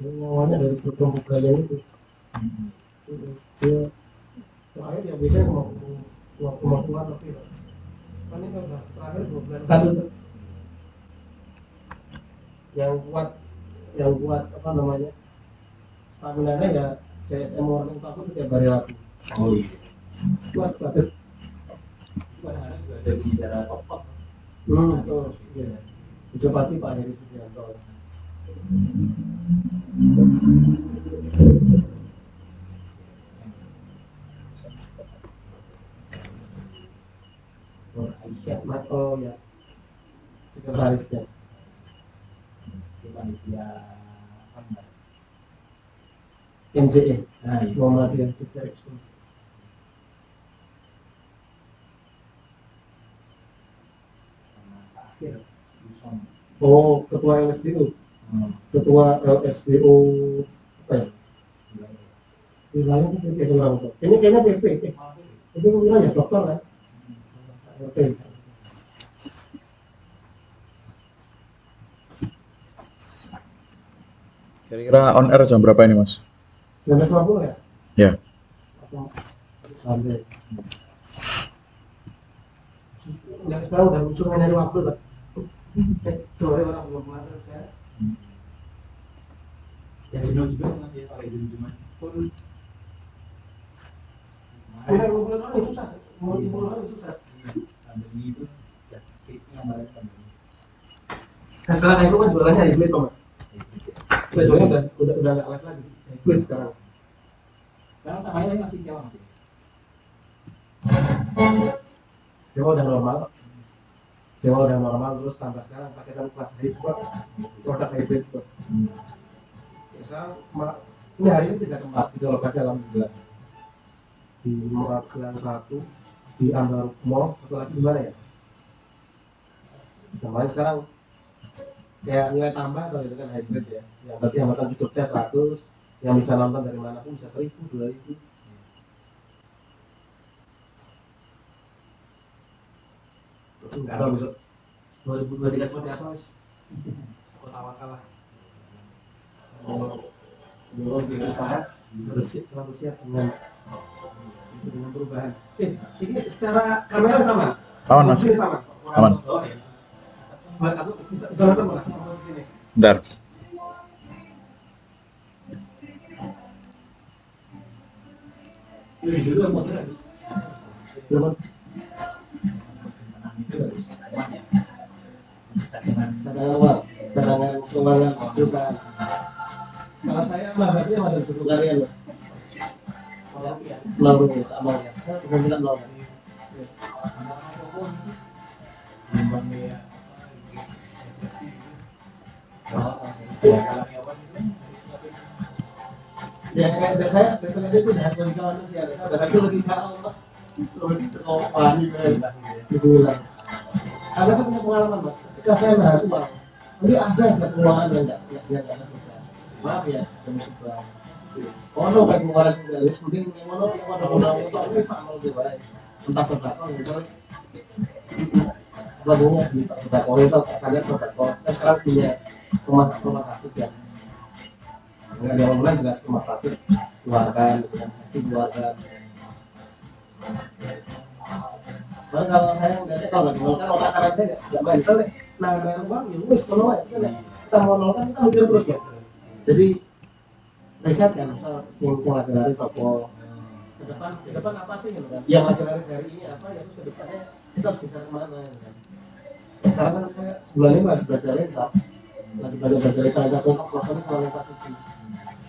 Nyawanya dari bertumpuk gaya itu. Dia terakhir ya biasanya mau keluar tapi kan ini udah terakhir 2 bulan kali tuh. Yang kuat apa namanya, stamina nya ya CSM Morning itu aku setiap hari Rabu. Oh iya. Kuat banget. Kadang-kadang juga ada bicara top. Betul. Iya. Bupati Pak Heri Sugianto. Oh ya, sekretarisnya. Di panitia apa? MJE. Nah, itu Muhammadiyah Jogja Expo. sama Pak Akhir Yuson. Oh, ketua LSDU. Ketua LSDU apa ya? Wilayah itu kayak orang tuh. Ini kayaknya PP. Itu wilayah dokter kan? PP. Kira-kira on air jam berapa ini, Mas? 1950 ya? Ya. Atau sampai. Udah sekarang udah muncul nyari waktu kan? Sore orang belum makan saya. Ya jenuh juga masih pakai jam-jaman. Udah ngumpulin orang susah. Ngumpulin orang susah. Pandemi itu ya fitnya kemarin pandemi. Nah, sekarang itu kan jualannya hybrid, Mas. Jualannya udah nggak live lagi. Hybrid sekarang. Sekarang tangannya masih sewa masih. Sewa udah normal. Sewa udah normal terus tambah sekarang paketan kelas hybrid, produk hybrid tuh. Sekarang ini hari ini 3 tempat, 3 lokasi alhamdulillah. Di Magelang 1, di Ambar Mall, satu lagi di mana ya? Kemarin sekarang kayak nilai tambah kalau itu kan hybrid ya. Yang berarti hambatan di Jogja 100, yang bisa nonton dari mana pun bisa 1000, 2000. Enggak tahu besok 2023 seperti apa, Mas? Aku tawakal lah. Sebelum berusaha harus selalu siap dengan perubahan. Ini secara kamera sama? Aman, Mas. Posisi sama? Aman. Oh, ya. Aku bisa nonton mana? Posisi ini. Bentar. Ini dulu yang mau tanya. Belum. Cadangan keuangan perusahaan. Kalau saya mabaknya masih butuh kalian loh. Lalu amalnya. Saya bukan bilang nol. Ya kayak saya biasanya itu dah bagi kawan sih ada. Ada lagi lebih Allah. Oh, panik Bismillah. Karena saya punya pengalaman, Mas. Ketika saya nahan uang, nanti ada pengeluaran yang nggak ada. Maaf ya, musibah. Oh, no, kayak pengeluaran juga. Jadi kemudian yang mana ada undang-undang ini Pak mau dibayar. Entah sedekah gitu. Lagunya di sedekah itu saya sedekah. Saya sekarang punya rumah sakit ya. Nggak ada online jelas rumah sakit keluarkan, haji keluarkan. Karena kalau saya nggak ada, kalau nggak dimulkan otak kanan saya nggak mental deh. Nah, bayar uang ya wis kalau kita mau nolkan kita mikir terus ya. Jadi riset kan, misal sing lagi lari sopo ke depan apa sih gitu kan? Yang lagi lari hari ini apa ya, terus ke depannya kita harus bisa kemana gitu kan? Ya, sekarang kan saya sebulan ini lagi belajar riset, lagi belajar riset ada kelompok kelompoknya soal riset itu.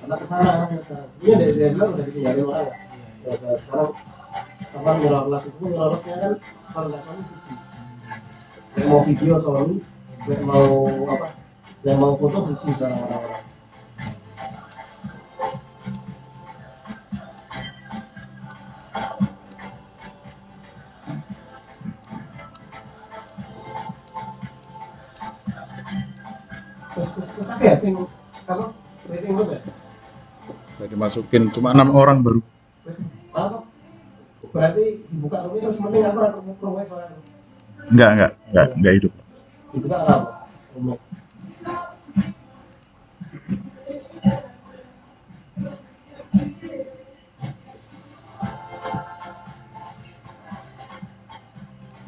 Karena kesana kan sekarang. Ini dari dulu udah ditinggalin orang ya. Sekarang apa mirrorless itu mirrorlessnya kan kalau nggak Sony Fuji. Yang mau video Sony, yang mau apa? Yang mau foto Fuji sekarang orang-orang. Terus apa ya sing apa rating berapa? Udah dimasukin cuma 6 orang baru. Apa? Berarti dibuka rumahnya terus penting apa rumahnya soalnya? Enggak hidup. Dibuka apa? Rumah.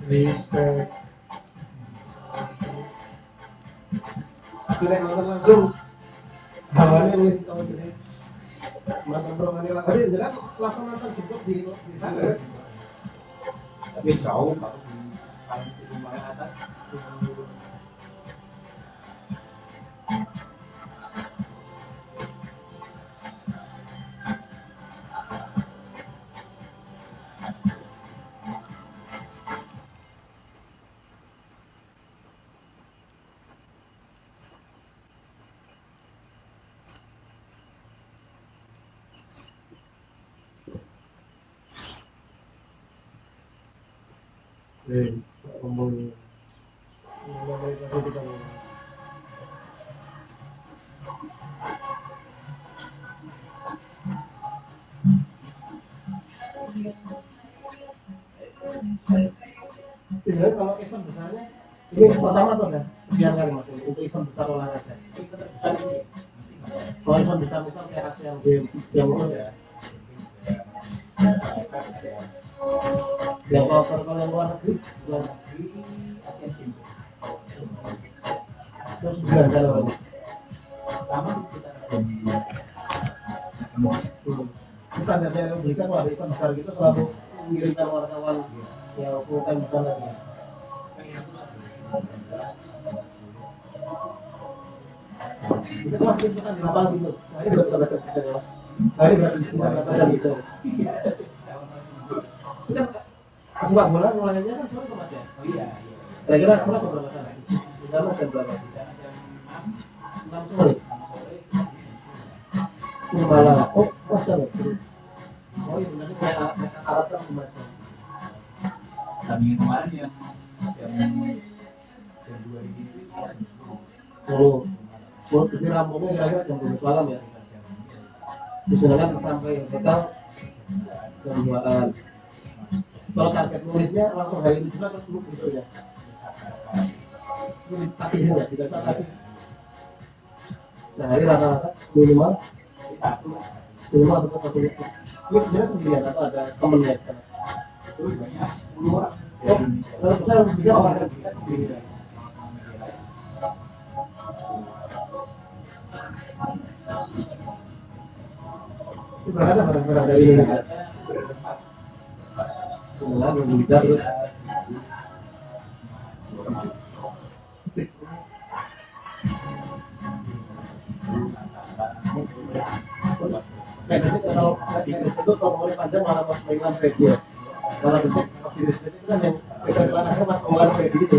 respect. Kira nonton langsung hawanya nih kalau jadi nonton programnya lah. Tadi jelas langsung nonton jemput di sana. Tapi jauh kalau di paling paling atas. Ngomong sebenarnya kalau event besarnya ini pertama tuh kan sekian kali mas untuk event besar olahraga. Kalau event besar misal kayak ASEAN Games yang mana ya? Yang kalau yang luar negeri Asian Games. terus bulan kalau ini. Pertama kita Standarnya yang diberikan kalau ada event besar gitu selalu mengirimkan wartawan yang full time di sana. Itu pasti kita di lapangan gitu. Saya berarti baca bisa ya. Saya berarti bisa baca gitu. Itu kan sepak bola mulainya kan sore mas ya. oh iya. Kira-kira sore berapa sana? Di sana jam berapa? Di sana jam 6 sore. 6 sore. Malah. Oh, sana. Oh iya benar kayak Arab kan membaca. Kami kemarin yang jam 2 di sini. Oh, jadi rampungnya kira-kira jam 12 malam ya. Misalkan sampai hotel jam 2-an. Kalau target nulisnya langsung hari itu juga terus nulisnya. Ini takdir juga, tidak usah takdir. Sehari rata-rata minimal Satu. atau satu itu. Ini sebenarnya sendirian atau ada temennya di sana. Terus banyak 10 orang. Oh, kalau besar bisa orang yang Kita sendiri. itu berada barang-barang dari Indonesia. Kemudian berbicara terus. Kayak gitu kalau itu kalau mulai panjang malah pas mainan kayak dia. Kalau detik masih di situ itu kan yang spesial anaknya pas olah kayak gitu.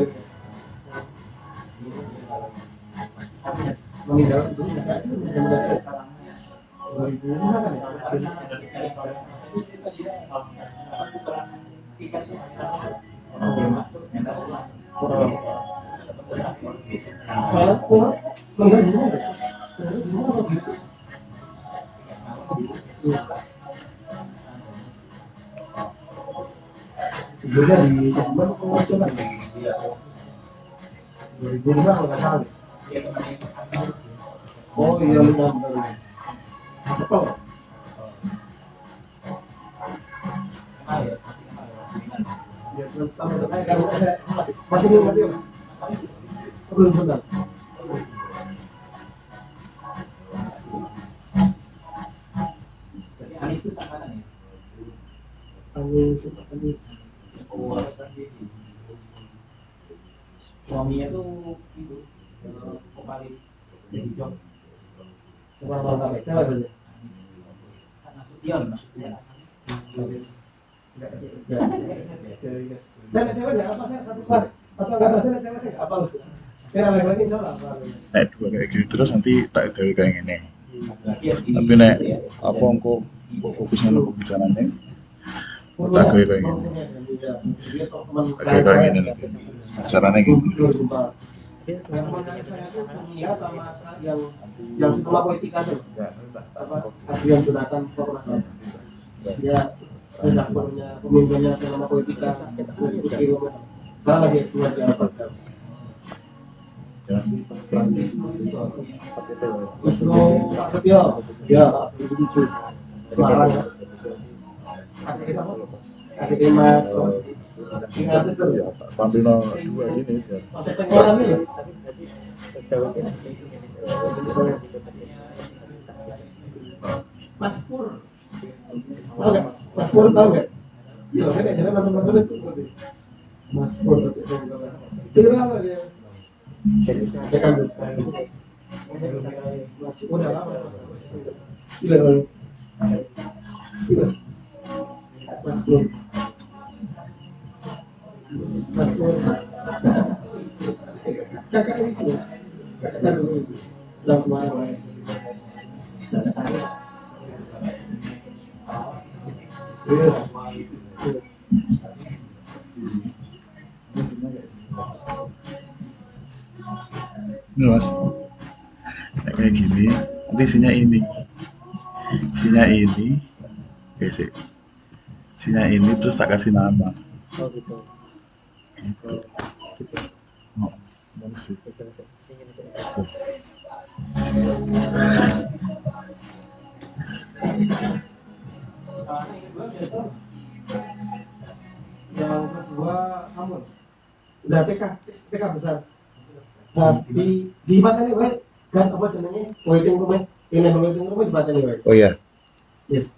Meninggal itu juga itu benar-benar 2005 kan ya. Soalnya pulang meninggal di rumah. Di rumah atau gitu? Tidurnya di Jember pengacuran. 2005 kalau nggak salah. Oh iya benar benar. Betul. Ya terus sama saya kalau saya masih belum ngerti ya. Belum benar. Jadi Anis itu angkatan ya? Anis. Oh, suaminya tuh itu vokalis dari Jog. Sama sama cewek dulu. Nasution. Dan cewek nggak apa saya satu kelas atau nggak ada cewek saya apa lu? Kira lagi insyaallah. Nek dua kayak gitu terus nanti tak gawe kayak gini. Tapi Tapi nek apa engko fokusnya lo pembicaraannya tak gawe kayak gini. Tak gawe kayak gini nanti. Caranya gitu. Ya sama yang sekolah politika tuh. Apa Adrian Jonathan Fornas. Dia redaktornya pemimpinnya selama politika itu kilo. Sekarang lagi S2 di Alfred. Wisnu Prasetyo, ya, 2007. Semarang. Kakek siapa? Kakek Mas Ingat itu. Ya, tak tampil no 2 gini ya. Konsep pengenalan ini. Mas Pur. Tahu nggak? Mas Pur tahu nggak? Iya, kan ya, jangan nonton itu. Mas Pur. Kira apa dia? Dia kan udah lama. Gila, Bang. Gila. Mas Pur. Mas Pur. Kakak itu. Kakak itu. Langsung aja. Yes. Ini mas, kayak gini, nanti isinya ini, basic, isinya ini terus tak kasih nama, Oh gitu. gitu. Oh, bagus sih. Yang kedua Samuel. Udah TK besar. Nah, di batang ini kan apa jenenge waiting room ini waiting room di batang ini. Oh iya, Yes.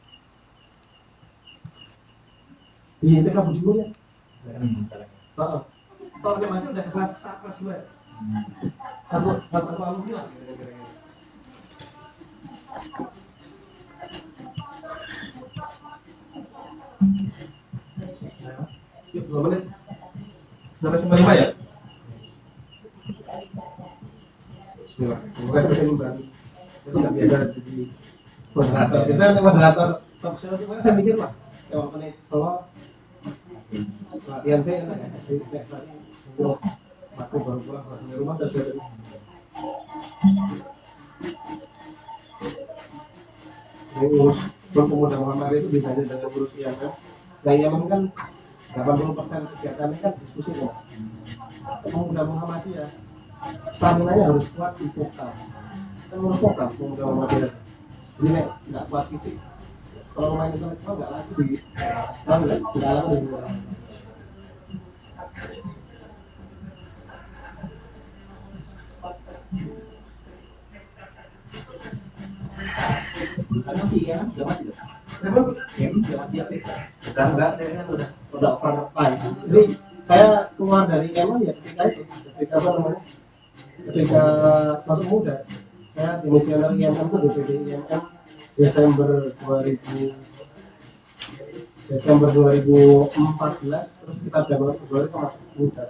Di TK Budimu ya. Heeh. Kalau dia masih udah kelas 2. Satu alumni lah. Yuk, 2 menit. Sampai 95 ya? Bismillah. Semoga selesai berani. Itu nggak biasa jadi moderator. Biasanya moderator talk show itu saya mikir lah. Kalau menit slow, latihan saya enak ya. Jadi kayak tadi, aku baru pulang dari rumah dan saya ngurus pemuda Muhammad itu bedanya dengan ngurus yang kan. Nah, Yaman kan 80% kegiatannya kan diskusi kok. Pemuda Muhammadiyah stamina-nya harus kuat di vokal. Kan ngurus vokal pemuda Muhammadiyah. Jadi nggak kuat fisik. Kalau main intelektual nggak lagi di nggak lagi di masih ya, nggak masih. Memang game nggak masih apa? Bukan enggak, saya kan udah overtime. Jadi saya keluar dari Yaman ya ketika itu, ketika apa namanya? Ketika masuk muda, saya di misioner IMM itu di PD IMM Desember 2000 Desember 2014 terus kita Januari Februari ke masuk muda.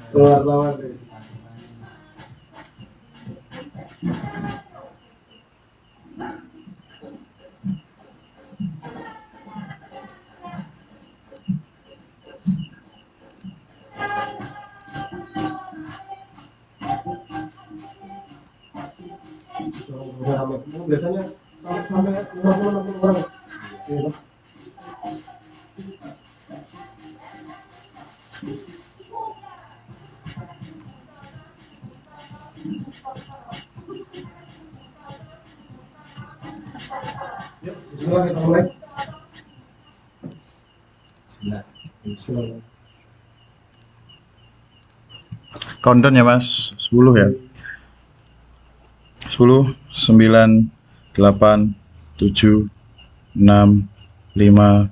Keluar lawan deh. Biasanya sampai 50 orang. Iya. Yuk, bismillah kita mulai. Bismillah. countdown ya mas, 10 ya, 10, 9, 8, 7, 6, 5,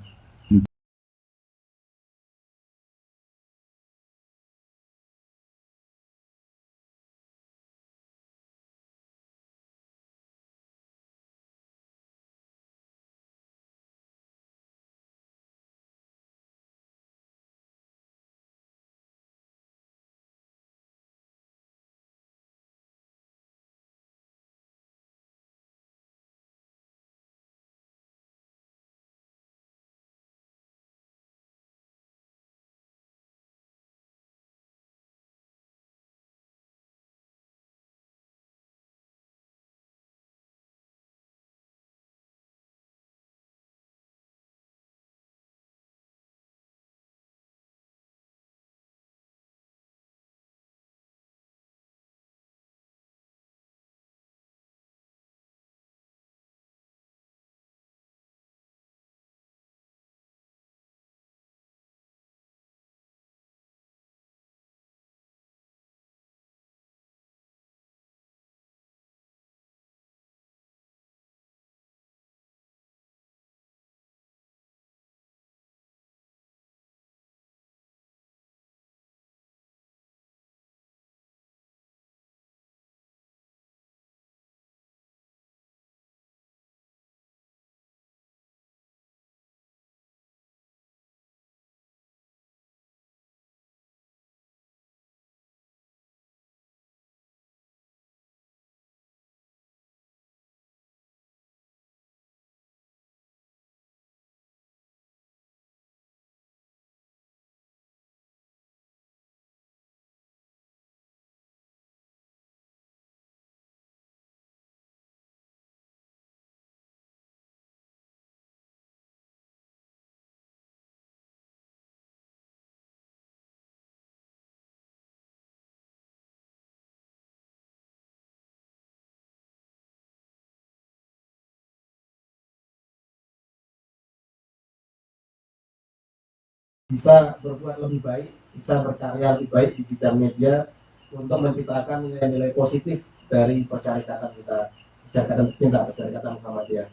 bisa berbuat lebih baik, bisa berkarya lebih baik di bidang media untuk menciptakan nilai-nilai positif dari persyarikatan kita, persyarikatan cinta, persyarikatan Muhammadiyah.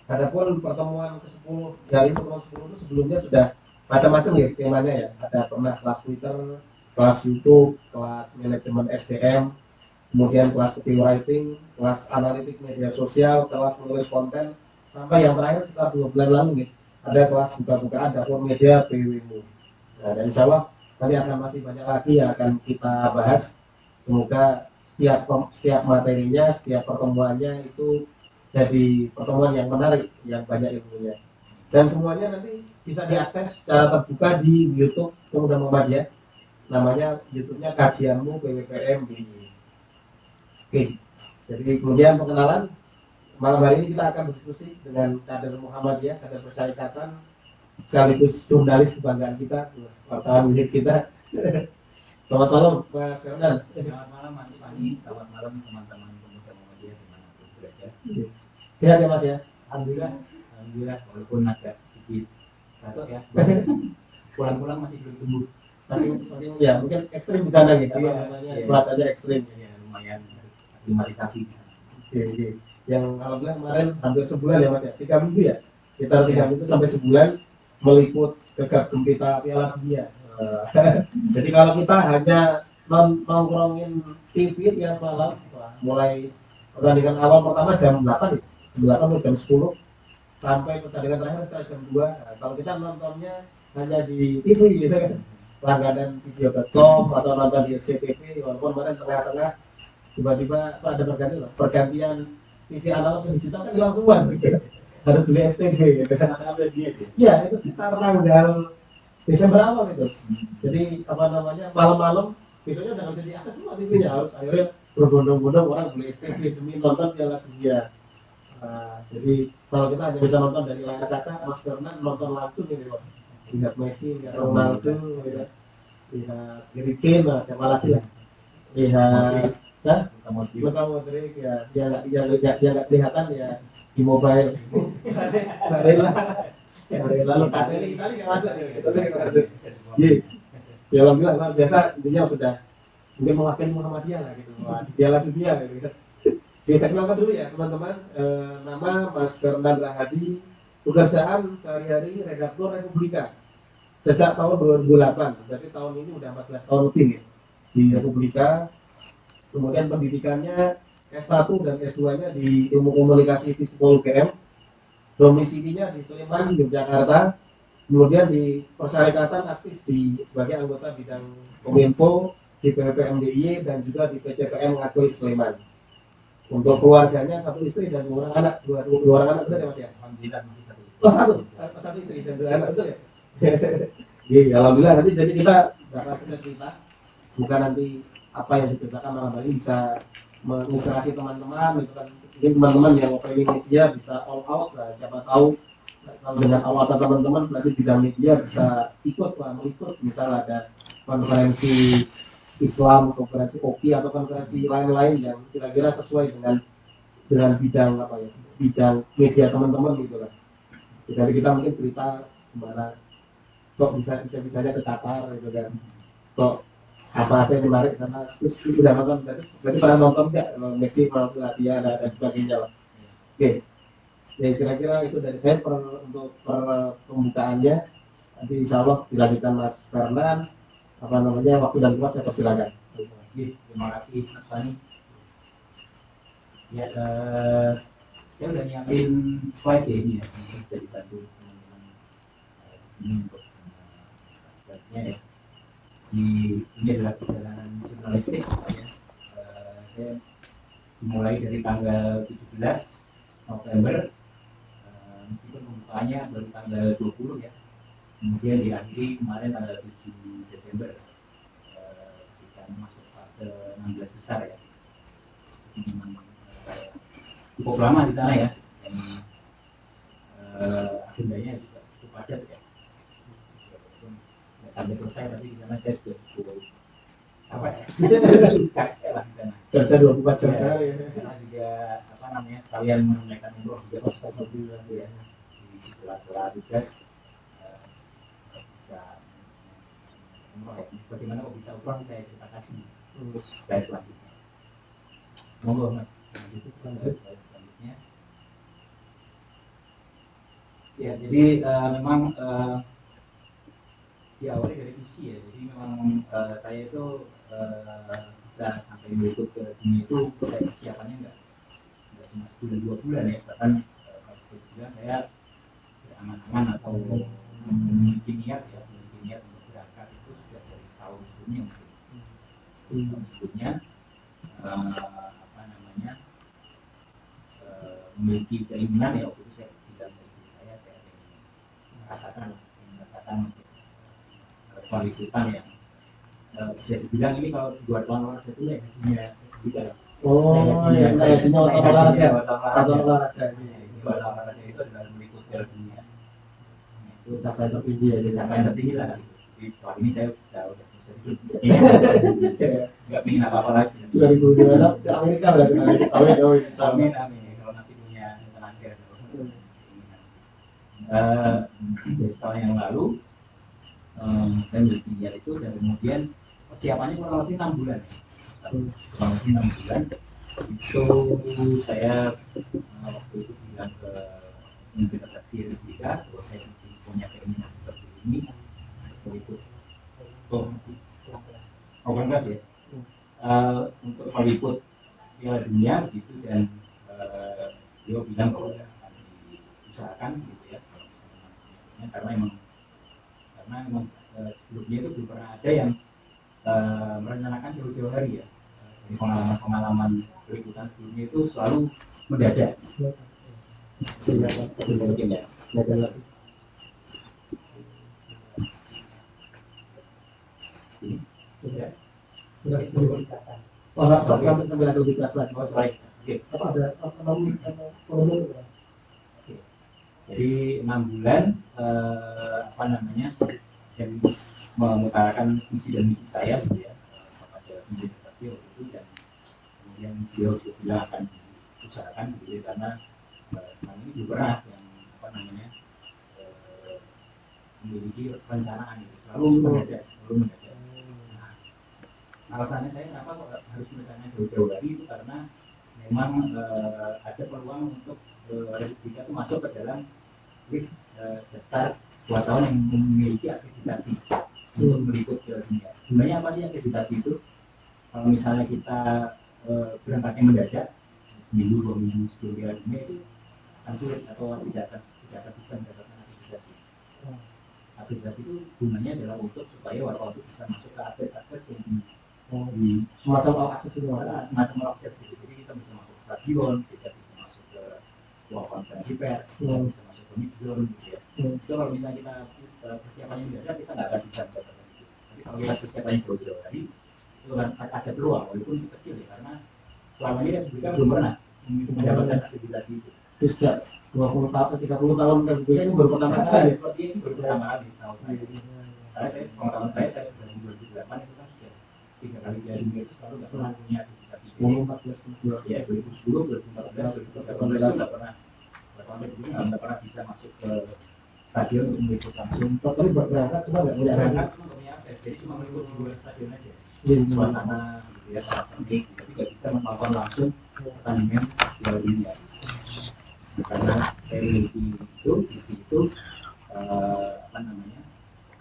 Adapun pertemuan ke-10 dari pertemuan 10 itu sebelumnya sudah macam-macam ya temanya ya. Ada pernah kelas Twitter, kelas YouTube, kelas manajemen SDM, kemudian kelas copywriting, kelas analitik media sosial, kelas menulis konten, sampai yang terakhir sekitar 2 bulan lalu nih ada kelas buka-bukaan dapur media PWMU. Nah, dan insya Allah nanti akan masih banyak lagi yang akan kita bahas. Semoga setiap materinya, setiap pertemuannya itu jadi pertemuan yang menarik, yang banyak ilmunya. Dan semuanya nanti bisa diakses secara terbuka di YouTube Pemuda Muhammadiyah. Namanya YouTube-nya Kajianmu PWPM di. Oke. Jadi kemudian pengenalan, malam hari ini kita akan berdiskusi dengan kader Muhammadiyah, kader persyarikatan, sekaligus jurnalis kebanggaan kita, wartawan milik kita. Selamat malam Mas Fernand. Selamat malam Mas Fani, selamat malam teman-teman pemuda Muhammadiyah dimanapun berada. Sehat ya Mas ya? Alhamdulillah, alhamdulillah walaupun agak sedikit batuk ya. Pulang-pulang masih belum sembuh. Saking ya mungkin ekstrim di sana gitu. Iya, Namanya iya. cuacanya ekstrim. Ya lumayan harus aklimatisasi. Oke, oke. Yang alhamdulillah kemarin hampir sebulan ya Mas ya, 3 minggu ya, sekitar 3 minggu sampai sebulan meliput gegap gempita Piala Dunia. Jadi kalau kita hanya nongkrongin TV tiap malam, mulai pertandingan awal pertama jam 8 ya, jam 8 atau jam 10 sampai pertandingan terakhir sekitar jam 2. Nah, kalau kita nontonnya hanya di TV gitu kan, langganan video.com atau nonton di SCTV, walaupun kemarin tengah-tengah tiba-tiba ada pergantian TV analog ke digital kan hilang semua harus beli STV gitu kan. Iya, itu sekitar tanggal Desember awal itu. Jadi apa namanya, malam-malam besoknya udah nggak bisa diakses semua TV-nya, harus akhirnya berbondong-bondong orang beli STV demi nonton Piala Dunia. Jadi kalau kita hanya bisa nonton dari layar kaca, Mas Fernand nonton langsung ini Pak, lihat Messi, lihat Ronaldo, lihat Harry Kane, siapa lagi lah, lihat Luka Modric ya, dia nggak kelihatan ya di mobile. Lalu Kateli Itali nggak masuk nih, Itali nggak masuk. Iya, ya alhamdulillah luar biasa, intinya sudah mungkin mewakili Muhammadiyah lah gitu, di Piala Dunia gitu. Oke, saya kenalkan dulu ya teman-teman, nama Mas Fernand Rahadi, pekerjaan sehari-hari redaktur Republika sejak tahun 2008, berarti tahun ini udah 14 tahun lebih ya, di Republika. Kemudian pendidikannya S1 dan S2-nya di Ilmu Komunikasi Fisipol UGM, domisilinya di Sleman, Yogyakarta. Kemudian di persyarikatan aktif sebagai anggota bidang Kominfo di PPM DIY dan juga di PCPM Ngatulik Sleman. Untuk keluarganya 1 istri dan 2 orang anak, dua orang anak betul ya Mas ya? Alhamdulillah masih satu. Oh, satu istri dan 2 anak betul ya? Iya, alhamdulillah. Nanti jadi kita bakal cerita, bukan nanti apa yang diceritakan malam hari bisa menginspirasi teman-teman gitu kan. Mungkin teman-teman yang opening media bisa all out lah, siapa tahu kalau dengan all out teman-teman berarti bidang media bisa meliput misal ada konferensi Islam, konferensi kopi atau konferensi lain-lain yang kira-kira sesuai dengan bidang apa ya, bidang media teman-teman gitu kan. Jadi kita mungkin cerita gimana kok bisanya ke Qatar gitu kan, kok apa aja yang menarik karena terus udah nonton, berarti pernah nonton nggak Messi mau latihan dan sebagainya lah. Oke, ya kira-kira itu dari saya untuk pembukaannya. Nanti insya Allah dilanjutkan Mas Fernand, apa namanya, waktu dan tempat saya persilakan. Terima kasih Mas Fani. Ya, saya udah nyiapin slide ya ini ya, bisa dibantu teman-teman di sini untuk slide-nya ya. Ini adalah perjalanan jurnalistik ya. Saya dimulai dari tanggal 17 November, meskipun pembukaannya baru tanggal 20 ya, kemudian diakhiri kemarin tanggal 7 Desember, kita masuk fase 16 besar ya. Cukup lama di sana ya, dan agendanya juga cukup padat ya. Sampai selesai tapi di sana saya sudah cukup apa ya, capek lah di sana. Kerja 24 jam saya ya. Karena juga apa namanya, sekalian menunaikan umroh juga ya, di sela-sela tugas. bagaimana kok bisa uang saya ceritakan di slide selanjutnya. Monggo Mas. Itu slide selanjutnya. Ya, jadi memang diawali dari visi ya. Jadi memang saya itu bisa sampai berikut ke dunia itu saya persiapannya nggak cuma sebulan 2 bulan ya, bahkan kalau bisa dibilang saya beraman-aman atau memiliki niat untuk berangkat itu sudah dari tahun sebelumnya mungkin. Tahun sebelumnya apa namanya memiliki keinginan ya, waktu itu saya bilang dari diri saya ingin merasakan kualitas yang bisa dibilang ini kalau buat orang itu ya hajinya juga. Ya kayak semua olahraga itu adalah berikut Piala Dunia. Itu capaian tertinggi ya, capaian tertinggi lah. Jadi setelah ini saya udah bisa nggak ingin apa-apa lagi. 2026 ke Amerika lah. Amin kalau masih punya tenaga. Setahun yang lalu saya memiliki niat itu, dan kemudian persiapannya kurang lebih 6 bulan. Kurang lebih 6 bulan itu saya waktu itu bilang ke pemimpin redaksi Republika bahwa saya punya keinginan seperti ini untuk kongress ya, untuk meliput Piala Dunia gitu, dan dia bilang bahwa akan diusahakan gitu ya, karena memang sebelumnya itu belum pernah ada yang merencanakan jauh-jauh hari ya. Jadi pengalaman peliputan sebelumnya itu selalu mendadak. Mungkin ya. Sampai lebih keras lagi. Baik. Oke. Apa ada ekonomi? Jadi 6 bulan apa namanya, saya mengutarakan visi dan misi saya gitu ya kepada pemimpin redaksi waktu itu, dan kemudian beliau juga bilang akan diusahakan gitu ya, karena selama ini belum pernah yang apa namanya memiliki perencanaan gitu, selalu mendadak. Nah, alasannya saya kenapa kok harus merencanakan jauh-jauh hari itu karena memang ada peluang untuk Republika itu masuk ke dalam list daftar wartawan yang memiliki akreditasi untuk meliput Piala Dunia. Sebenarnya apa sih akreditasi itu? Kalau misalnya kita berangkatnya mendadak, seminggu 2 minggu sebelum Piala Dunia, itu akan sulit atau tidak akan bisa mendapatkan akreditasi. Akreditasi itu gunanya adalah untuk supaya wartawan itu bisa masuk ke akses yang di Semacam akses itu, semacam akses itu. Jadi kita bisa masuk ke stadion, kita bisa masuk ke ruang konferensi pers, kita bisa masuk ke mid zone gitu ya. Itu kalau misalnya kita persiapannya mendadak, kita nggak akan bisa mendapatkan itu. Tapi kalau kita persiapannya jauh-jauh hari, itu kan ada peluang walaupun itu kecil ya, karena selama ini Republika belum pernah mendapatkan akreditasi itu. Sudah 20 tahun, 30 tahun Republika ini baru pertama kali. Seperti ini baru pertama kali setahu saya. Karena saya pengalaman saya dari 2008 itu kan sudah 3 kali Piala Dunia itu selalu nggak pernah punya akreditasi. 2014, Ya 2010, 2014, 2018 itu nggak pernah. Nggak pernah bisa masuk ke stadion untuk meliput langsung. tapi berangkat cuma nggak punya Berangkat cuma punya akses, jadi cuma meliput 2 stadion aja. Suasana gitu ya, teknik, tapi nggak bisa melakukan langsung pertandingan Piala Dunia. Karena saya memiliki itu, visi itu apa namanya,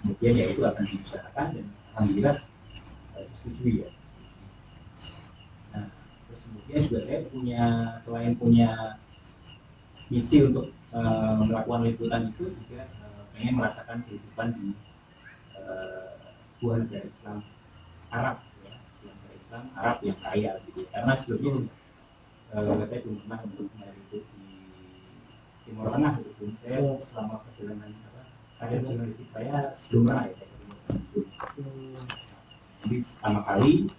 kemudian ya itu akan diusahakan, dan alhamdulillah disetujui ya. Nah, terus kemudian juga saya selain punya misi untuk melakukan liputan itu, juga pengen merasakan kehidupan di sebuah negara Islam Arab ya, sebuah negara Islam Arab yang kaya gitu. Karena sebelumnya saya belum pernah untuk meliput di Timur Tengah gitu. Saya selama perjalanan karir jurnalistik saya belum pernah ya saya ke Timur Tengah. Jadi pertama kali,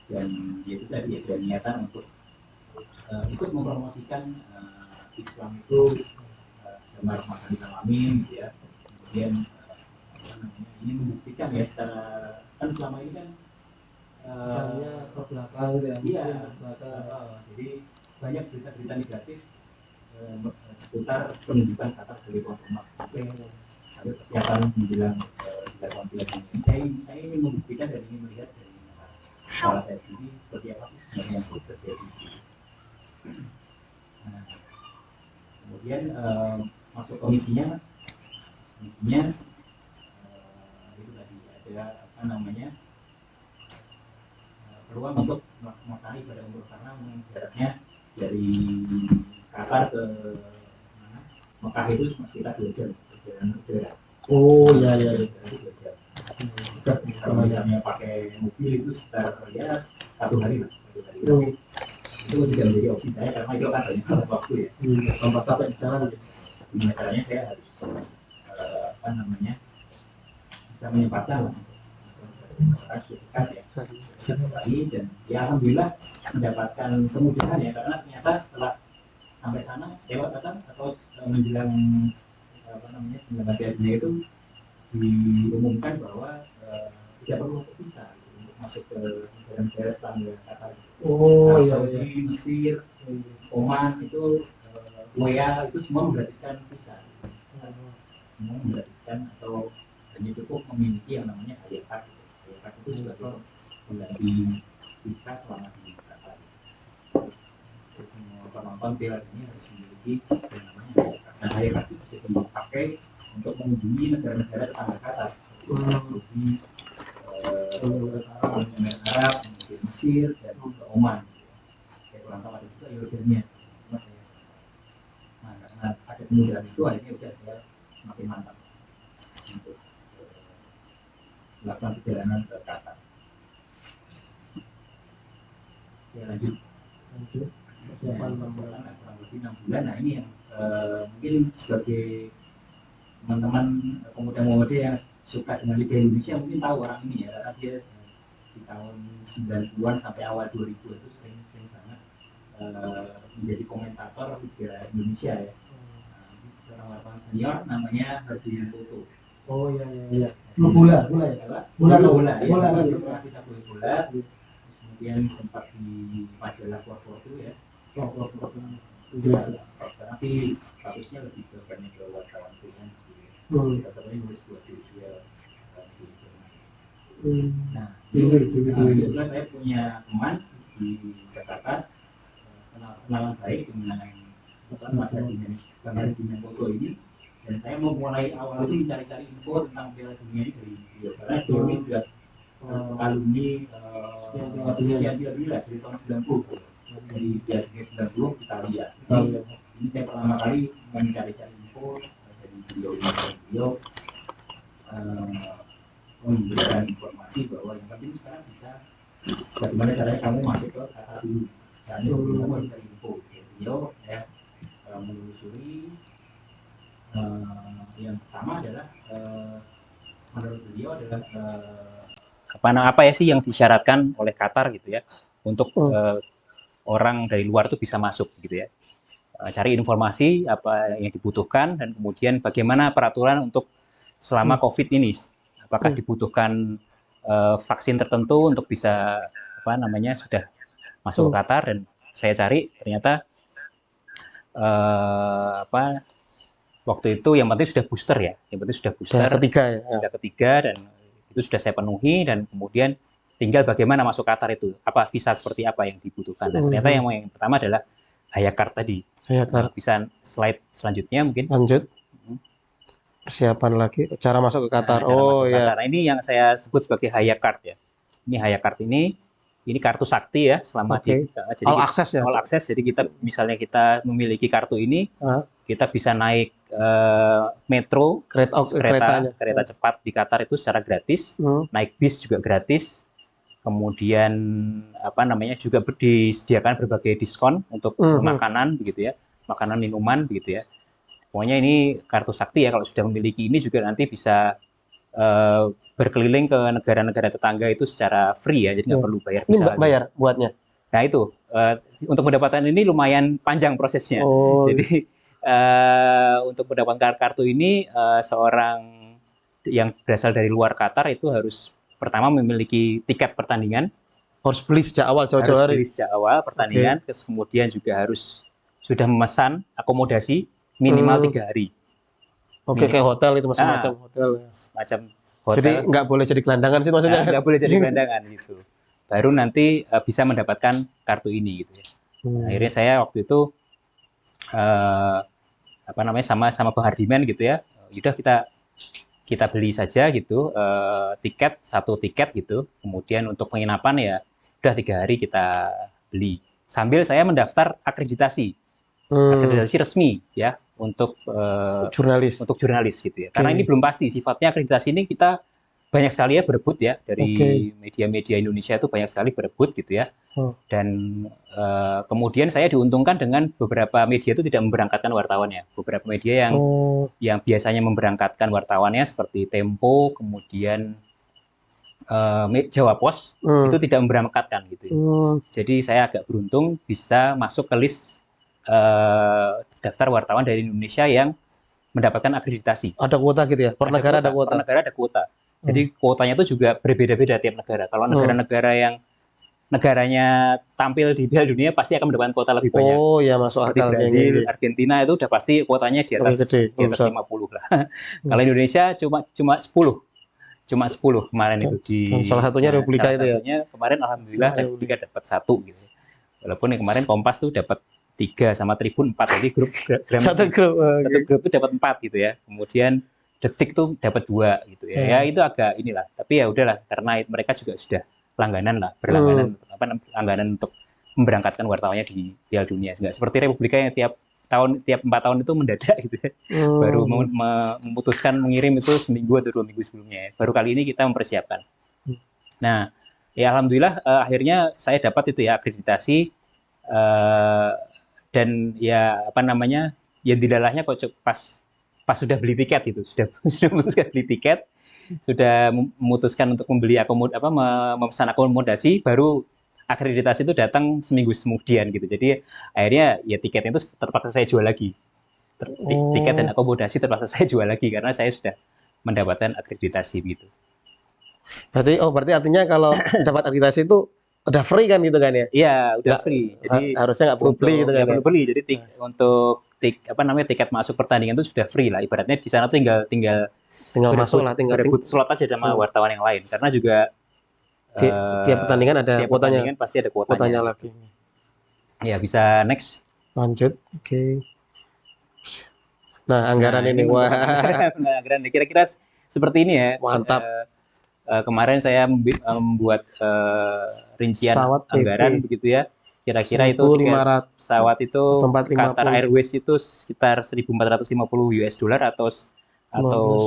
dan itu tadi ada niatan untuk ikut mempromosikan Islam itu damai rahmatan lil alamin gitu ya. Kemudian ini membuktikan ya, secara kan selama ini kan misalnya ke belakang ya, iya, jadi banyak berita-berita negatif seputar penunjukan kata sebagai tuan rumah ada persiapan menjelang dilakukan piala dunia. Saya ingin membuktikan dan ingin melihat dari kepala saya sendiri seperti apa sih sebenarnya yang terjadi. Nah, kemudian masuk komisinya, itu tadi ada apa namanya peluang untuk melaksanakan ibadah umroh karena jaraknya dari Qatar ke Mekah itu sekitar 2 jam perjalanan udara. Oh iya iya. Itu 2 jam. Kalau misalnya pakai mobil itu sekitar ya 1 hari lah. Itu tidak menjadi opsi saya karena itu akan banyak waktu ya. Tempat capek di sana. Gimana caranya saya harus apa namanya bisa menyempatkan lah masyarakat dekat ya sekali dan ya alhamdulillah mendapatkan kemudahan ya karena ternyata setelah sampai sana lewat atau menjelang apa namanya penyelenggara Piala Dunia itu diumumkan bahwa tidak perlu visa untuk masuk ke negara-negara tetangga Qatar. Oh iya iya. Di Mesir, Oman itu WA itu semua menggratiskan visa. Semua menggratiskan atau hanya cukup memiliki yang namanya Hayat Card. Hayat Card itu sebagai pengganti visa selama di Qatar. Semua penonton Piala Dunia harus memiliki yang namanya Hayat Card. Nah, Hayat Card itu bisa dipakai untuk mengunjungi negara-negara tetangga Qatar. Jadi Emirat Arab, Mesir, dan juga Oman. Kayak kurang tahu ada juga Yordania. Nah, karena ada kemudahan itu akhirnya udah saya semakin mantap untuk melakukan perjalanan ke Qatar. Ya lanjut. Persiapan 6 bulan, kurang lebih 6 bulan. Nah ini yang mungkin sebagai teman-teman pemuda-pemudi yang suka dengan Liga Indonesia mungkin tahu orang ini ya, karena dia di tahun 90-an sampai awal 2000 itu sering banget menjadi komentator Liga Indonesia ya. Seorang wartawan senior namanya Herdian Toto. Oh iya iya iya. Bola ya. Bola. Kita bola. Kemudian sempat di majalah World ya. Tapi statusnya lebih ke banyak ke wartawan freelance. Biasanya nulis buat dijual. Nah, kebetulan saya punya teman di Jakarta kenalan baik dengan Mas Herdian Toto ini, dan saya mau mulai awal itu mencari-cari info tentang Piala Dunia ini dari beliau karena beliau ini juga alumni sekian Piala Dunia dari tahun 90 dari Piala Dunia 90 Italia. Ini saya pertama kali mencari-cari info dari beliau memberikan informasi bahwa yang penting sekarang bisa bagaimana caranya kamu masuk ke Qatar dulu. Karena kamu harus cari info. Beliau ya menelusuri yang pertama adalah menurut beliau adalah apa ya sih yang disyaratkan oleh Qatar gitu ya untuk orang dari luar itu bisa masuk gitu ya. Cari informasi apa yang dibutuhkan dan kemudian bagaimana peraturan untuk selama COVID ini. Apakah dibutuhkan vaksin tertentu untuk bisa apa namanya sudah masuk ke Qatar, dan saya cari ternyata waktu itu yang penting sudah booster ya, sudah ketiga dan itu sudah saya penuhi, dan kemudian tinggal bagaimana masuk Qatar itu, apa visa seperti apa yang dibutuhkan. Dan ternyata yang pertama adalah Hayat Card tadi. Bisa slide selanjutnya mungkin. Lanjut. Persiapan lagi cara masuk ke Qatar. Qatar. Nah, ini yang saya sebut sebagai Hayat Card ya. Ini Hayat Card ini kartu sakti ya selama jadi all access ya. All access. Jadi kita misalnya kita memiliki kartu ini, kita bisa naik metro, kereta cepat di Qatar itu secara gratis, naik bis juga gratis. Kemudian apa namanya juga disediakan berbagai diskon untuk makanan begitu ya, makanan minuman begitu ya. Pokoknya ini kartu sakti ya, kalau sudah memiliki ini juga nanti bisa berkeliling ke negara-negara tetangga itu secara free ya, jadi nggak perlu bayar. Ini bayar buatnya. Nah itu untuk mendapatkan ini lumayan panjang prosesnya. Jadi untuk mendapatkan kartu ini seorang yang berasal dari luar Qatar itu harus pertama memiliki tiket pertandingan. Harus beli sejak awal, pertandingan. Terus kemudian juga harus sudah memesan akomodasi minimal 3 hari. Oke, kayak hotel itu macam hotel. Macam Jadi hotel. nggak boleh jadi gelandangan sih maksudnya. Nggak boleh jadi gelandangan gitu. Baru nanti bisa mendapatkan kartu ini gitu ya. Akhirnya saya waktu itu apa namanya sama Bang Hardiman gitu ya. Udah kita beli saja gitu satu tiket gitu. Kemudian untuk penginapan ya udah 3 hari kita beli. Sambil saya mendaftar akreditasi resmi ya untuk jurnalis gitu ya. Karena ini belum pasti sifatnya akreditasi ini kita banyak sekali ya berebut ya dari media-media Indonesia itu banyak sekali berebut gitu ya. Dan kemudian saya diuntungkan dengan beberapa media itu tidak memberangkatkan wartawannya. Beberapa media yang biasanya memberangkatkan wartawannya seperti Tempo, kemudian Jawa Pos itu tidak memberangkatkan gitu ya. Jadi saya agak beruntung bisa masuk ke list daftar wartawan dari Indonesia yang mendapatkan akreditasi. Ada kuota gitu ya? Per negara ada kuota? Per negara ada kuota. Jadi kuotanya itu juga berbeda-beda tiap negara. Kalau negara-negara yang negaranya tampil di Piala Dunia pasti akan mendapatkan kuota lebih banyak. Oh ya, masuk seperti akal. Brazil, Argentina itu udah pasti kuotanya di atas 50 lah. Kalau Indonesia cuma 10. Cuma 10 kemarin itu di salah satunya Republika itu ya. Kemarin alhamdulillah Republika dapat 1 gitu. Walaupun yang kemarin Kompas tuh dapat 3 sama Tribun 4. Jadi satu grup itu dapat 4 gitu ya. Kemudian Detik tuh dapat 2 gitu ya. Ya itu agak inilah. Tapi ya udahlah karena mereka juga sudah langganan untuk memberangkatkan wartawannya di Piala Dunia. Enggak seperti Republika yang tiap 4 tahun itu mendadak gitu ya. Baru memutuskan mengirim itu seminggu atau 2 minggu sebelumnya. Baru kali ini kita mempersiapkan. Nah, ya alhamdulillah akhirnya saya dapat itu ya akreditasi dan ya apa namanya? Ya dilalahnya kok pas sudah beli tiket itu, sudah memutuskan beli tiket, sudah memutuskan untuk membeli memesan akomodasi, baru akreditasi itu datang seminggu kemudian gitu. Jadi akhirnya ya tiketnya itu terpaksa saya jual lagi. Tiket dan akomodasi terpaksa saya jual lagi karena saya sudah mendapatkan akreditasi gitu. Berarti artinya kalau dapat akreditasi itu udah free kan gitu kan ya? Iya, udah free. Jadi harusnya nggak perlu beli gitu kan? Perlu beli. Jadi untuk tiket masuk pertandingan itu sudah free lah. Ibaratnya di sana tinggal masuk lah, tinggal berebut slot aja sama wartawan yang lain. Karena juga tiap pertandingan ada kuotanya. Pertandingan pasti ada kuotanya lagi. Ya bisa next. Lanjut. Oke. Nah anggaran ini wah. Anggaran kira-kira seperti ini ya. Mantap. Kemarin saya membuat rincian anggaran begitu ya. Kira-kira itu pesawat itu Qatar Airways itu sekitar 1.450 US dollar atau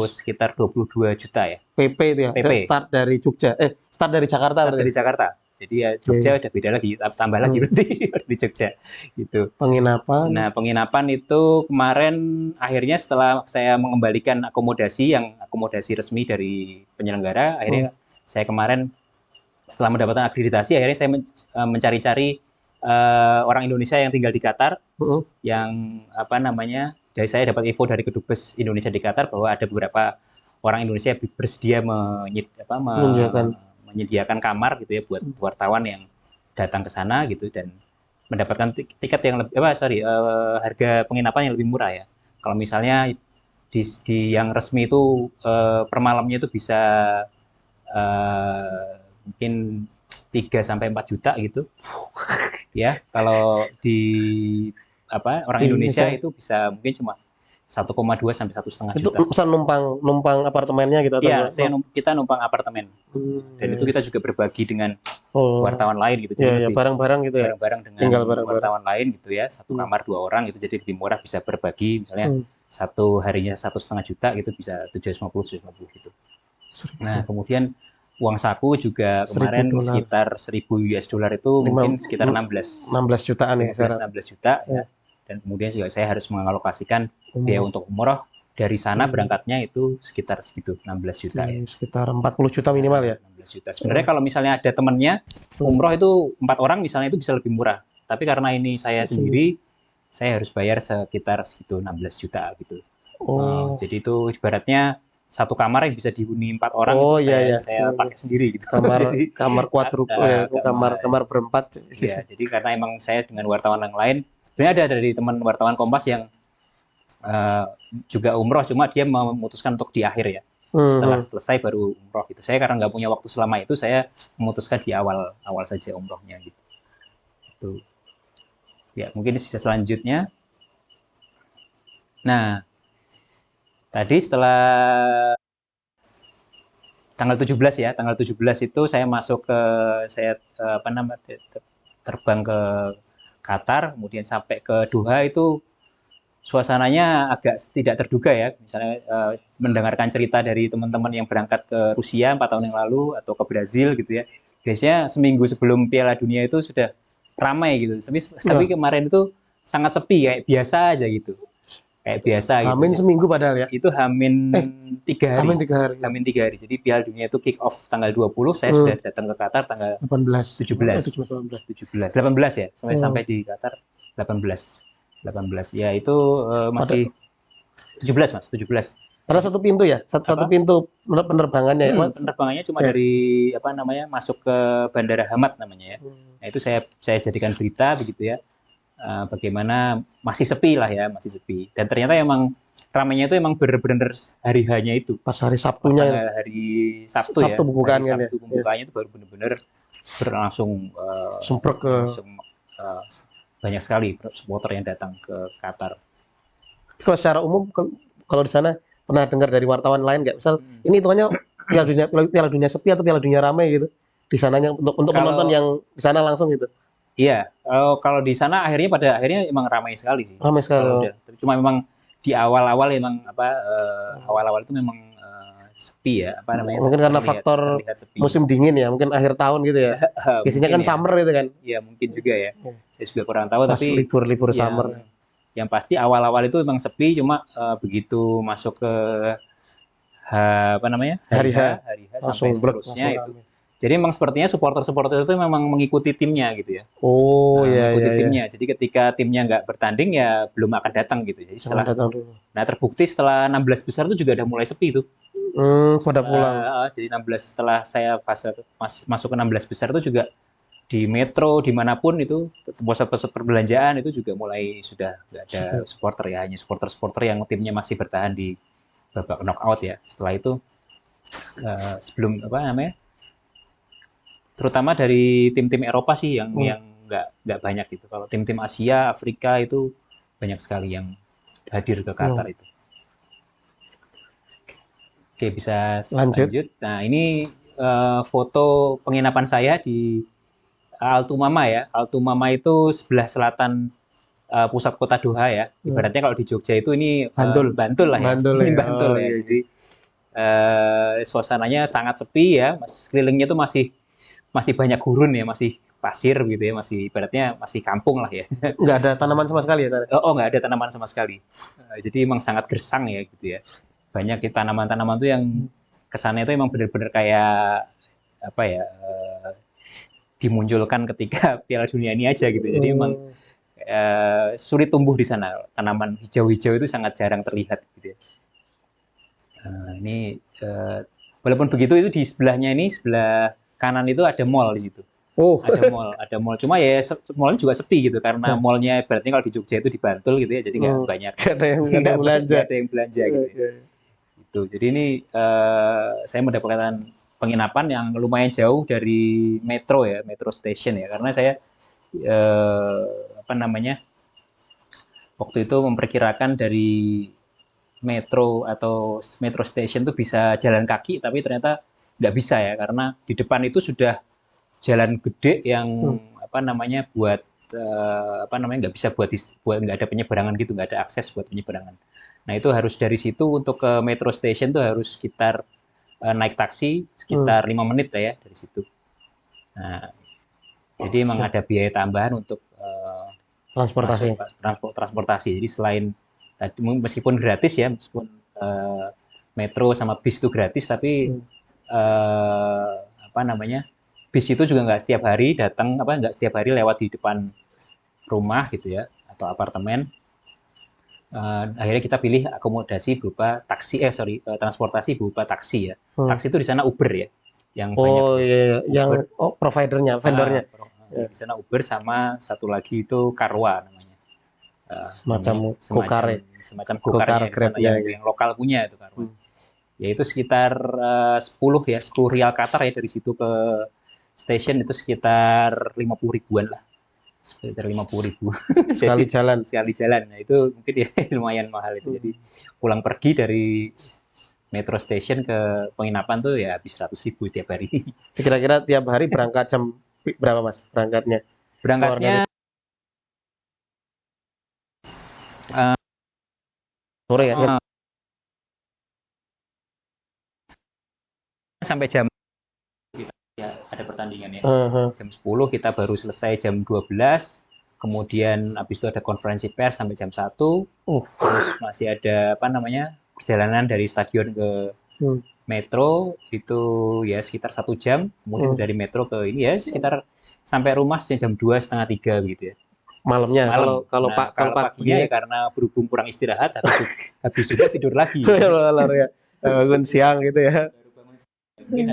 sekitar 22 juta ya. PP itu ya. PP. Start dari Jakarta. Dari Jakarta. Jadi ya Jogja udah beda lagi, tambah lagi berarti di Jogja gitu. Penginapan. Nah, penginapan itu kemarin akhirnya setelah saya mengembalikan akomodasi resmi dari penyelenggara, akhirnya saya kemarin setelah mendapatkan akreditasi akhirnya saya mencari-cari orang Indonesia yang tinggal di Qatar yang apa namanya dari saya dapat info dari Kedubes Indonesia di Qatar bahwa ada beberapa orang Indonesia yang bersedia menyediakan kamar gitu ya buat wartawan yang datang ke sana gitu dan mendapatkan tiket yang lebih harga penginapan yang lebih murah ya. Kalau misalnya di yang resmi itu per malamnya itu bisa mungkin 3 sampai 4 juta gitu. Ya, kalau di orang Indonesia itu bisa mungkin cuma 1,2 sampai 1,5 juta. Itu pesan numpang apartemennya gitu atau? Iya, kita numpang apartemen. Dan itu kita juga berbagi dengan wartawan lain gitu. Jadi bareng-bareng gitu ya. Bareng-bareng dengan wartawan lain gitu ya. Satu kamar 2 orang gitu. Jadi lebih murah bisa berbagi misalnya satu harinya 1,5 juta gitu bisa 750 gitu. Nah, kemudian uang saku juga kemarin sekitar 1.000 US dollar itu mungkin sekitar 16 jutaan ya. 16 juta ya. Dan kemudian juga saya harus mengalokasikan biaya untuk umroh dari sana berangkatnya itu sekitar segitu 16 juta ya. Sekitar 40 juta minimal ya. 16 juta. Sebenarnya kalau misalnya ada temannya umroh itu 4 orang misalnya itu bisa lebih murah. Tapi karena ini saya sendiri saya harus bayar sekitar segitu 16 juta gitu. Jadi itu ibaratnya satu kamar yang bisa dihuni 4 orang saya pakai sendiri gitu. Kamar quadruple kamar berempat. Ya, jadi karena emang saya dengan wartawan yang lain sebenarnya ada dari teman wartawan Kompas yang eh, juga umroh, cuma dia memutuskan untuk di akhir ya. Setelah selesai baru umroh gitu. Saya karena nggak punya waktu selama itu, saya memutuskan di awal saja umrohnya gitu. Itu. Ya, mungkin bisa selanjutnya. Nah, tadi setelah tanggal 17 ya, tanggal 17 itu saya masuk ke apa namanya terbang ke Qatar, kemudian sampai ke Doha itu suasananya agak tidak terduga ya. Misalnya mendengarkan cerita dari teman-teman yang berangkat ke Rusia 4 tahun yang lalu atau ke Brazil gitu ya. Biasanya seminggu sebelum Piala Dunia itu sudah ramai gitu. Tapi kemarin itu sangat sepi kayak biasa aja gitu. Kayak biasa gitu. Hamin seminggu padahal ya. Itu Hamin 3 hari. Hamin 3 hari. Hamin 3 hari. Jadi Piala Dunia itu kick off tanggal 20, saya sudah datang ke Qatar tanggal 18. 18 ya. Sampai di Qatar 18 ya, itu masih 17 Mas, 17. Ada satu pintu ya, satu pintu penerbangannya. Penerbangannya cuma dari apa namanya masuk ke Bandara Hamad namanya ya. Nah, itu saya jadikan berita begitu ya. Bagaimana masih sepi lah ya, masih sepi. Dan ternyata emang ramainya itu emang bener-bener hari hanya itu. Pas hari Sabtunya. Hari Sabtu ya. Sabtu pembukaan kan ya. Sabtu pembukaannya itu baru bener-bener berlangsung semprot ke banyak sekali supporter yang datang ke Qatar. Kalau secara umum kalau di sana pernah dengar dari wartawan lain nggak? Misal ini hitungannya Piala Dunia sepi atau Piala Dunia ramai gitu? Di sananya untuk penonton yang di sana langsung gitu. Iya, kalau di sana pada akhirnya emang ramai sekali sih. Ramai sekali. Cuma memang di awal-awal emang awal-awal itu memang sepi ya, apa namanya? Mungkin karena faktor musim dingin ya, mungkin akhir tahun gitu ya. Biasanya kan summer itu kan. Iya, mungkin juga ya. Saya juga kurang tahu. Pas tapi libur summer. Yang pasti awal-awal itu memang sepi, cuma begitu masuk ke apa namanya? Hari H sampai seterusnya itu. Jadi memang sepertinya supporter-supporter itu memang mengikuti timnya gitu ya. Mengikuti timnya. Jadi ketika timnya nggak bertanding ya belum akan datang gitu. Jadi setelah nah terbukti setelah 16 besar itu juga udah mulai sepi tuh. Pada pulang. Jadi 16 setelah saya masuk ke 16 besar itu juga di metro dimanapun itu pusat-pusat perbelanjaan itu juga mulai sudah nggak ada supporter ya, hanya supporter yang timnya masih bertahan di babak knockout ya. Setelah itu sebelum apa namanya, terutama dari tim-tim Eropa sih yang nggak banyak gitu. Kalau tim-tim Asia, Afrika itu banyak sekali yang hadir ke Qatar itu. Oke, bisa lanjut. Nah, ini foto penginapan saya di Altumama ya. Altumama itu sebelah selatan pusat kota Doha ya. Ibaratnya kalau di Jogja itu ini Bantul lah ya. Bantul ya. Jadi suasananya sangat sepi ya. Sekelilingnya itu masih banyak gurun ya, masih pasir gitu ya, masih ibaratnya masih kampung lah ya. Nggak ada tanaman sama sekali ya? Nggak ada tanaman sama sekali. Jadi emang sangat gersang ya gitu ya. Banyak tanaman-tanaman tuh yang kesannya itu emang benar-benar kayak apa ya, dimunculkan ketika Piala Dunia ini aja gitu. Jadi emang sulit tumbuh di sana. Tanaman hijau-hijau itu sangat jarang terlihat gitu ya. Ini walaupun begitu itu di sebelahnya ini, sebelah kanan itu ada mall di situ. Ada mall. Cuma ya mallnya juga sepi gitu karena mallnya berarti kalau di Jogja itu di Bantul gitu ya. Jadi nggak banyak. Nggak ada yang belanja gitu. Jadi ini saya mendapatkan penginapan yang lumayan jauh dari metro ya, metro station ya, karena saya waktu itu memperkirakan dari metro atau metro station itu bisa jalan kaki, tapi ternyata nggak bisa ya, karena di depan itu sudah jalan gede yang buat nggak bisa buat nggak ada penyeberangan gitu, nggak ada akses buat penyeberangan. Nah itu harus dari situ untuk ke metro station tuh harus sekitar naik taksi sekitar 5 menit ya dari situ. Nah, jadi memang ada biaya tambahan untuk transportasi. Jadi selain meskipun gratis ya, meskipun metro sama bis itu gratis, tapi bis itu juga nggak setiap hari datang, nggak setiap hari lewat di depan rumah gitu ya atau apartemen. Akhirnya kita pilih akomodasi berupa transportasi berupa taksi ya. Taksi itu di sana Uber ya, yang banyak. Yang providernya, vendornya. Di sana Uber sama satu lagi itu Karwa namanya. Semacam Gokar ya? semacam Gokar gokarnya di sana Grab-nya yang, gitu. yang lokal punya itu Karwan. Yaitu sekitar 10 ya, 10 rial Qatar ya dari situ ke stasiun itu sekitar 50 ribuan lah. Sekitar 50 ribu. Sekali jalan. Sekali jalan. Nah, itu mungkin ya lumayan mahal itu. Jadi pulang pergi dari metro station ke penginapan tuh ya habis 100 ribu tiap hari. Kira-kira tiap hari berangkat jam berapa Mas berangkatnya? Berangkatnya Sore ya? eh, sampai jam ya ada pertandingan ya. Jam 10 kita baru selesai jam 12. Kemudian habis itu ada konferensi pers sampai jam 1. Terus masih ada apa namanya? Perjalanan dari stadion ke metro itu ya sekitar 1 jam. Kemudian dari metro ke ini ya sekitar sampai rumah jam 2 setengah 3 gitu ya. Malamnya. Malam. Kalau Nah, kalau paginya ya karena berhubung kurang istirahat habis sudah tidur lagi. ya. Bangun siang gitu ya. Baru bangun mungkin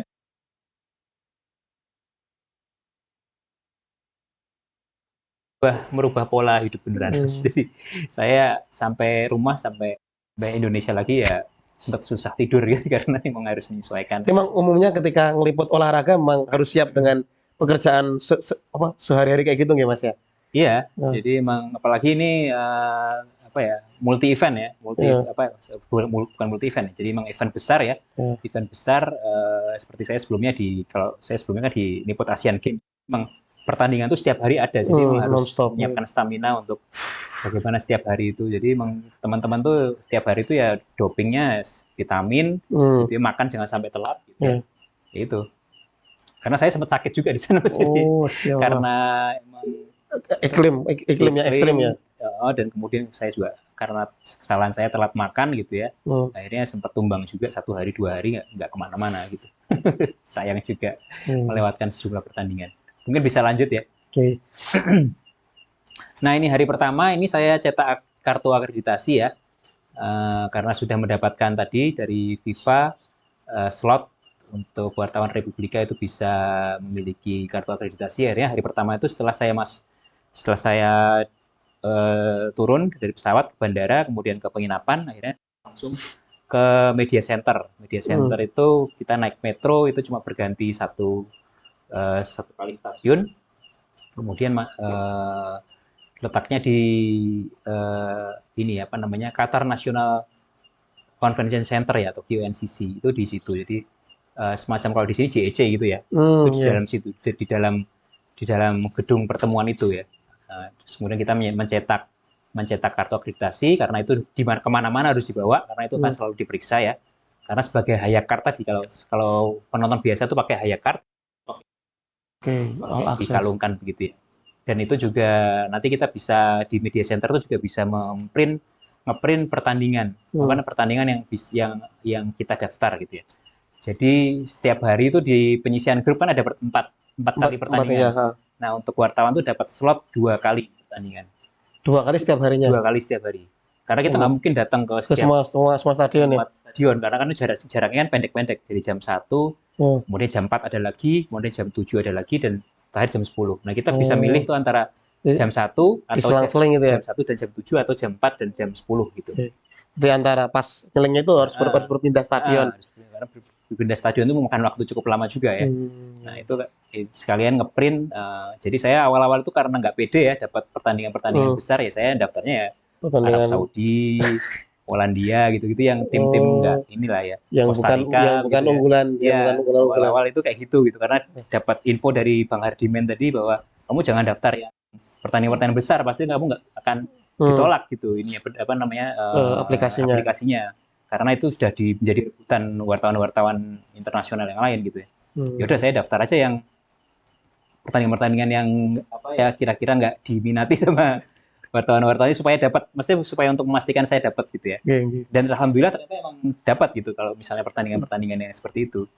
merubah pola hidup beneran. Jadi saya sampai rumah sampai Indonesia lagi ya sempat susah tidur gitu karena memang harus menyesuaikan. Memang umumnya ketika ngeliput olahraga memang harus siap dengan pekerjaan sehari-hari kayak gitu nggak Mas ya? Iya, jadi emang apalagi ini apa ya multi event ya, bukan multi event, jadi emang event besar ya, event besar seperti saya sebelumnya kalau saya sebelumnya kan di Nipot Asian Games, emang pertandingan itu setiap hari ada, jadi emang harus menyiapkan stamina untuk bagaimana setiap hari itu, jadi emang teman-teman tuh setiap hari itu ya dopingnya vitamin, gitu ya, makan jangan sampai telat, gitu ya. Itu, karena saya sempat sakit juga di sana, karena emang iklim yang ekstrim ya. Dan kemudian saya juga karena kesalahan saya telat makan gitu ya, akhirnya sempat tumbang juga 1 hari 2 hari nggak kemana-mana gitu. Sayang juga melewatkan sejumlah pertandingan. Mungkin bisa lanjut ya. Nah ini hari pertama ini saya cetak kartu akreditasi ya, karena sudah mendapatkan tadi dari FIFA slot untuk wartawan Republika itu bisa memiliki kartu akreditasi. Akhirnya hari pertama itu setelah saya turun dari pesawat ke bandara, kemudian ke penginapan, akhirnya langsung ke media center. Media center itu kita naik metro itu cuma berganti satu kali stasiun, kemudian letaknya di ini apa namanya Qatar National Convention Center ya atau QNCC itu di situ. Jadi semacam kalau di sini JEC gitu ya. Itu di dalam situ, di dalam gedung pertemuan itu ya. Kemudian kita mencetak kartu akreditasi karena itu kemana-mana harus dibawa karena itu kan selalu diperiksa ya. Karena sebagai hayakart tadi kalau penonton biasa tuh pakai hayakart, dikalungkan begitu ya. Dan itu juga nanti kita bisa di media center itu juga bisa ngeprint pertandingan, mana pertandingan yang kita daftar gitu ya. Jadi setiap hari itu di penyisian grup kan ada empat kali pertandingan. Nah untuk wartawan tuh dapat slot 2 kali pertandingan. 2 kali setiap harinya? 2 kali setiap hari. Karena kita nggak mungkin datang ke semua stadion ya? Stadion, karena kan jaraknya kan pendek-pendek. Dari jam 1, kemudian jam 4 ada lagi, kemudian jam 7 ada lagi, dan terakhir jam 10. Nah kita bisa milih tuh antara jam 1 atau gitu ya? jam 1 dan jam 7 atau jam 4 dan jam 10 gitu. Di antara pas nyelengnya itu harus berpindah stadion. Karena berpindah stadion itu memakan waktu cukup lama juga ya. Nah itu sekalian ngeprint. Jadi saya awal-awal itu karena nggak pede ya dapat pertandingan besar ya saya daftarnya ya Arab Saudi, Polandia gitu-gitu yang tim-tim nggak inilah ya. Yang Costa Rica, bukan gitu unggulan. Ya, awal-awal itu kayak gitu karena dapat info dari Bang Hardiman tadi bahwa kamu jangan daftar ya pertandingan besar, pasti kamu nggak akan ditolak gitu ini apa namanya aplikasinya karena itu sudah menjadi rebutan wartawan-wartawan internasional yang lain gitu ya. Ya udah saya daftar aja yang pertandingan-pertandingan yang apa ya kira-kira nggak diminati sama wartawan-wartawan maksudnya supaya untuk memastikan saya dapat gitu ya. Dan alhamdulillah ternyata emang dapat gitu kalau misalnya pertandingan-pertandingan yang seperti itu.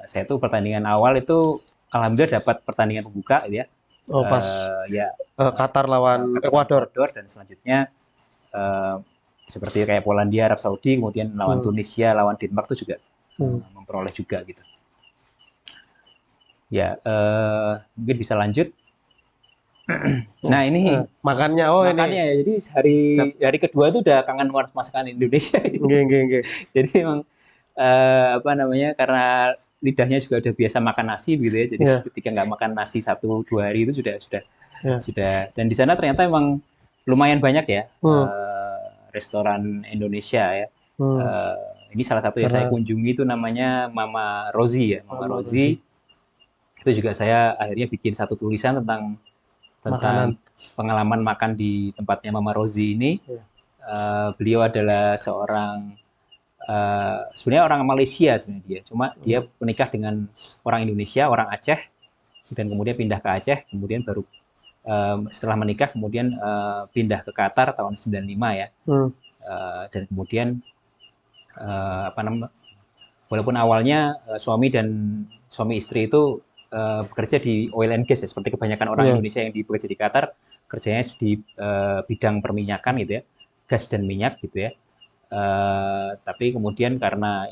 Saya tuh pertandingan awal itu alhamdulillah dapat pertandingan pembuka gitu ya. Pas Qatar lawan Ekuador dan selanjutnya seperti kayak Polandia, Arab Saudi, kemudian lawan Tunisia, lawan Denmark itu juga memperoleh juga gitu. Ya mungkin bisa lanjut. Nah ini Makannya oh makannya ini. ya, jadi hari kedua itu udah kangen masakan Indonesia. Nggih, nggih, nggih. Jadi emang apa namanya, karena lidahnya juga udah biasa makan nasi gitu ya. Jadi Iya. ketika nggak makan nasi 1-2 hari itu Iya. sudah. Dan di sana ternyata emang lumayan banyak ya Hmm. restoran Indonesia ya. Hmm. Ini salah satu yang saya Karena- kunjungi itu namanya Mama Rozi ya. Mama Rozi. Itu juga saya akhirnya bikin satu tulisan tentang Makanan. pengalaman makan di tempatnya Mama Rozi ini. Iya. Beliau adalah seorang sebenarnya orang Malaysia sebenarnya dia. Cuma dia menikah dengan orang Indonesia, orang Aceh, dan kemudian pindah ke Aceh, kemudian baru setelah menikah kemudian pindah ke Qatar tahun 95 ya. Hmm. Dan kemudian walaupun awalnya suami istri itu bekerja di oil and gas ya, seperti kebanyakan orang Iya. Indonesia yang bekerja di Qatar, kerjanya di bidang perminyakan gitu ya, gas dan minyak gitu ya. Tapi kemudian karena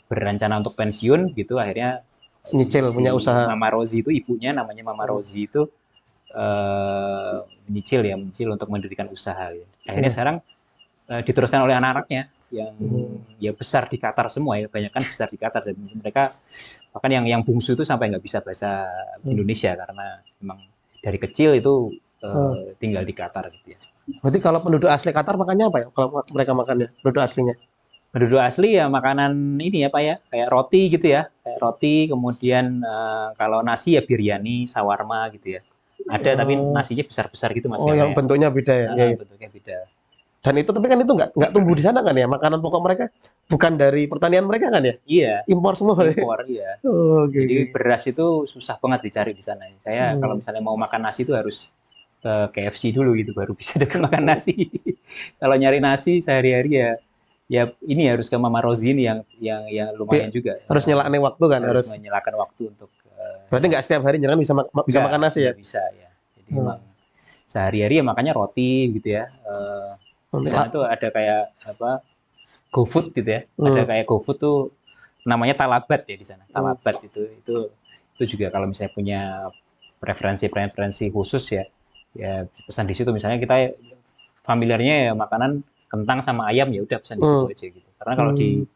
berencana untuk pensiun gitu, akhirnya Nyicil punya usaha. Mama Rozi itu, ibunya namanya Mama Rozi itu menyicil untuk mendirikan usaha. Gitu. Akhirnya sekarang diteruskan oleh anak-anaknya yang ya besar di Qatar semua ya, kebanyakan besar di Qatar, dan mereka bahkan yang bungsu itu sampai nggak bisa bahasa Indonesia karena memang dari kecil itu tinggal di Qatar gitu ya. Berarti kalau penduduk asli Qatar makannya apa ya? Kalau mereka makannya penduduk aslinya? Penduduk asli ya makanan ini ya Pak ya, kayak roti gitu ya, kayak roti, kemudian kalau nasi ya biryani, sawarma gitu ya. Ada tapi nasinya besar-besar gitu Mas. Oh, yang bentuknya beda ya? Iya, iya. Bentuknya beda. Dan itu tapi kan itu nggak tumbuh di sana kan ya? Makanan pokok mereka bukan dari pertanian mereka kan ya? Iya. Impor semua. Impor iya. Oh, okay, jadi beras itu susah banget dicari di sana. Saya kalau misalnya mau makan nasi itu harus ke KFC dulu gitu baru bisa dapat makan nasi. Kalau nyari nasi sehari-hari ya ini harus ke Mama Rozi ini yang lumayan juga. Harus nyelakin waktu kan? Harus menyalakan waktu untuk. Berarti nggak setiap hari jangan bisa makan nasi ya? Bisa ya. Jadi memang sehari-hari ya makanya roti gitu ya. Di sana tuh ada kayak apa GoFood gitu ya. Ada kayak GoFood tuh namanya Talabat ya di sana. Talabat itu juga kalau misalnya punya preferensi khusus ya pesan di situ. Misalnya kita familiarnya ya makanan kentang sama ayam ya udah pesan di situ aja gitu. Karena kalau di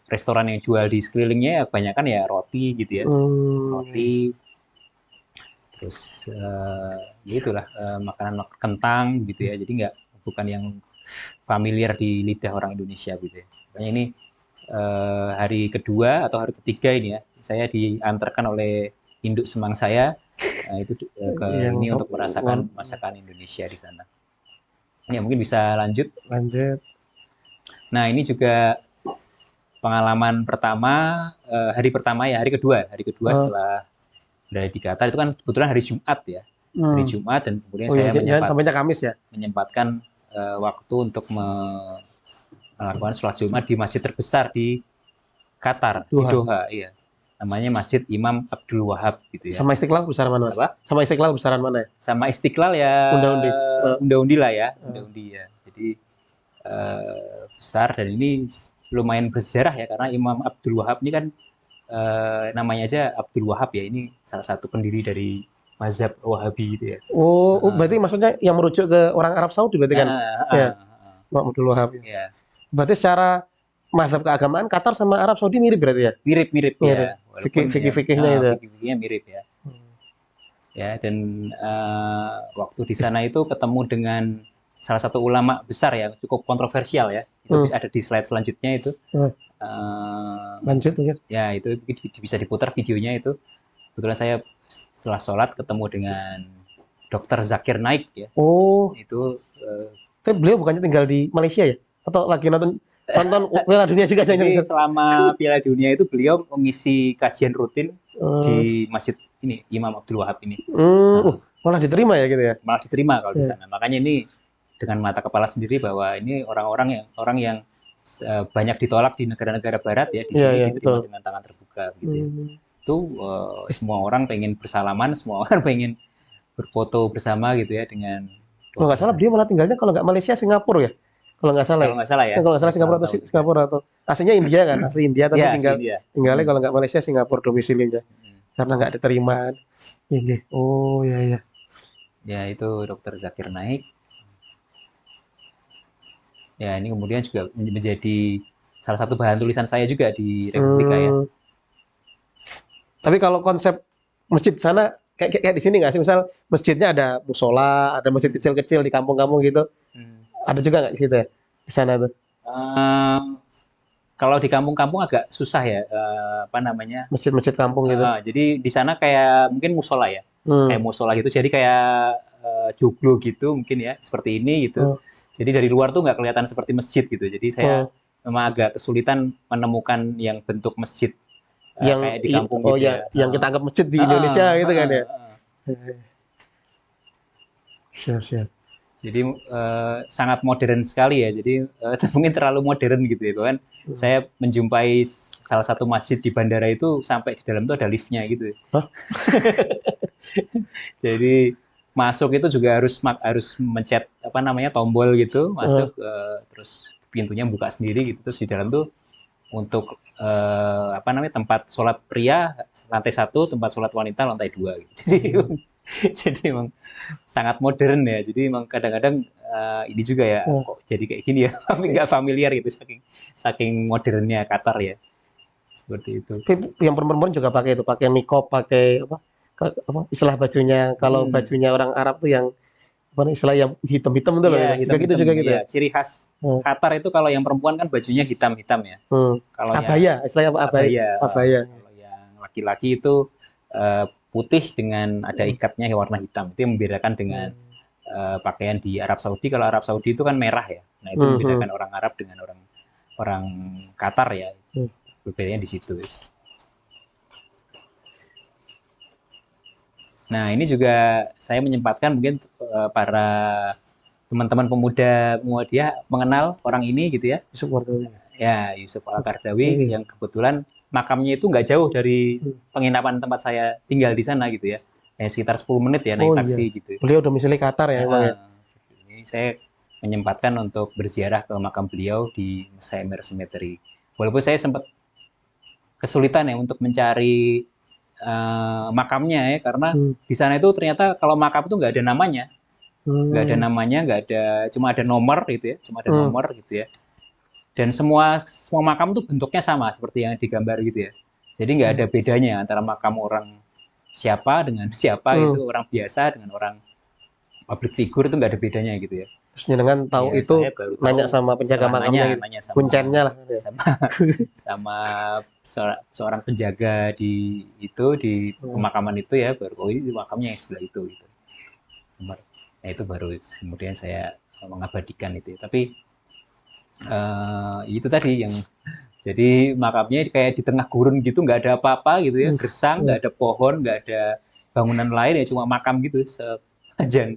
restoran yang jual di sekelilingnya ya kebanyakan ya roti gitu ya. Roti terus ya itulah makanan kentang gitu ya. Jadi bukan yang familiar di lidah orang Indonesia gitu ya. Makanya ini hari kedua atau hari ketiga ini ya, saya diantarkan oleh induk semang saya itu ke ini untuk merasakan masakan Indonesia di sana. Ya mungkin bisa lanjut. Nah ini juga pengalaman pertama, hari kedua setelah dari di Qatar, itu kan kebetulan hari Jumat ya, hari Jumat, dan kemudian saya sampainya Kamis ya, menyempatkan waktu untuk melakukan sholat Jumat di masjid terbesar di Qatar, di Doha, iya. Namanya Masjid Imam Abdul Wahab gitu ya. Sama Istiqlal besaran mana? Apa? Sama Istiqlal besaran mana ya? Sama Istiqlal ya. Unda-undi lah ya, unda-undi ya. Jadi besar, dan ini lumayan bersejarah ya karena Imam Abdul Wahab ini kan namanya aja Abdul Wahab ya, ini salah satu pendiri dari mazhab Wahabi gitu ya. Oh, berarti maksudnya yang merujuk ke orang Arab Saudi berarti kan? Ya. Abdul Wahab. Ya. Berarti secara mazhab keagamaan Qatar sama Arab Saudi mirip berarti ya? Mirip ya. Fikih-fikihnya itu. Fikih-fikihnya mirip ya. Ya, dan waktu di sana itu ketemu dengan salah satu ulama besar ya, cukup kontroversial ya. Itu ada di slide selanjutnya itu. Lanjut mungkin. Ya, itu bisa diputar videonya itu. Kebetulan saya setelah sholat ketemu dengan Dr. Zakir Naik ya. Oh. Itu tapi beliau bukannya tinggal di Malaysia ya? Atau lagi nonton Piala Dunia juga? Jadi selama Piala Dunia itu beliau mengisi kajian rutin di masjid ini Imam Abdul Wahab ini. Malah diterima ya gitu ya? Malah diterima kalau di sana. Makanya ini dengan mata kepala sendiri bahwa ini orang yang banyak ditolak di negara-negara Barat ya, di sini diterima dengan tangan terbuka gitu. Ya. Itu semua orang pengen bersalaman, semua orang pengen berfoto bersama gitu ya dengan. Kalau nggak salah dia malah tinggalnya kalau nggak Malaysia Singapura ya? Kalau nggak salah. Kalau nggak salah ya. Kalau nggak salah Singapura atau aslinya India kan, asli India tapi tinggalnya kalau nggak Malaysia Singapura domisilinya karena nggak diterima. Ini. Oh ya. Ya itu Dokter Zakir Naik. Ya ini kemudian juga menjadi salah satu bahan tulisan saya juga di Republika ya. Tapi kalau konsep masjid sana kayak di sini nggak sih? Misal masjidnya ada musola, ada masjid kecil-kecil di kampung-kampung gitu. Ada juga nggak gitu ya di sana tuh? Eh, Kalau di kampung-kampung agak susah ya, apa namanya? Masjid-masjid kampung gitu. Jadi di sana kayak mungkin musola ya, kayak musola gitu. Jadi kayak joglo gitu mungkin ya, seperti ini gitu. Jadi dari luar tuh nggak kelihatan seperti masjid gitu. Jadi saya memang agak kesulitan menemukan yang bentuk masjid yang kayak di kampung gitu ya. yang kita anggap masjid di Indonesia gitu kan ya. Siap. Jadi sangat modern sekali ya. Jadi mungkin terlalu modern gitu ya kan. Saya menjumpai salah satu masjid di bandara itu sampai di dalam itu ada liftnya gitu. Jadi masuk itu juga harus mencet apa namanya tombol gitu masuk terus pintunya buka sendiri gitu terus di dalam tuh untuk apa namanya tempat sholat pria lantai 1, tempat sholat wanita lantai 2 gitu. Jadi emang sangat modern ya. Jadi emang kadang-kadang ini juga ya kok jadi kayak gini ya, tapi nggak familiar gitu saking modernnya Qatar ya. Seperti itu. Tapi yang perempuan juga pakai itu, pakai niqab, pakai apa istilah bajunya kalau bajunya orang Arab tuh yang apa istilah yang hitam-hitam itu loh. Gitu juga gitu. Ya. Ciri khas Qatar itu kalau yang perempuan kan bajunya hitam-hitam ya. Kalau abaya, istilahnya abaya. Kalau yang laki-laki itu putih dengan ada ikatnya warna hitam. Itu yang membedakan dengan pakaian di Arab Saudi. Kalau Arab Saudi itu kan merah ya. Nah, itu membedakan orang Arab dengan orang Qatar ya. Bedanya di situ. Nah, ini juga saya menyempatkan mungkin para teman-teman pemuda Muhammadiyah mengenal orang ini gitu ya. Ya, Yusuf Al-Qaradawi yang kebetulan makamnya itu nggak jauh dari penginapan tempat saya tinggal di sana gitu ya. Sekitar 10 menit ya naik taksi gitu. Beliau domisili Qatar ya memang ya. Ini saya menyempatkan untuk berziarah ke makam beliau di Mesir Cemetery. Walaupun saya sempat kesulitan ya untuk mencari makamnya ya karena di sana itu ternyata kalau makam itu nggak ada namanya, cuma ada nomor gitu ya, gitu ya. Dan semua makam itu bentuknya sama seperti yang digambar gitu ya. Jadi nggak ada bedanya antara makam orang siapa dengan siapa itu orang biasa dengan orang public figure itu nggak ada bedanya gitu ya. Terus jenengan tahu itu nanya sama penjaga makamnya gitu. Kuncennya lah sama seorang penjaga di pemakaman itu ya baru ini makamnya yang sebelah itu gitu. Nah, itu baru kemudian saya mengabadikan itu ya. Tapi itu tadi yang jadi makamnya kayak di tengah gurun gitu nggak ada apa-apa gitu ya, gersang, nggak ada pohon, nggak ada bangunan lain ya cuma makam gitu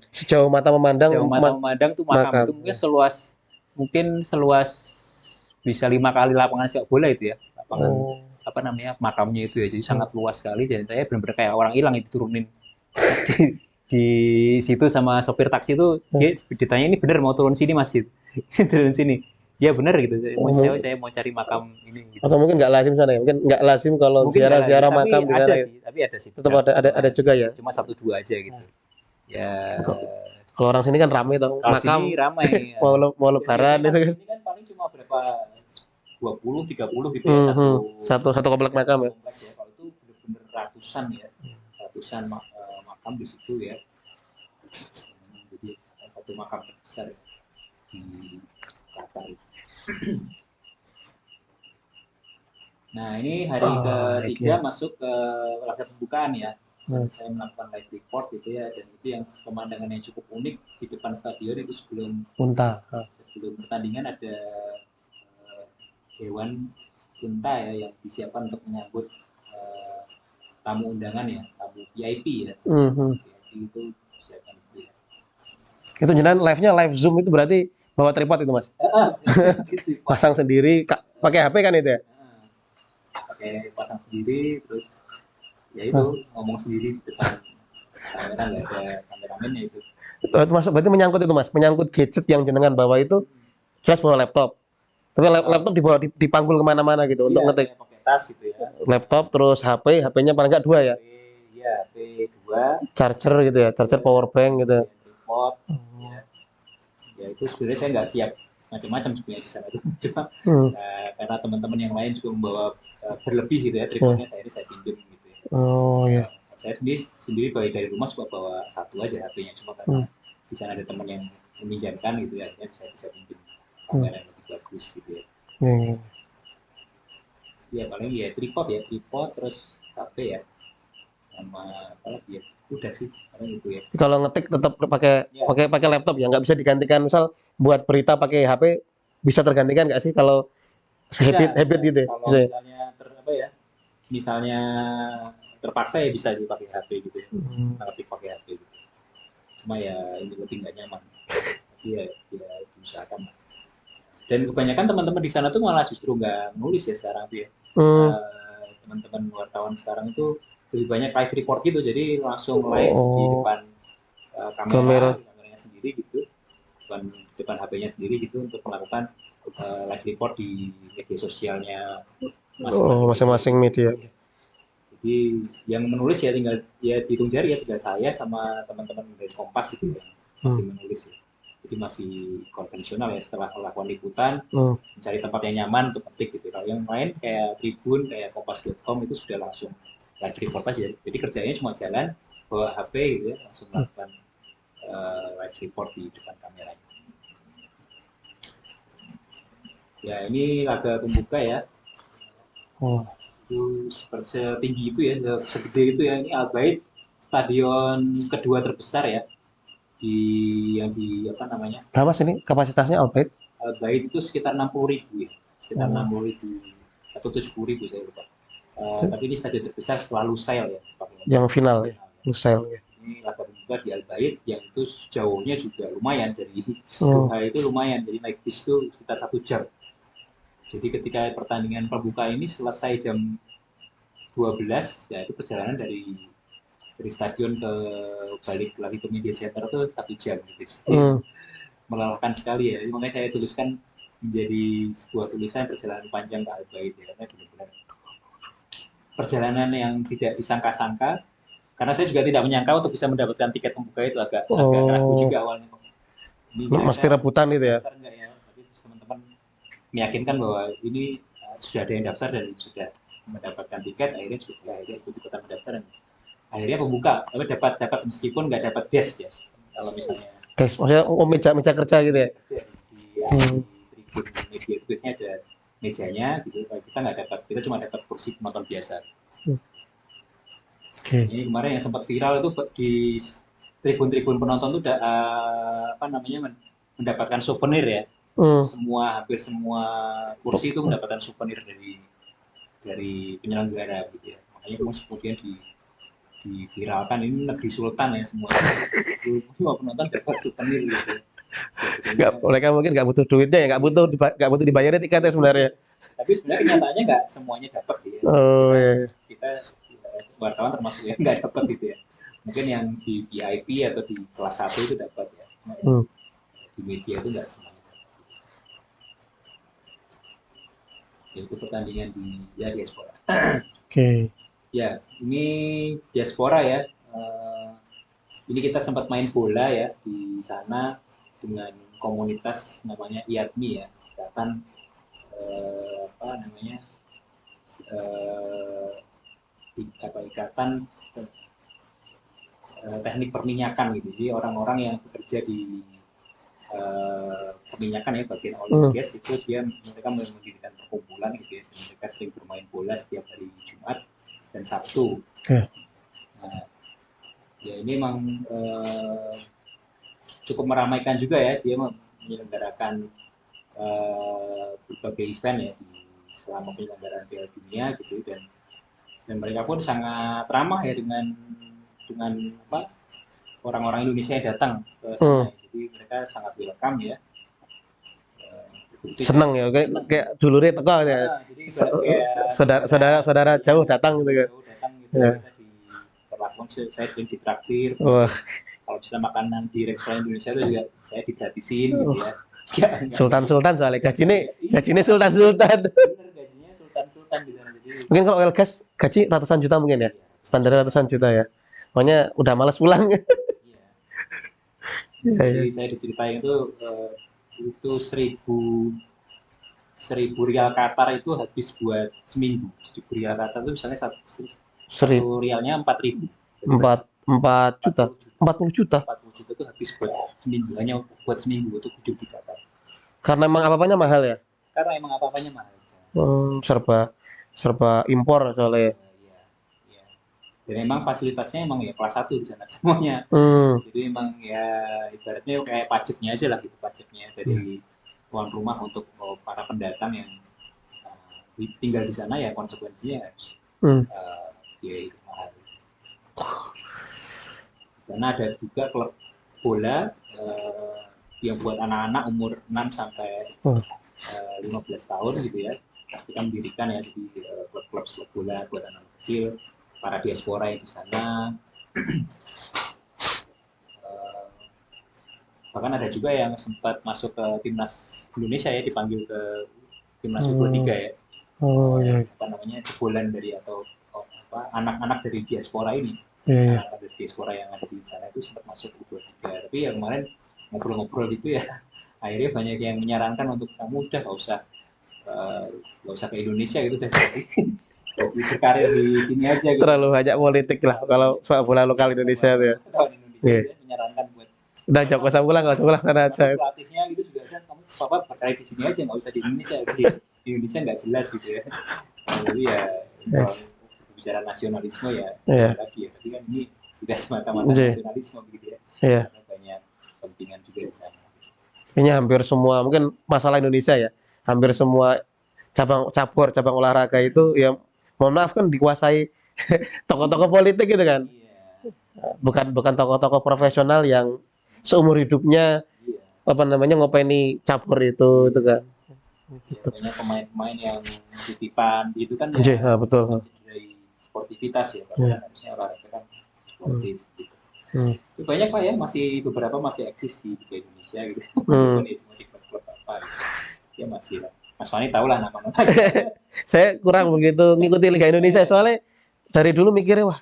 sejauh mata memandang tuh makam itu mungkin seluas bisa 5 kali lapangan sepak bola itu ya lapangan apa namanya makamnya itu ya jadi sangat luas sekali dan saya benar-benar kayak orang hilang itu turunin di situ sama sopir taksi itu dia ditanya ini benar mau turun sini Mas turun sini ya benar gitu saya mau cari makam ini gitu. Atau mungkin nggak lazim sana ya mungkin nggak lazim kalau ziarah makam di sana tapi ada sih tetap ada juga ya cuma 1-2 aja gitu. Ya, kalau orang sini kan ramai dong, makam ramai. mau lebaran itu kan. Ini kan paling cuma berapa 20-30 gitu ya satu komplek makam ya. Kalau itu benar-benar ratusan makam di situ ya. Jadi satu makam besar di Qatar. Nah ini hari ketiga masuk ke laga pembukaan ya. Saya melakukan live report gitu ya dan itu yang pemandangan yang cukup unik di depan stadion itu sebelum pertandingan ada hewan unta ya yang disiapkan untuk menyambut tamu undangan ya tamu VIP ya VIP itu disiapkan itu ya. Itu jenengan live Zoom itu berarti bawa tripod itu Mas? Pasang sendiri pakai HP kan itu ya? Pakai pasang sendiri terus ya itu ngomong sendiri di depan kamera nggak ada kameramennya itu berarti menyangkut itu Mas menyangkut gadget yang jenengan bawa itu jelas bawa laptop tapi laptop dibawa dipanggul kemana-mana gitu untuk ngetik pakai tas gitu ya laptop terus HP-nya paling nggak 2 ya ya HP 2, Charger gitu ya, charger power bank gitu. tripod, ya. Ya itu sebenarnya saya nggak siap macam-macam sebenarnya di sana itu. Cuma Hmm. karena teman-teman yang lain juga membawa berlebih gitu ya tripodnya, akhirnya saya pinjam gitu ya. Oh ya. Saya sendiri dari rumah cuma bawa satu aja HP-nya, cuma karena di sana ada teman yang meminjamkan gitu ya, akhirnya saya bisa pinjam kamera yang lebih bagus gitu ya. Hmm. Ya paling ya tripod terus HP ya, sama apa lagi ya, udah sih paling itu ya. Kalau ngetik tetap pakai Ya. pakai laptop ya, nggak bisa digantikan. Misal buat berita pakai HP bisa tergantikan nggak sih kalau habit gitu ya? Kalau Bisa ya? misalnya misalnya terpaksa ya bisa sih pakai HP gitu ya, ngetik pakai HP gitu. Cuma ya ini lebih nggak nyaman. Tapi ya diusahakan lah. Dan kebanyakan teman-teman di sana tuh malah justru nggak nulis ya sekarang tuh ya. Teman-teman wartawan sekarang itu lebih banyak live report gitu, jadi langsung live di depan kameranya sendiri gitu, depan HP-nya sendiri gitu untuk melakukan live report di media sosialnya Masing-masing media. Jadi yang menulis ya tinggal ya dihitung jari ya, tinggal saya sama teman-teman dari Kompas itu yang masih menulis ya. Jadi masih konvensional ya, setelah melakukan liputan mencari tempat yang nyaman untuk ketik gitu. Kalau yang lain kayak Tribun, kayak Kompas.com itu sudah langsung live report aja. Jadi kerjanya cuma jalan bawa HP gitu ya, langsung melakukan live report di depan kameranya. Ya ini laga pembuka ya. Itu setinggi itu ya, segede itu ya. Ini Al Bait, stadion kedua terbesar ya yang di apa namanya? Berapa sih ini kapasitasnya Al Bait? Al Bait itu sekitar 60.000 ya, sekitar 60.000 atau 70.000 saya lupa. Tapi ini stadion terbesar setelah Lusail ya. Yang final ya, Lusail. Ini laga pembuka di Al Bait yang itu jauhnya juga lumayan dari Doha itu lumayan, jadi naik bis itu sekitar 1 jam. Jadi ketika pertandingan pembuka ini selesai jam 12, ya itu perjalanan dari stadion ke balik lagi ke media center itu 1 jam gitu. Melelahkan sekali ya. Makanya saya tuliskan menjadi sebuah tulisan perjalanan panjang ke Al Bait ya, karena benar-benar perjalanan yang tidak disangka-sangka. Karena saya juga tidak menyangka untuk bisa mendapatkan tiket pembuka itu agak ragu juga awalnya. Mesti rebutan itu ya. Enggak ya, tapi teman-teman meyakinkan bahwa ini sudah ada yang daftar dan sudah mendapatkan tiket, akhirnya ikut-ikutan mendaftar dan akhirnya pembuka, tapi dapat meskipun nggak dapat desk ya. Kalau misalnya desk, maksudnya meja kerja gitu ya. Di tribun media ada mejanya gitu, kita nggak dapat, kita cuma dapat kursi penonton biasa. Ini kemarin yang sempat viral itu di tribun penonton tuh mendapatkan souvenir ya. Hampir semua kursi itu mendapatkan souvenir dari penyelenggara gitu ya. Makanya kemudian diviralkan, ini negeri sultan ya, semua penonton dapat souvenir gitu. Mereka mungkin nggak butuh duitnya ya, nggak butuh dibayarin tiketnya sebenarnya. Tapi sebenarnya kenyataannya nggak semuanya dapat sih ya. Kita wartawan termasuk yang nggak dapat gitu ya. Mungkin yang di VIP atau di kelas 1 itu dapat ya. Di media itu nggak semuanya. Itu pertandingan di diaspora. Ya, ini diaspora ya. Ini kita sempat main bola ya di sana dengan komunitas namanya IATMI ya, ikatan ikatan teknik perminyakan gitu. Jadi orang-orang yang bekerja di perminyakan ya, bagian oil gas itu mereka mendirikan perkumpulan gitu ya. Mereka sering bermain bola setiap hari Jumat dan Sabtu. Nah, ya ini memang cukup meramaikan juga ya, dia menyelenggarakan berbagai event ya selama penyelenggaraan Piala Dunia gitu, dan mereka pun sangat ramah ya dengan orang-orang Indonesia yang datang ke sana. Jadi mereka sangat welcome ya. Senang ya, kayak dulure teko ya. Saudara jauh datang gitu kan. Ya. Diperlakukan, saya sering ditraktir. Kalau misalnya makanan di restoran Indonesia itu juga saya digratisin gitu ya. Sultan soalnya gajinya sultan. Gajinya sultan di sana. Mungkin kalau oil gas gaji ratusan juta mungkin ya. Standar ratusan juta ya. Pokoknya udah malas pulang. Iya. Iya, iya. Jadi saya diceritain itu 1000 rial Qatar itu habis buat seminggu. 1000 rial Qatar itu misalnya satu rialnya 4.000. Jadi 4 juta. 40 juta. 40 juta itu habis buat seminggu, hanya buat seminggu untuk hidup di Qatar. Karena emang apa-apanya mahal ya. Karena emang apa-apanya mahal. Serba impor soalnya. Iya, iya. Dan emang fasilitasnya emang ya kelas 1 di sana semuanya. Jadi emang ya ibaratnya kayak pajaknya aja lah gitu, pajaknya dari tuan rumah untuk para pendatang yang tinggal di sana, ya konsekuensinya harus biaya mahal. Di sana ada juga klub bola yang buat anak-anak umur 6 sampai 15 tahun gitu ya. Kita mendirikan ya di klub-klub sepak bola buat anak kecil, para diaspora yang di sana. Bahkan ada juga yang sempat masuk ke timnas Indonesia ya, dipanggil ke timnas U23 ya. Iya. Apa namanya, jebolan dari atau anak-anak dari diaspora ini. Iya. Anak dari diaspora yang ada di sana itu sempat masuk U23. Tapi ya kemarin ngobrol-ngobrol gitu ya, akhirnya banyak yang menyarankan untuk kamu udah nggak usah ke Indonesia gitu, udah berkarir di sini aja gitu. Terlalu banyak politik lah kalau sepak bola lokal Indonesia tuh ya. Indonesia menyarankan buat Udah jangan usah pulang sana aja. Pelatihnya gitu juga kan, kamu berkarir di sini aja, nggak usah di Indonesia. Di Indonesia nggak jelas gitu ya. Jadi ya bicara nasionalisme ya lagi ya, tapi kan ini tidak semata-mata nasionalisme begitu ya. Karena banyak kepentingan juga di sana. Kayaknya hampir semua, mungkin masalah Indonesia ya, hampir semua cabang olahraga itu ya, mohon maaf kan dikuasai tokoh-tokoh politik gitu kan. Bukan tokoh-tokoh profesional yang seumur hidupnya ngopeni cabur itu kan. Banyak pemain-pemain yang titipan gitu kan ya. Betul. Dari sportivitas ya, karena harusnya olahraga kan sportif gitu. Banyak Pak ya, beberapa masih eksis di Indonesia gitu. Cuma di klub apa gitu. Ya masih lah. Mas Fani tahu lah nama-nama. Saya kurang begitu ngikuti Liga Indonesia, soalnya dari dulu mikirnya wah,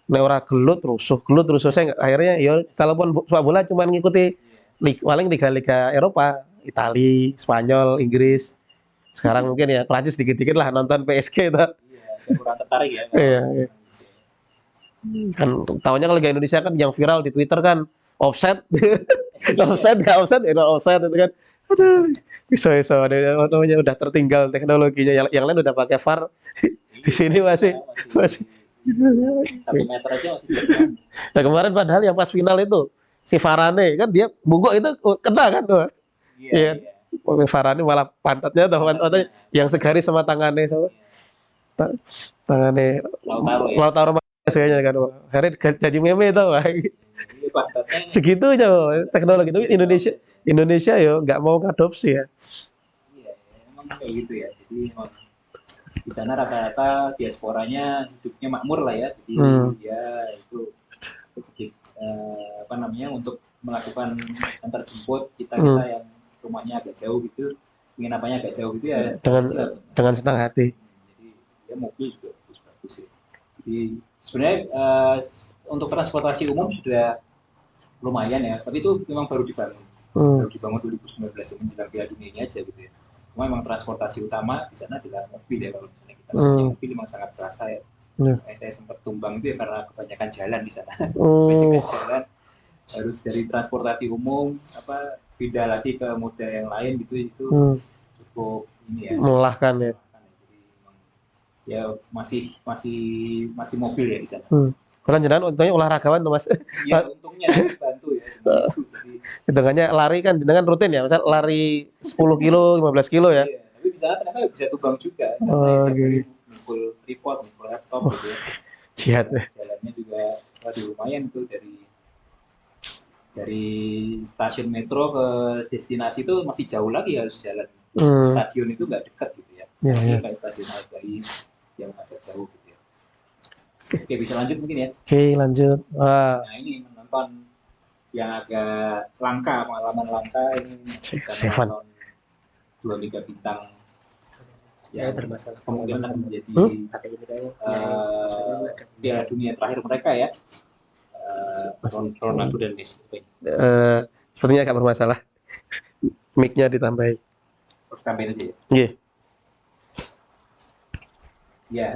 nek ora gelut rusuh saya akhirnya ya kalaupun sepak bola cuma ngikuti paling liga-liga Eropa, Italia, Spanyol, Inggris. Sekarang mungkin ya Prancis dikit-dikit lah nonton PSG itu. Iya, kurang tertarik ya. Iya. Kan tahunya kalau Liga Indonesia kan yang viral di Twitter kan offset. offset itu kan. Aduh, bisa namanya udah tertinggal teknologinya, yang lain udah pakai VAR. Di sini masih 1 meter aja masih. Nah kemarin padahal yang pas final itu si Varane kan dia bungkuk itu kena kan tuh. Iya. Varane malah pantatnya yang segaris sama tangannya tangannya Lautaro kayaknya kan. Akhirnya jadi meme itu. Segitu aja teknologi itu Indonesia yo nggak mau ngadopsi ya. Iya, emang kayak gitu ya. Jadi emang di sana rata-rata diasporanya hidupnya makmur lah ya. Jadi ya itu untuk melakukan antar jemput kita yang rumahnya agak jauh gitu, penginapannya agak jauh gitu ya. Dengan senang hati. Jadi ya mobil juga bagus ya. Jadi sebenarnya untuk transportasi umum sudah lumayan ya, tapi itu memang baru dibangun. Baru dibangun 2019 menjelang Piala Dunia ini aja gitu ya. Cuma memang transportasi utama di sana adalah mobil ya, kalau misalnya kita mobil memang sangat terasa ya. Saya sempat tumbang itu ya karena kebanyakan jalan di sana. Kebanyakan jalan, harus dari transportasi umum pindah lagi ke moda yang lain gitu, itu cukup ini ya. Melelahkan ya. Jadi ya masih mobil ya di sana. Karena jenengan untungnya olahragawan tuh Mas. Iya, untungnya bantu ya. Hitungannya lari kan jenengan rutin ya, misal lari 10 kilo, 15 kilo ya. Iya, tapi di sana ternyata bisa tumbang juga. Gitu. Mikul tripod, mikul laptop gitu ya. Jihad. Jalannya juga lumayan tuh, dari stasiun metro ke destinasi itu masih jauh lagi, harus jalan. Stadion itu nggak dekat gitu ya. Kayak stasiun Hargai yang agak jauh gitu ya. Oke, bisa lanjut mungkin ya. Oke, lanjut. Nah, ini menonton yang agak langka, pengalaman langka ini. Nonton 2 Liga Bintang yang bermasalah. kemungkinan akan menjadi Pakai ini kayak Piala Dunia terakhir mereka ya. Ronaldo dan Messi. Sepertinya agak bermasalah. Mic-nya ditambahi. Terus tambahin aja ya. Iya. Ya,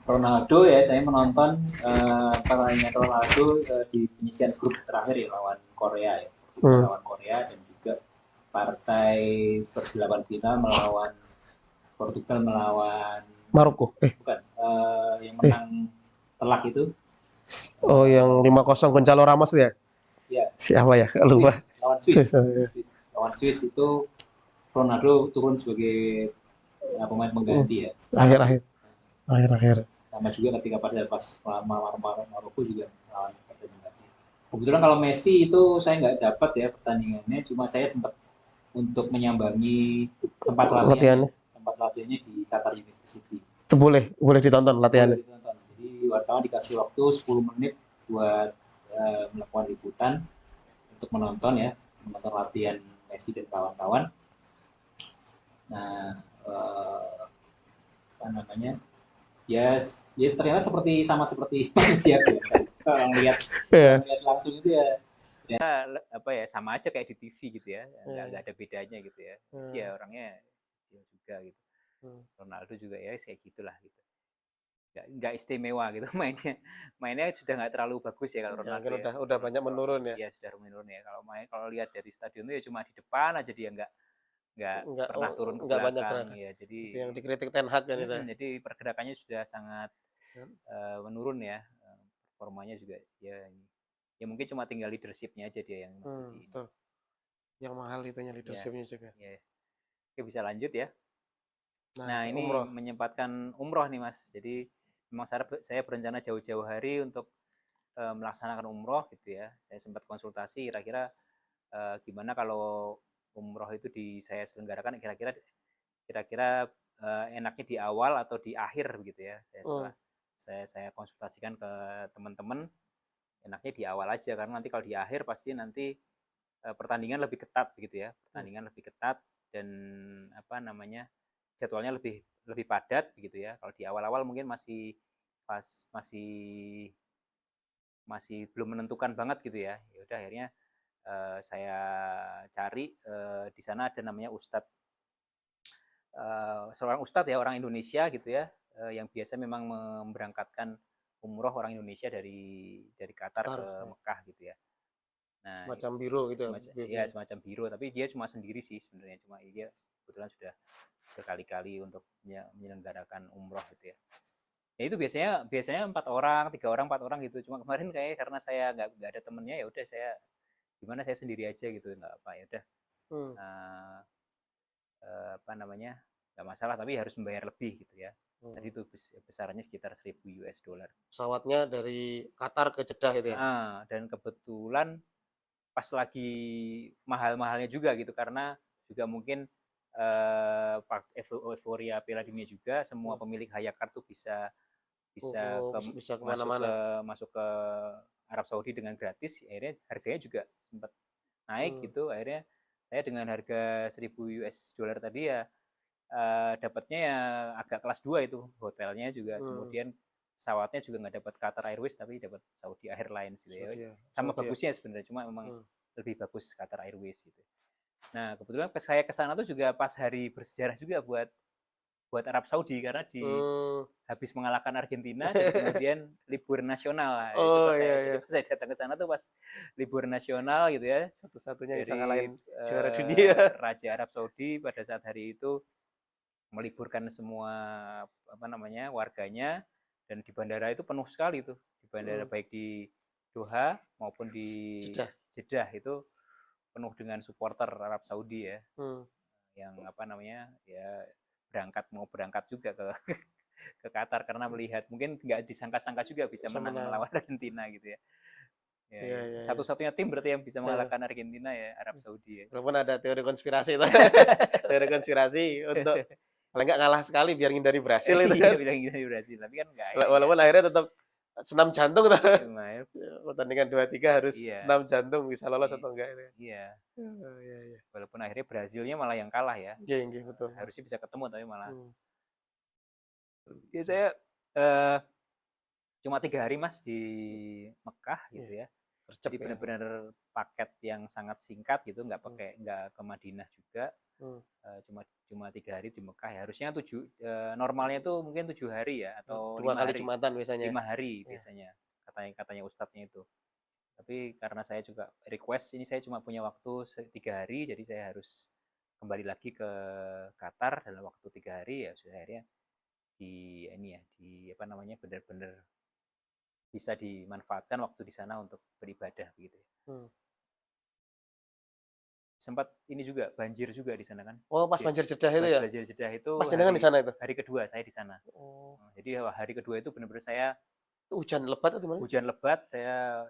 Ronaldo ya, saya menonton pertandingan Ronaldo di penyisian grup terakhir ya lawan Korea ya. Lawan Korea dan juga partai /8 final melawan Portugal melawan Maroko. bukan yang menang telak itu. Oh, yang 5-0 Gonzalo Ramos itu ya? Ya. Siapa ya? Lupa. Lawan Swiss. Lawan Swiss itu Ronaldo turun sebagai pemain pengganti ya. Akhir-akhir. Sama juga ketika pas melawan Maroko juga lawan pengganti. Kebetulan kalau Messi itu saya nggak dapat ya pertandingannya, cuma saya sempat untuk menyambangi tempat latihannya di Qatar University. Itu boleh ditonton latihannya. Jadi wartawan dikasih waktu 10 menit buat melakukan liputan untuk menonton latihan Messi dan kawan-kawan. Nah, apa namanya? Yes, ternyata sama seperti manusia biasa. Kalau lihat langsung itu ya sama aja kayak di TV gitu ya, nggak ada bedanya gitu ya. Messi ya orangnya kecil juga gitu. Ronaldo juga ya kayak gitulah gitu. Nggak istimewa gitu mainnya sudah nggak terlalu bagus ya kalau Ronaldo ya, udah banyak menurun ya. Iya sudah menurun ya. Kalau lihat dari stadion itu ya cuma di depan aja dia nggak pernah turun ke belakang ya. Jadi itu yang dikritik Ten Hag kan itu. Jadi pergerakannya sudah sangat menurun ya. Performanya juga ya mungkin cuma tinggal leadershipnya aja dia yang masih yang mahal itunya leadershipnya juga. Ya. Oke, bisa lanjut ya. Nah ini menyempatkan umroh nih Mas. Jadi memang saya berencana jauh-jauh hari untuk melaksanakan umroh gitu ya. Saya sempat konsultasi kira-kira gimana kalau umroh itu saya selenggarakan kira-kira enaknya di awal atau di akhir begitu ya. Saya konsultasikan ke teman-teman, enaknya di awal aja karena nanti kalau di akhir pasti nanti pertandingan lebih ketat begitu ya. Pertandingan lebih ketat dan jadwalnya lebih padat begitu ya. Kalau di awal-awal mungkin masih belum menentukan banget gitu ya. Ya udah akhirnya saya cari di sana ada namanya seorang ustadz ya, orang Indonesia gitu ya, yang biasa memang memberangkatkan umroh orang Indonesia dari Qatar ke Mekah gitu ya. Nah, semacam biro gitu ya. Semacam biro, tapi dia cuma sendiri sih sebenarnya, cuma dia kebetulan sudah berkali-kali untuk menyelenggarakan umroh gitu ya. Ya itu biasanya 4 orang, 3 orang, 4 orang gitu. Cuma kemarin kayak karena saya nggak ada temennya, ya udah saya sendiri aja gitu, nggak apa ya udah. Nggak masalah, tapi harus membayar lebih gitu ya. Tadi itu besarannya sekitar $1.000. Pesawatnya dari Qatar ke Jeddah itu ya. Dan kebetulan pas lagi mahal-mahalnya juga gitu, karena juga mungkin euforia Piala Dunia juga, semua pemilik haya kartu bisa masuk ke Arab Saudi dengan gratis. Akhirnya harganya juga sempat naik gitu. Akhirnya saya dengan harga $1.000 tadi ya dapatnya ya agak kelas 2 itu, hotelnya juga, kemudian pesawatnya juga nggak dapat Qatar Airways tapi dapat Saudi Airlines gitu ya. Sama bagusnya sebenarnya, cuma memang lebih bagus Qatar Airways gitu. Nah kebetulan saya ke sana tuh juga pas hari bersejarah juga buat Arab Saudi, karena habis mengalahkan Argentina dan kemudian libur nasional. Saya datang ke sana tuh pas libur nasional gitu ya. Satu-satunya bisa ngalahin juara dunia. Raja Arab Saudi pada saat hari itu meliburkan semua warganya, dan di bandara itu penuh sekali tuh. Di bandara baik di Doha maupun di Jeddah itu penuh dengan supporter Arab Saudi ya. Yang berangkat juga ke Qatar karena melihat, mungkin nggak disangka-sangka juga bisa menang melawan Argentina gitu ya. Satu-satunya tim berarti yang bisa mengalahkan Argentina ya, Arab Saudi ya. Walaupun ada teori konspirasi itu. Teori konspirasi untuk paling nggak ngalah sekali biar ngindari Brasil itu kan. Biar ngindari Brasil, tapi kan nggak. Walaupun akhirnya tetap senam jantung tuh. lumayan. Pertandingan 2-3 harus Iya. senam jantung bisa lolos Iya. atau enggak itu. Iya, Oh, iya iya. walaupun akhirnya Brazilnya malah yang kalah ya. Iya, iya betul. Harusnya bisa ketemu tapi malah. Hmm. Ya saya cuma 3 hari Mas di Mekah gitu ya. Gercep Jadi ya. benar-benar paket yang sangat singkat gitu, nggak ke Madinah juga. Hmm. Cuma 3 hari di Mekah ya. Harusnya normalnya itu mungkin 7 hari ya atau 2 kali 5 hari. Jumatan biasanya. 5 hari Ya. biasanya katanya ustadznya itu. Tapi karena saya juga request ini saya cuma punya waktu 3 hari, jadi saya harus kembali lagi ke Qatar dalam waktu 3 hari ya sudah akhirnya di apa namanya benar-benar bisa dimanfaatkan waktu di sana untuk beribadah begitu ya. Hmm. Sempat ini juga banjir juga di sana kan. Oh, pas banjir Jeddah itu ya? Banjir Jeddah itu Mas jenengan di sana itu? hari kedua saya di sana. Oh. Jadi hari kedua itu benar-benar saya Hujan lebat atau gimana? hujan lebat, saya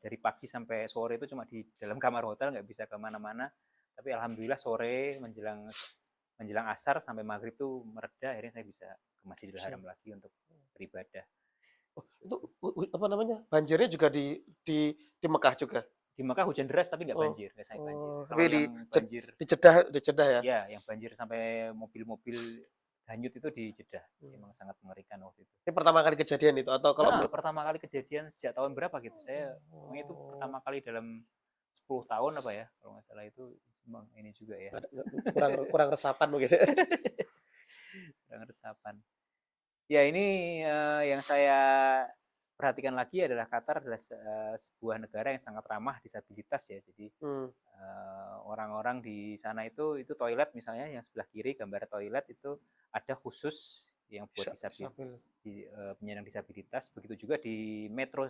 dari pagi sampai sore itu cuma di dalam kamar hotel, nggak bisa kemana-mana. Tapi alhamdulillah sore menjelang asar sampai maghrib tuh mereda, akhirnya saya bisa ke Masjidil Haram lagi untuk beribadah. Oh, itu apa namanya? Banjirnya juga di Mekah juga. Di Mekah hujan deras tapi nggak Oh. banjir, nggak sampai banjir. Oh, Kalau tapi yang banjir di Jeddah ya? ya, yang banjir sampai mobil-mobil hanyut itu di Jeddah. Memang sangat mengerikan waktu itu. Ini pertama kali kejadian itu atau kalau Pertama kali kejadian sejak tahun berapa gitu. Saya itu pertama kali dalam 10 tahun apa ya, kalau nggak salah itu memang ini juga ya. kurang resapan mungkin. Kurang resapan. Ya ini yang saya perhatikan lagi adalah Qatar adalah sebuah negara yang sangat ramah disabilitas ya. Jadi orang-orang di sana itu toilet misalnya yang sebelah kiri gambar toilet itu ada khusus yang buat penyandang disabilitas. Begitu juga di metro,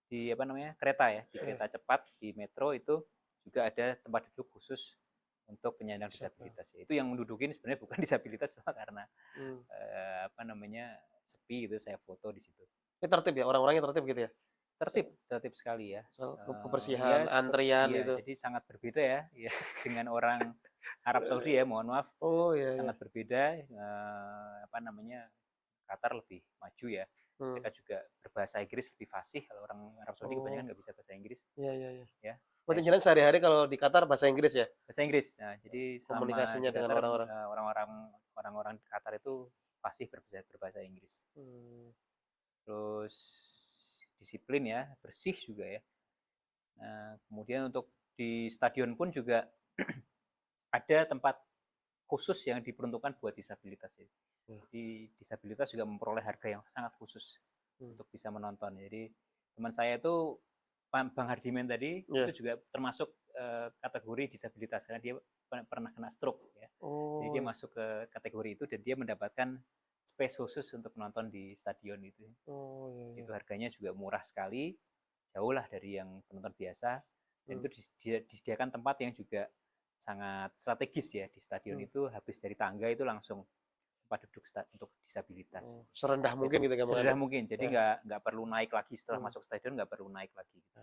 di apa namanya kereta ya, di kereta cepat di metro itu juga ada tempat duduk khusus untuk penyandang disabilitas. Itu yang mendudukin sebenarnya bukan disabilitas cuma karena apa namanya sepi gitu, saya foto di situ. Ini tertib ya, orang-orangnya tertib gitu ya? Tertib sekali ya. Soal kebersihan, antrian iya, itu. jadi sangat berbeda ya, dengan orang Arab Saudi ya, mohon maaf. Oh iya. Sangat berbeda. Apa namanya Qatar lebih maju ya. Mereka juga berbahasa Inggris lebih fasih. Kalau orang Arab Saudi kebanyakan nggak bisa bahasa Inggris. Iya. Ya. Berarti jalan sehari-hari kalau di Qatar bahasa Inggris ya? Bahasa Inggris. Nah, jadi komunikasinya dengan orang-orang di Qatar itu fasih berbahasa Inggris. Terus disiplin ya, bersih juga ya. Nah, kemudian untuk di stadion pun juga ada tempat khusus yang diperuntukkan buat disabilitas ya. Jadi disabilitas juga memperoleh harga yang sangat khusus untuk bisa menonton. Jadi teman saya itu Bang Hardiman tadi itu juga termasuk kategori disabilitas karena dia pernah kena stroke ya. Jadi dia masuk ke kategori itu dan dia mendapatkan space khusus untuk menonton di stadion itu. Itu harganya juga murah sekali, jauh lah dari yang penonton biasa. Dan itu disediakan tempat yang juga sangat strategis ya di stadion itu. Habis dari tangga itu langsung tempat duduk untuk disabilitas. Serendah mungkin gitu kan? Serendah mungkin. Jadi nggak perlu naik lagi setelah masuk stadion, nggak perlu naik lagi. Gitu.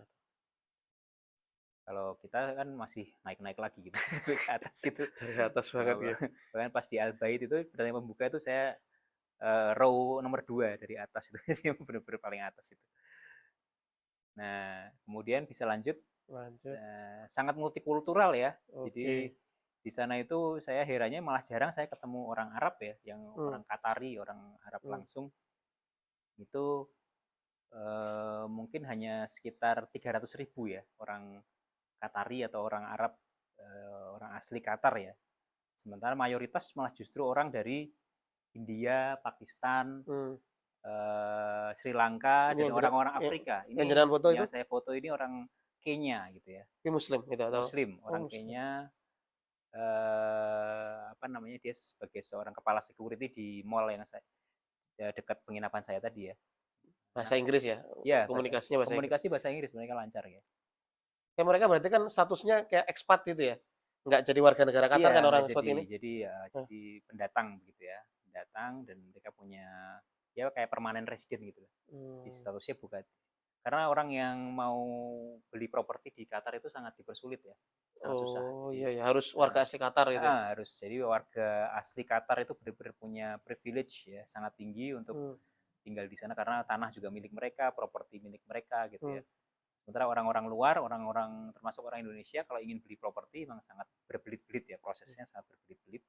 Kalau kita kan masih naik-naik lagi gitu ke atas itu. Dari atas banget ya. Bahkan pas di Al Bait itu pertandingan pembuka itu saya row nomor 2 dari atas itu, benar-benar paling atas itu. Nah, kemudian bisa lanjut. Sangat multikultural ya. Jadi di sana itu saya herannya malah jarang saya ketemu orang Arab ya, yang orang Qatari, orang Arab langsung. Itu mungkin hanya sekitar 300.000 ya orang Qatari atau orang Arab, orang asli Qatar ya. Sementara mayoritas malah justru orang dari India, Pakistan, Sri Lanka, dan orang-orang Afrika. Ini yang saya foto ini orang Kenya gitu ya. Ini Muslim gitu atau? Muslim, orang Kenya. Apa namanya, dia sebagai seorang kepala security di mall yang dekat penginapan saya tadi ya. Bahasa Inggris ya? Ya, komunikasinya bahasa Inggris mereka lancar ya. Kayak mereka berarti kan statusnya kayak ekspat gitu ya? Nggak jadi warga negara Qatar kan orang seperti ini? Jadi pendatang begitu ya. Pendatang dan mereka punya ya kayak permanen resident gitu. Di statusnya bukan. Karena orang yang mau beli properti di Qatar itu sangat dipersulit ya. Sangat susah. Oh iya, harus warga asli Qatar gitu. Harus. Jadi warga asli Qatar itu benar-benar punya privilege ya, sangat tinggi untuk tinggal di sana karena tanah juga milik mereka, properti milik mereka gitu ya. Sementara orang-orang luar, orang-orang termasuk orang Indonesia kalau ingin beli properti memang sangat berbelit-belit ya, prosesnya sangat berbelit-belit.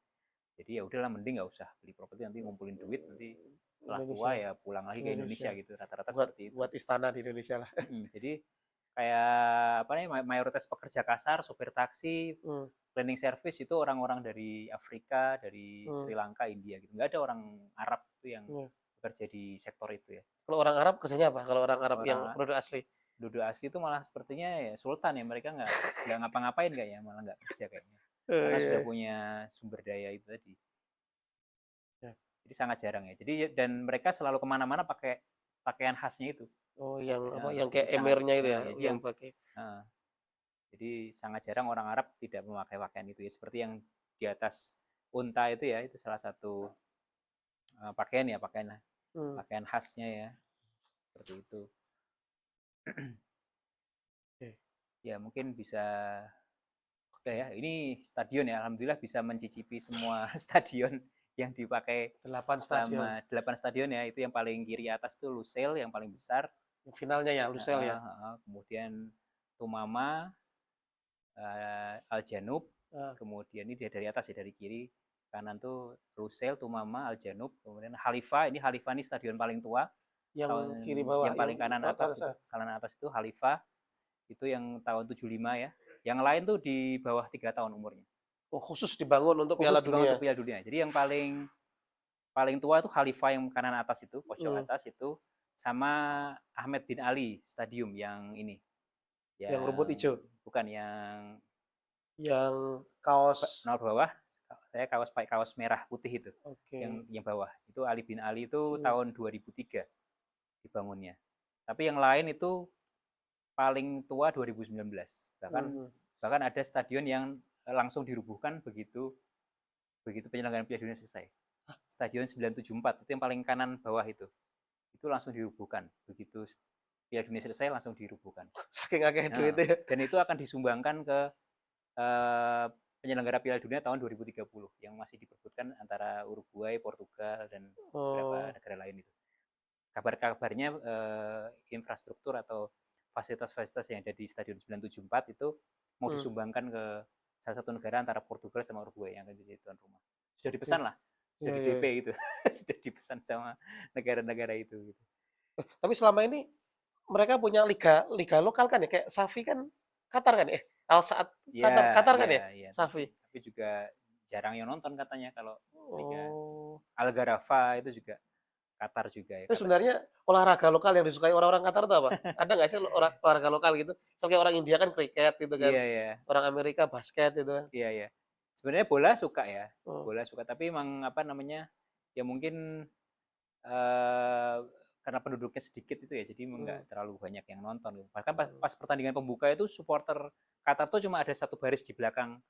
Jadi ya udahlah mending nggak usah beli properti, nanti ngumpulin duit, nanti setelah tua ya pulang lagi ke Indonesia gitu, rata-rata seperti itu. Buat istana di Indonesia lah. Jadi kayak apa nih, mayoritas pekerja kasar, sopir taksi, cleaning service itu orang-orang dari Afrika, dari Sri Lanka, India gitu. Nggak ada orang Arab itu yang bekerja di sektor itu ya. Kalau orang Arab kerjanya apa? Kalau orang Arab Orang yang penduduk asli? Penduduk asli itu malah sepertinya ya sultan ya, mereka nggak ngapa-ngapain kayaknya, malah nggak kerja kayaknya. Karena sudah punya sumber daya itu tadi. Jadi sangat jarang ya. Jadi dan mereka selalu kemana-mana pakai pakaian khasnya itu. Oh, yang Ya, apa? Yang kayak sangat- emirnya itu ya, ya, yang pakai. Jadi sangat jarang orang Arab tidak memakai pakaian itu ya. Seperti yang di atas unta itu ya, itu salah satu pakaian ya, pakaian khasnya ya. Seperti itu. Ya mungkin bisa ya, ini stadion ya, alhamdulillah bisa mencicipi semua stadion yang dipakai 8 stadion. selama 8 stadion ya. Itu yang paling kiri atas tuh Lusail yang paling besar. Finalnya ya Lusail ya. Kemudian Tumama, Al Janub, kemudian ini dari atas ya, dari kiri kanan tuh Lusail, Tumama, Al Janub, kemudian Khalifa. Ini Khalifa ini stadion paling tua. Yang kiri bawah. Yang paling kanan atas itu Khalifa. Itu yang tahun 75 ya. Yang lain tuh di bawah 3 tahun umurnya. Oh, khusus dibangun untuk Piala Dunia. Untuk Piala Dunia. Jadi yang paling tua itu Khalifa yang kanan atas itu, pojok atas itu, sama Ahmed bin Ali Stadium yang ini. Yang rumput hijau. Bukan yang kaos nomor bawah. Saya pakai kaos merah putih itu. Okay. Yang bawah. Itu Ali bin Ali itu tahun 2003 dibangunnya. Tapi yang lain itu paling tua 2019. Bahkan ada stadion yang langsung dirubuhkan begitu penyelenggaraan Piala Dunia selesai. Stadion 974 itu yang paling kanan bawah itu langsung dirubuhkan begitu Piala Dunia selesai, langsung dirubuhkan. Saking akeh duitnya. Dan itu akan disumbangkan ke penyelenggara Piala Dunia tahun 2030 yang masih diperbutkan antara Uruguay, Portugal dan beberapa negara lain itu. Kabar-kabarnya infrastruktur atau fasilitas-fasilitas yang ada di Stadion 974 itu mau disumbangkan ke salah satu negara antara Portugal sama Uruguay yang akan jadi tuan rumah. Sudah dipesan lah, sudah di DP gitu, sudah dipesan sama negara-negara itu. Gitu. Tapi selama ini mereka punya liga lokal kan ya, kayak Safi kan Qatar kan ya, Al Saad Qatar kan ya, Safi. Tapi juga jarang yang nonton katanya kalau liga Al Gharafa itu juga Qatar juga ya. Itu sebenarnya olahraga lokal yang disukai orang-orang Qatar itu apa? Ada nggak sih olahraga lokal gitu? Soalnya orang India kan kriket gitu kan. Orang Amerika basket gitu. Iya. Sebenarnya bola suka ya. Bola suka, tapi emang apa namanya? Ya mungkin karena penduduknya sedikit itu ya, jadi nggak terlalu banyak yang nonton. Bahkan pas pertandingan pembuka itu supporter Qatar tuh cuma ada satu baris di belakang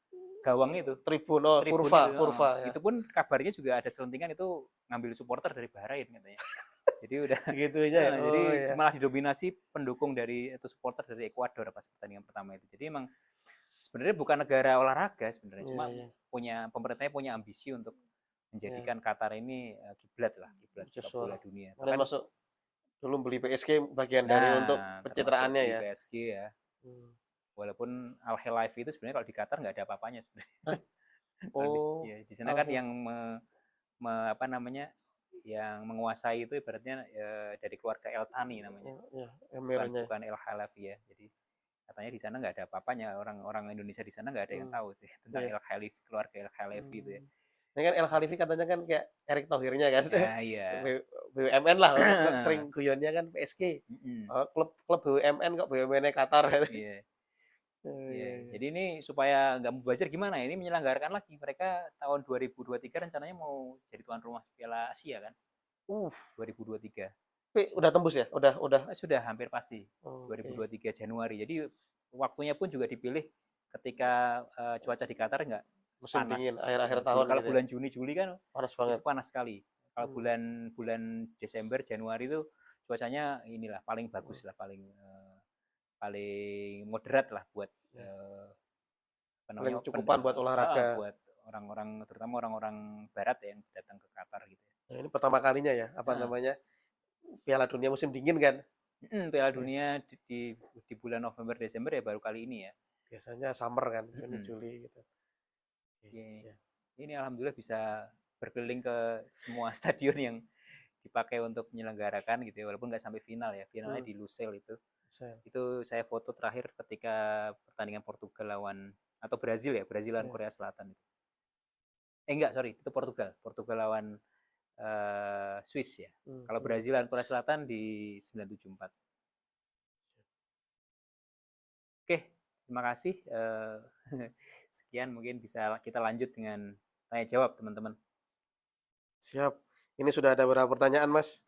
gawang itu, tribun kurva. Itu pun kabarnya juga ada selentingan itu ngambil supporter dari Bahrain katanya. Jadi udah segitunya. Jadi malah didominasi pendukung dari itu supporter dari Ekuador pas pertandingan pertama itu. Jadi emang sebenarnya bukan negara olahraga sebenarnya, cuma pemerintahnya punya ambisi untuk menjadikan Qatar ini kiblat sepak bola dunia. Kan masuk dulu beli PSG bagian dari untuk pencitraannya ya. PSG ya. Walaupun Al Khalifi itu sebenarnya kalau di Qatar nggak ada apa-apanya sebenarnya. Ya, di sana kan yang yang menguasai itu ibaratnya dari keluarga El Thani namanya. Bukan El Khalifi ya. Jadi katanya di sana nggak ada apa-apanya, orang Indonesia di sana nggak ada yang tahu sih tentang El Khalifi, keluarga El Khalifi itu ya. Ini kan El Khalifi katanya kan kayak Erick Thohirnya kan. Iya. BUMN lah, sering guyonnya kan PSG. Klub BUMN kok BUMN-nya Qatar. Iya. Jadi ini supaya nggak mubazir gimana ya? Ini menyelenggarakan lagi. Mereka tahun 2023 rencananya mau jadi tuan rumah Piala Asia kan? 2023. Tapi udah tembus ya? Sudah hampir pasti. 2023 Januari. Jadi waktunya pun juga dipilih ketika cuaca di Qatar nggak musim panas. Dingin, akhir-akhir tahun. Kalau bulan Juni Juli kan panas banget. Panas sekali. Kalau bulan Desember Januari itu cuacanya inilah paling bagus lah, paling moderat lah buat paling cukupan buat olahraga. Buat orang-orang, terutama orang-orang barat yang datang ke Qatar gitu. Nah, ini pertama kalinya ya, namanya Piala Dunia musim dingin kan. Piala Dunia di bulan November Desember ya baru kali ini ya. Biasanya summer kan, Juni Mm-mm. Juli gitu. Iya. Ini alhamdulillah bisa berkeliling ke semua stadion yang dipakai untuk menyelenggarakan gitu ya, walaupun nggak sampai final ya. Finalnya di Lusail itu. Itu saya foto terakhir ketika pertandingan Portugal lawan atau Brazil ya, Brazil lawan Korea Selatan itu. Enggak, sorry, itu Portugal. Portugal lawan Swiss ya. Kalau Brazil lawan Korea Selatan di 974. Oke, terima kasih. Sekian mungkin bisa kita lanjut dengan tanya jawab teman-teman. Siap. Ini sudah ada beberapa pertanyaan, Mas.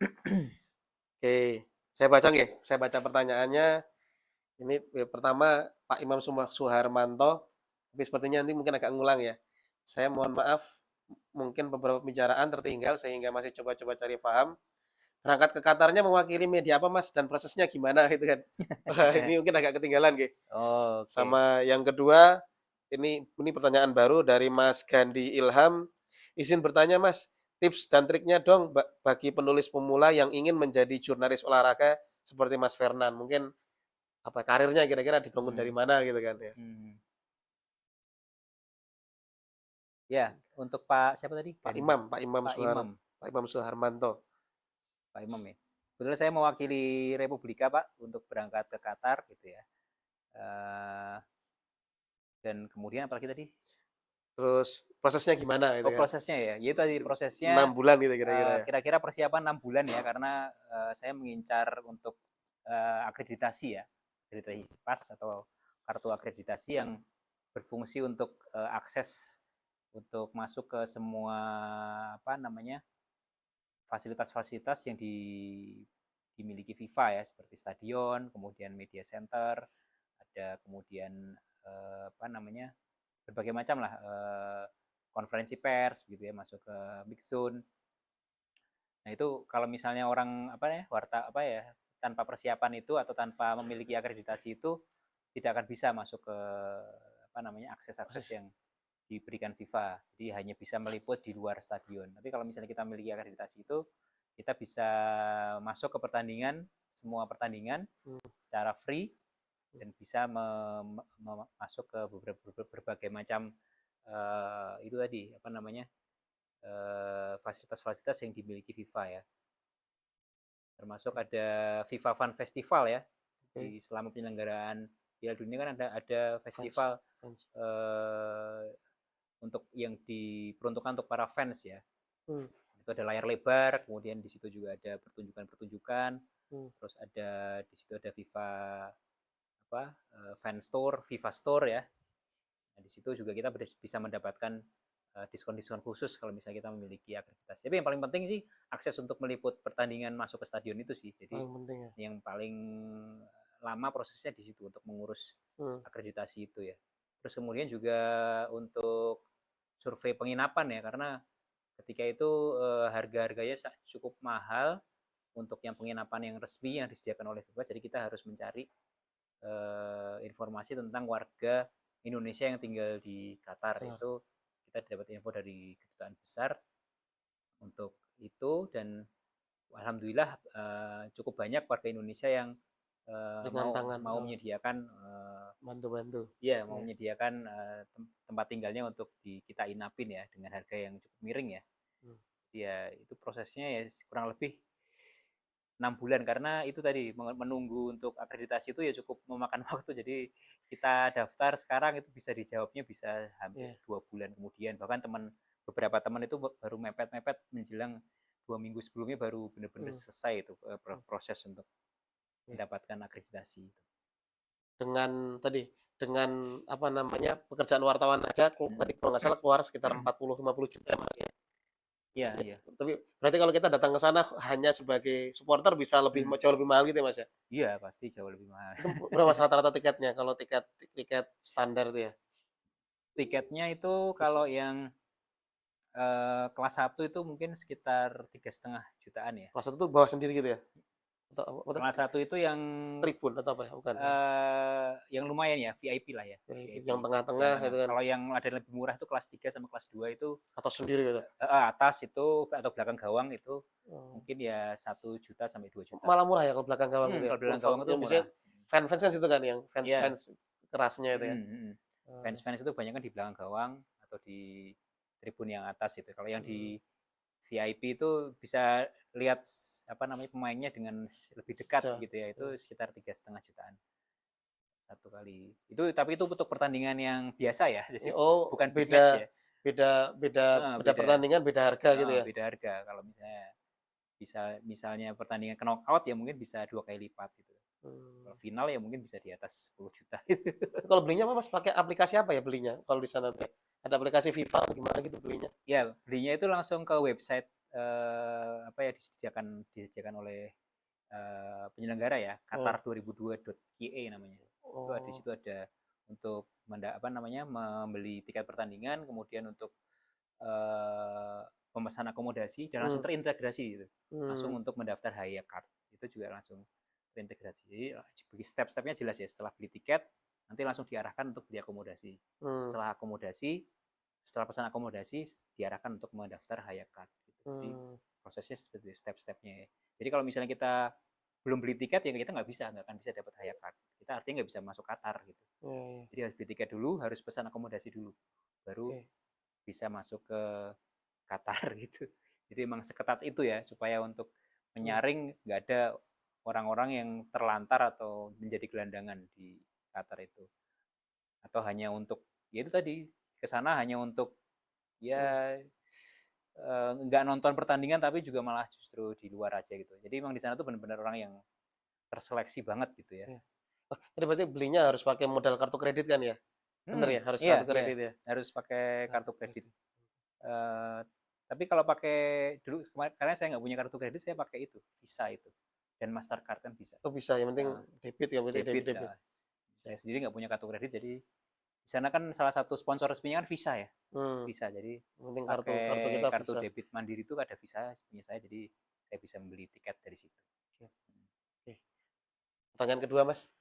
Oke, saya baca nggih. Saya baca pertanyaannya. Ini pertama Pak Imam Suharmanto. Tapi sepertinya nanti mungkin agak ngulang ya. Saya mohon maaf, mungkin beberapa pembicaraan tertinggal sehingga masih coba-coba cari paham. Berangkat ke Qatarnya mewakili media apa, Mas? Dan prosesnya gimana gitu kan. Ini mungkin agak ketinggalan nggih. Oh, okay. Sama yang kedua, ini pertanyaan baru dari Mas Gandhi Ilham. Izin bertanya, Mas, tips dan triknya dong bagi penulis pemula yang ingin menjadi jurnalis olahraga seperti Mas Fernan. Mungkin apa karirnya kira-kira dibangun dari mana gitu kan ya. Ya, untuk Pak siapa tadi? Pak Imam Suharmanto. Pak Imam ya. Betul, saya mewakili Republika Pak untuk berangkat ke Qatar gitu ya. Dan kemudian apalagi tadi? Terus prosesnya gimana gitu Oh, prosesnya ya. Itu tadi prosesnya 6 bulan gitu kira-kira ya. Kira-kira persiapan 6 bulan ya, karena saya mengincar untuk akreditasi ya. Akreditasi PAS atau kartu akreditasi yang berfungsi untuk akses untuk masuk ke semua fasilitas-fasilitas yang dimiliki FIFA ya, seperti stadion, kemudian media center, ada kemudian berbagai macam lah konferensi pers gitu ya, masuk ke mix zone. Nah itu kalau misalnya orang tanpa persiapan itu atau tanpa memiliki akreditasi itu tidak akan bisa masuk ke akses-akses yang diberikan FIFA. Jadi hanya bisa meliput di luar stadion. Tapi kalau misalnya kita memiliki akreditasi itu, kita bisa masuk ke pertandingan, semua pertandingan secara free dan bisa masuk ke berbagai macam itu tadi fasilitas-fasilitas yang dimiliki FIFA ya. Termasuk ada FIFA Fun Festival ya. Di selama penyelenggaraan Piala Dunia kan ada festival untuk yang diperuntukkan untuk para fans ya. Itu ada layar lebar, kemudian di situ juga ada pertunjukan-pertunjukan, terus di situ ada FIFA fan store, FIFA store ya. Nah, di situ juga kita bisa mendapatkan diskon-diskon khusus kalau misalnya kita memiliki akreditasi. Tapi yang paling penting sih akses untuk meliput pertandingan masuk ke stadion itu sih. Jadi yang paling lama prosesnya di situ untuk mengurus akreditasi itu ya. Terus kemudian juga untuk survei penginapan ya, karena ketika itu harga-harganya cukup mahal untuk yang penginapan yang resmi yang disediakan oleh FIFA. Jadi kita harus mencari informasi tentang warga Indonesia yang tinggal di Qatar. Itu kita dapat info dari kedutaan besar untuk itu, dan alhamdulillah cukup banyak warga Indonesia yang mau menyediakan bantu-bantu. Iya, mau menyediakan tempat tinggalnya untuk kita inapin ya dengan harga yang cukup miring ya. Ya itu prosesnya ya kurang lebih 6 bulan, karena itu tadi menunggu untuk akreditasi itu ya cukup memakan waktu. Jadi kita daftar sekarang itu bisa dijawabnya bisa hampir 2 bulan kemudian. Bahkan beberapa teman itu baru mepet-mepet menjelang 2 minggu sebelumnya baru benar-benar selesai itu proses untuk mendapatkan akreditasi itu. Dengan pekerjaan wartawan aja kalau nggak salah keluar sekitar 40-50 juta Mas ya. Iya. Tapi berarti kalau kita datang ke sana hanya sebagai supporter bisa jauh lebih mahal gitu ya Mas ya? Iya, pasti jauh lebih mahal. Itu berapa rata-rata tiketnya kalau tiket standar itu ya? Tiketnya itu kalau yang kelas 1 itu mungkin sekitar 3,5 jutaan ya. Kelas 1 itu bawa sendiri gitu ya? atau apa tuh? Kelas 1 itu yang Tribun atau apa ya? Bukan. yang lumayan ya, VIP lah ya. VIP. Yang tengah-tengah itu kan. Kalau yang ada yang lebih murah itu kelas 3 sama kelas 2 itu Atau sendiri gitu. atas itu atau belakang gawang itu Oh. mungkin ya 1 juta sampai 2 juta. Malah murah ya kalau belakang gawang gitu. Kalau belakang gawang itu Yang biasanya murah. fans-fans kan situ kan yang fans-fans kerasnya itu ya. Fans-fans itu banyak kan di belakang gawang atau di tribun yang atas itu. Kalau yang di VIP itu bisa lihat apa namanya pemainnya dengan lebih dekat gitu ya. Itu sekitar 3,5 jutaan satu kali. Tapi itu untuk pertandingan yang biasa ya. Jadi bukan beda ya. beda pertandingan, beda harga gitu ya. Beda harga. Kalau misalnya pertandingan knockout ya mungkin bisa 2 kali lipat gitu. Kalau final ya mungkin bisa di atas 10 juta. Kalau belinya Mas pakai aplikasi apa ya belinya? Kalau di sana ada aplikasi FIFA atau gimana gitu belinya? Ya, belinya itu langsung ke website apa ya disediakan oleh penyelenggara ya, qatar2002.ke namanya. Itu di situ ada untuk membeli tiket pertandingan, kemudian untuk pemesan akomodasi dan langsung terintegrasi gitu. Langsung untuk mendaftar Haya Card. Itu juga langsung terintegrasi. Jadi step-stepnya jelas ya, setelah beli tiket nanti langsung diarahkan untuk beli akomodasi. Setelah pesan akomodasi diarahkan untuk mendaftar Haya Card gitu. Jadi prosesnya seperti step-stepnya. Jadi kalau misalnya kita belum beli tiket ya kita nggak akan bisa dapat Haya Card. Kita artinya nggak bisa masuk Qatar gitu. Jadi harus beli tiket dulu, harus pesan akomodasi dulu, baru bisa masuk ke Qatar gitu. Jadi emang seketat itu ya supaya untuk menyaring nggak ada orang-orang yang terlantar atau menjadi gelandangan di Qatar itu. Atau hanya untuk ya itu tadi ke sana hanya untuk ya nggak nonton pertandingan tapi juga malah justru di luar aja gitu. Jadi emang di sana tuh benar-benar orang yang terseleksi banget gitu ya. Jadi berarti belinya harus pakai modal kartu kredit kan ya? Bener ya, harus kartu kredit ya? Harus pakai kartu kredit. Tapi kalau pakai dulu karena saya nggak punya kartu kredit, saya pakai itu Visa itu dan Mastercard kan bisa. Oh bisa, yang penting debit ya, berarti debit. Saya sendiri nggak punya kartu kredit, jadi di sana kan salah satu sponsor resminya kan Visa ya. Visa, jadi penting kartu debit Mandiri itu ada Visa punya saya, jadi saya bisa membeli tiket dari situ. Pertanyaan kedua Mas.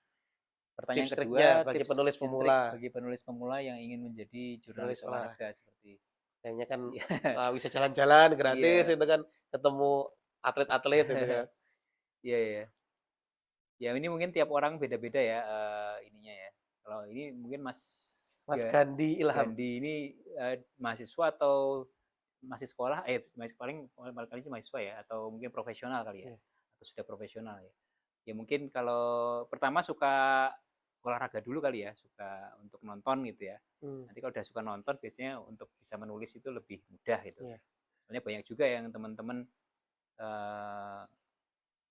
Pertanyaan tips kedua bagi penulis pemula. Bagi penulis pemula yang ingin menjadi jurnalis olahraga seperti kayaknya kan bisa jalan-jalan gratis itu kan, ketemu atlet-atlet gitu kan. Iya. Ya ini mungkin tiap orang beda-beda ya ininya ya. Kalau ini mungkin Mas Gandhi Ilham. Gandhi ini mahasiswa atau masih sekolah? Paling kali ini mahasiswa ya, atau mungkin profesional kali ya, atau sudah profesional ya. Ya mungkin kalau pertama suka olahraga dulu kali ya, suka untuk nonton gitu ya. Nanti kalau udah suka nonton biasanya untuk bisa menulis itu lebih mudah gitu. Soalnya banyak juga yang teman-teman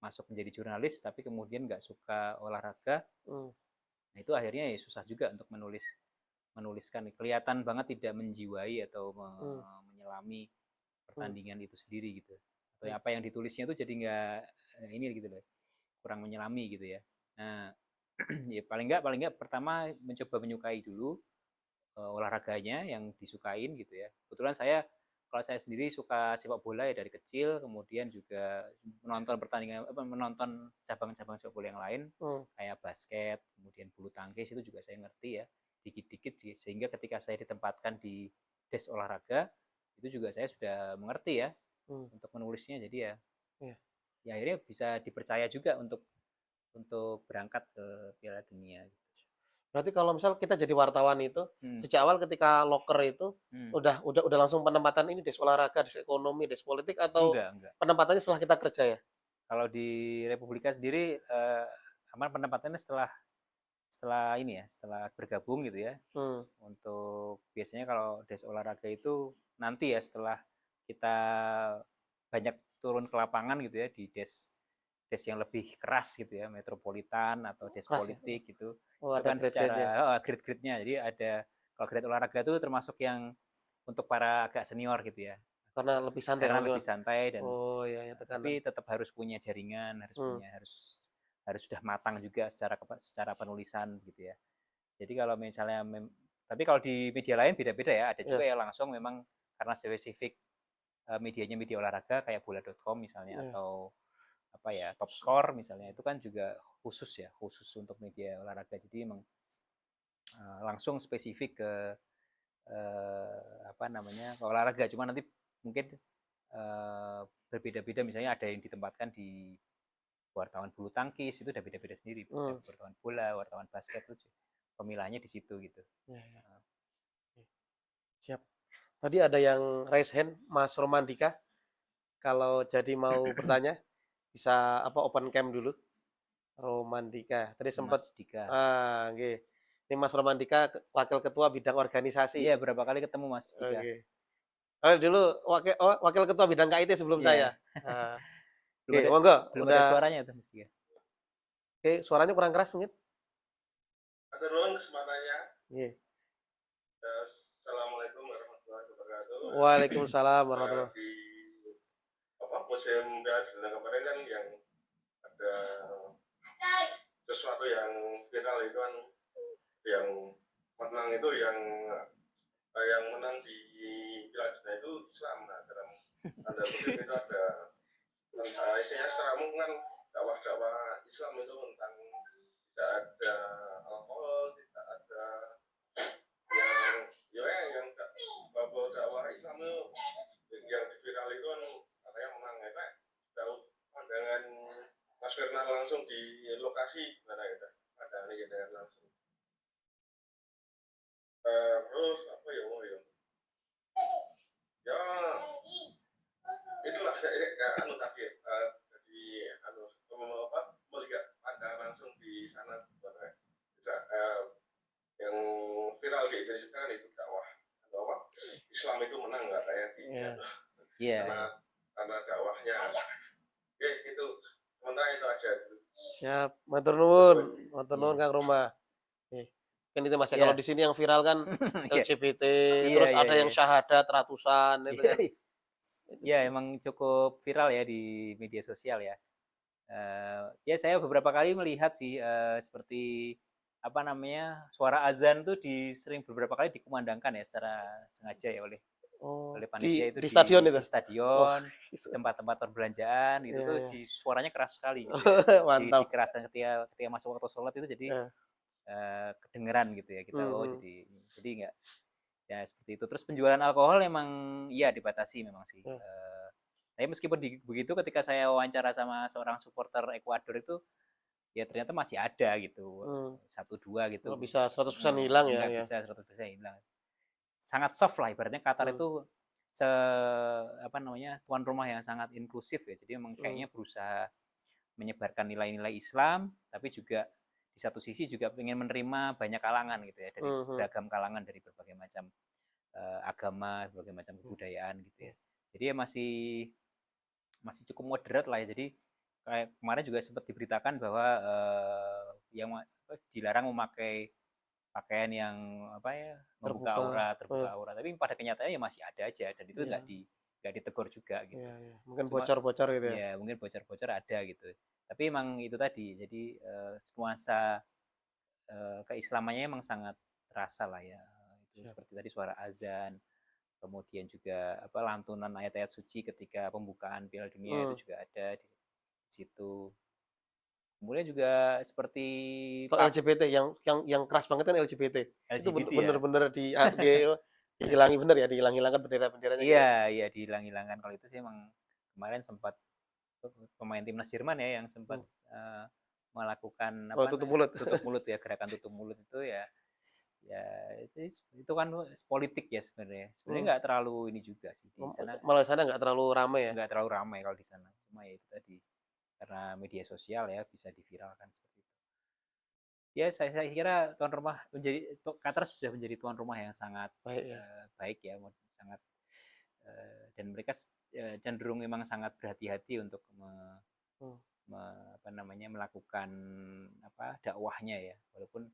masuk menjadi jurnalis tapi kemudian nggak suka olahraga. Nah itu akhirnya ya susah juga untuk menuliskan, kelihatan banget tidak menjiwai atau menyelami pertandingan itu sendiri gitu. Atau apa yang ditulisnya itu jadi nggak ini gitu loh, kurang menyelami gitu ya. Nah ya paling nggak pertama mencoba menyukai dulu olahraganya yang disukain gitu ya. Kebetulan kalau saya sendiri suka sepak bola ya dari kecil, kemudian juga menonton cabang-cabang sepak bola yang lain kayak basket, kemudian bulu tangkis itu juga saya ngerti ya dikit-dikit, sehingga ketika saya ditempatkan di desk olahraga itu juga saya sudah mengerti ya untuk menulisnya. Jadi ya akhirnya bisa dipercaya juga untuk berangkat ke Piala Dunia gitu. Berarti kalau misal kita jadi wartawan itu sejak awal ketika loker itu udah langsung penempatan ini desk olahraga, desk ekonomi, desk politik, atau enggak. Penempatannya setelah kita kerja ya? Kalau di Republika sendiri penempatannya setelah bergabung gitu ya. Untuk biasanya kalau desk olahraga itu nanti ya setelah kita banyak turun ke lapangan gitu ya di desk yang lebih keras gitu ya, metropolitan atau desk politik gitu. Itu kan secara grade-grade-nya. Jadi ada kalau grade olahraga itu termasuk yang untuk para agak senior gitu ya. Karena lebih santai. Dan tapi tetap harus punya jaringan, harus sudah matang juga secara penulisan gitu ya. Jadi kalau misalnya tapi kalau di media lain beda-beda ya. Ada juga yang langsung memang karena spesifik medianya media olahraga kayak bola.com misalnya atau apa ya, top score misalnya, itu kan juga khusus untuk media olahraga. Jadi emang langsung spesifik ke apa namanya, ke olahraga. Cuma nanti mungkin berbeda-beda, misalnya ada yang ditempatkan di wartawan bulu tangkis, itu udah beda-beda sendiri. Wartawan bola, wartawan basket itu pemilihannya di situ gitu. Ya, ya. Siap. Tadi ada yang raise hand, Mas Romandika. Kalau jadi mau bertanya, bisa open cam dulu. Romandika. Tadi sempat Mas Dika. nggih. Ini Mas Romandika, Wakil Ketua Bidang Organisasi. Iya, berapa kali ketemu Mas Dika. Oke. Dulu Wakil Ketua Bidang KIT sebelum saya. Oke, monggo. Belum ada suaranya tuh Mas Dika. Oke, suaranya kurang keras mungkin. Ada ruang kesempatannya. Iya. Assalamualaikum warahmatullahi wabarakatuh. Waalaikumsalam warahmatullahi Di musim Piala kemarin kan yang ada sesuatu yang viral itu kan, yang menang itu yang menang di Piala Dunia itu Islam. Nah, dalam tanda kutip itu ada isinya secara umum kan dakwah Islam itu tentang tidak ada alkohol, tidak ada yang bahwa dakwah Islam itu yang viral itu kan katanya menang ya Pak. Tahu pandangan Mas Firman langsung di lokasi gimana ya Pak? Pandangan ini langsung. Terus apa ya itulah saya tadi jadi melihat pandangan langsung di sana gimana yang viral di Indonesia kan itu dakwah Islam itu menang nggak kayak karena dakwahnya. Oke, itu sementara itu aja. Siap, matur nuwun Kang Roma. Kan itu Mas, kalau di sini yang viral kan LGBT, terus ada yang syahadat ratusan itu kan. Ya, emang cukup viral ya di media sosial ya. Ya saya beberapa kali melihat sih seperti apa namanya, suara azan tuh sering beberapa kali dikumandangkan ya secara sengaja ya oleh panitia itu di stadion itu. Di stadion, tempat-tempat perbelanjaan itu tuh di suaranya keras sekali gitu ya. Mantap. Dikeraskan ketika masuk waktu sholat itu, jadi kedengeran gitu ya kita. Jadi enggak ya seperti itu. Terus penjualan alkohol emang ya dibatasi memang sih. Tapi meskipun begitu, ketika saya wawancara sama seorang supporter Ekuador itu, ya ternyata masih ada gitu, 1-2 gitu. Nggak bisa 100% hilang ya. Nggak bisa 100% hilang. Sangat soft lah ibaratnya. Qatar itu tuan rumah yang sangat inklusif ya. Jadi memang kayaknya berusaha menyebarkan nilai-nilai Islam, tapi juga di satu sisi juga ingin menerima banyak kalangan gitu ya, dari beragam kalangan, dari berbagai macam agama, berbagai macam kebudayaan gitu ya. Jadi ya masih cukup moderat lah ya. Jadi kayak kemarin juga sempat diberitakan bahwa yang dilarang memakai pakaian yang membuka aura, tapi pada kenyataannya ya masih ada aja, dan itu nggak ditegur juga gitu. Mungkin bocor-bocor gitu ya. Ya mungkin bocor-bocor ada gitu. Tapi emang itu tadi, jadi nuansa keislamannya emang sangat terasa lah ya. Itu seperti tadi suara azan, kemudian juga lantunan ayat-ayat suci ketika pembukaan Piala Dunia itu juga ada di situ. Kemudian juga seperti LGBT yang keras banget kan LGBT. Itu LGBT bener-bener dihilangi bener ya, dihilang-hilangkan bendera-benderanya. Iya, dihilang-hilangkan. Kalau itu sih emang kemarin sempat pemain timnas Jerman ya yang sempat melakukan tutup mulut ya, gerakan tutup mulut itu ya itu kan politik ya sebenarnya. Sebenarnya nggak terlalu ini juga sih di sana. Malah di sana nggak terlalu ramai ya. Nggak terlalu ramai kalau di sana. Cuma ya itu tadi, karena media sosial ya bisa diviralkan seperti itu. Ya saya kira Qatar sudah menjadi tuan rumah yang sangat baik ya, sangat dan mereka cenderung memang sangat berhati-hati untuk melakukan dakwahnya ya. Walaupun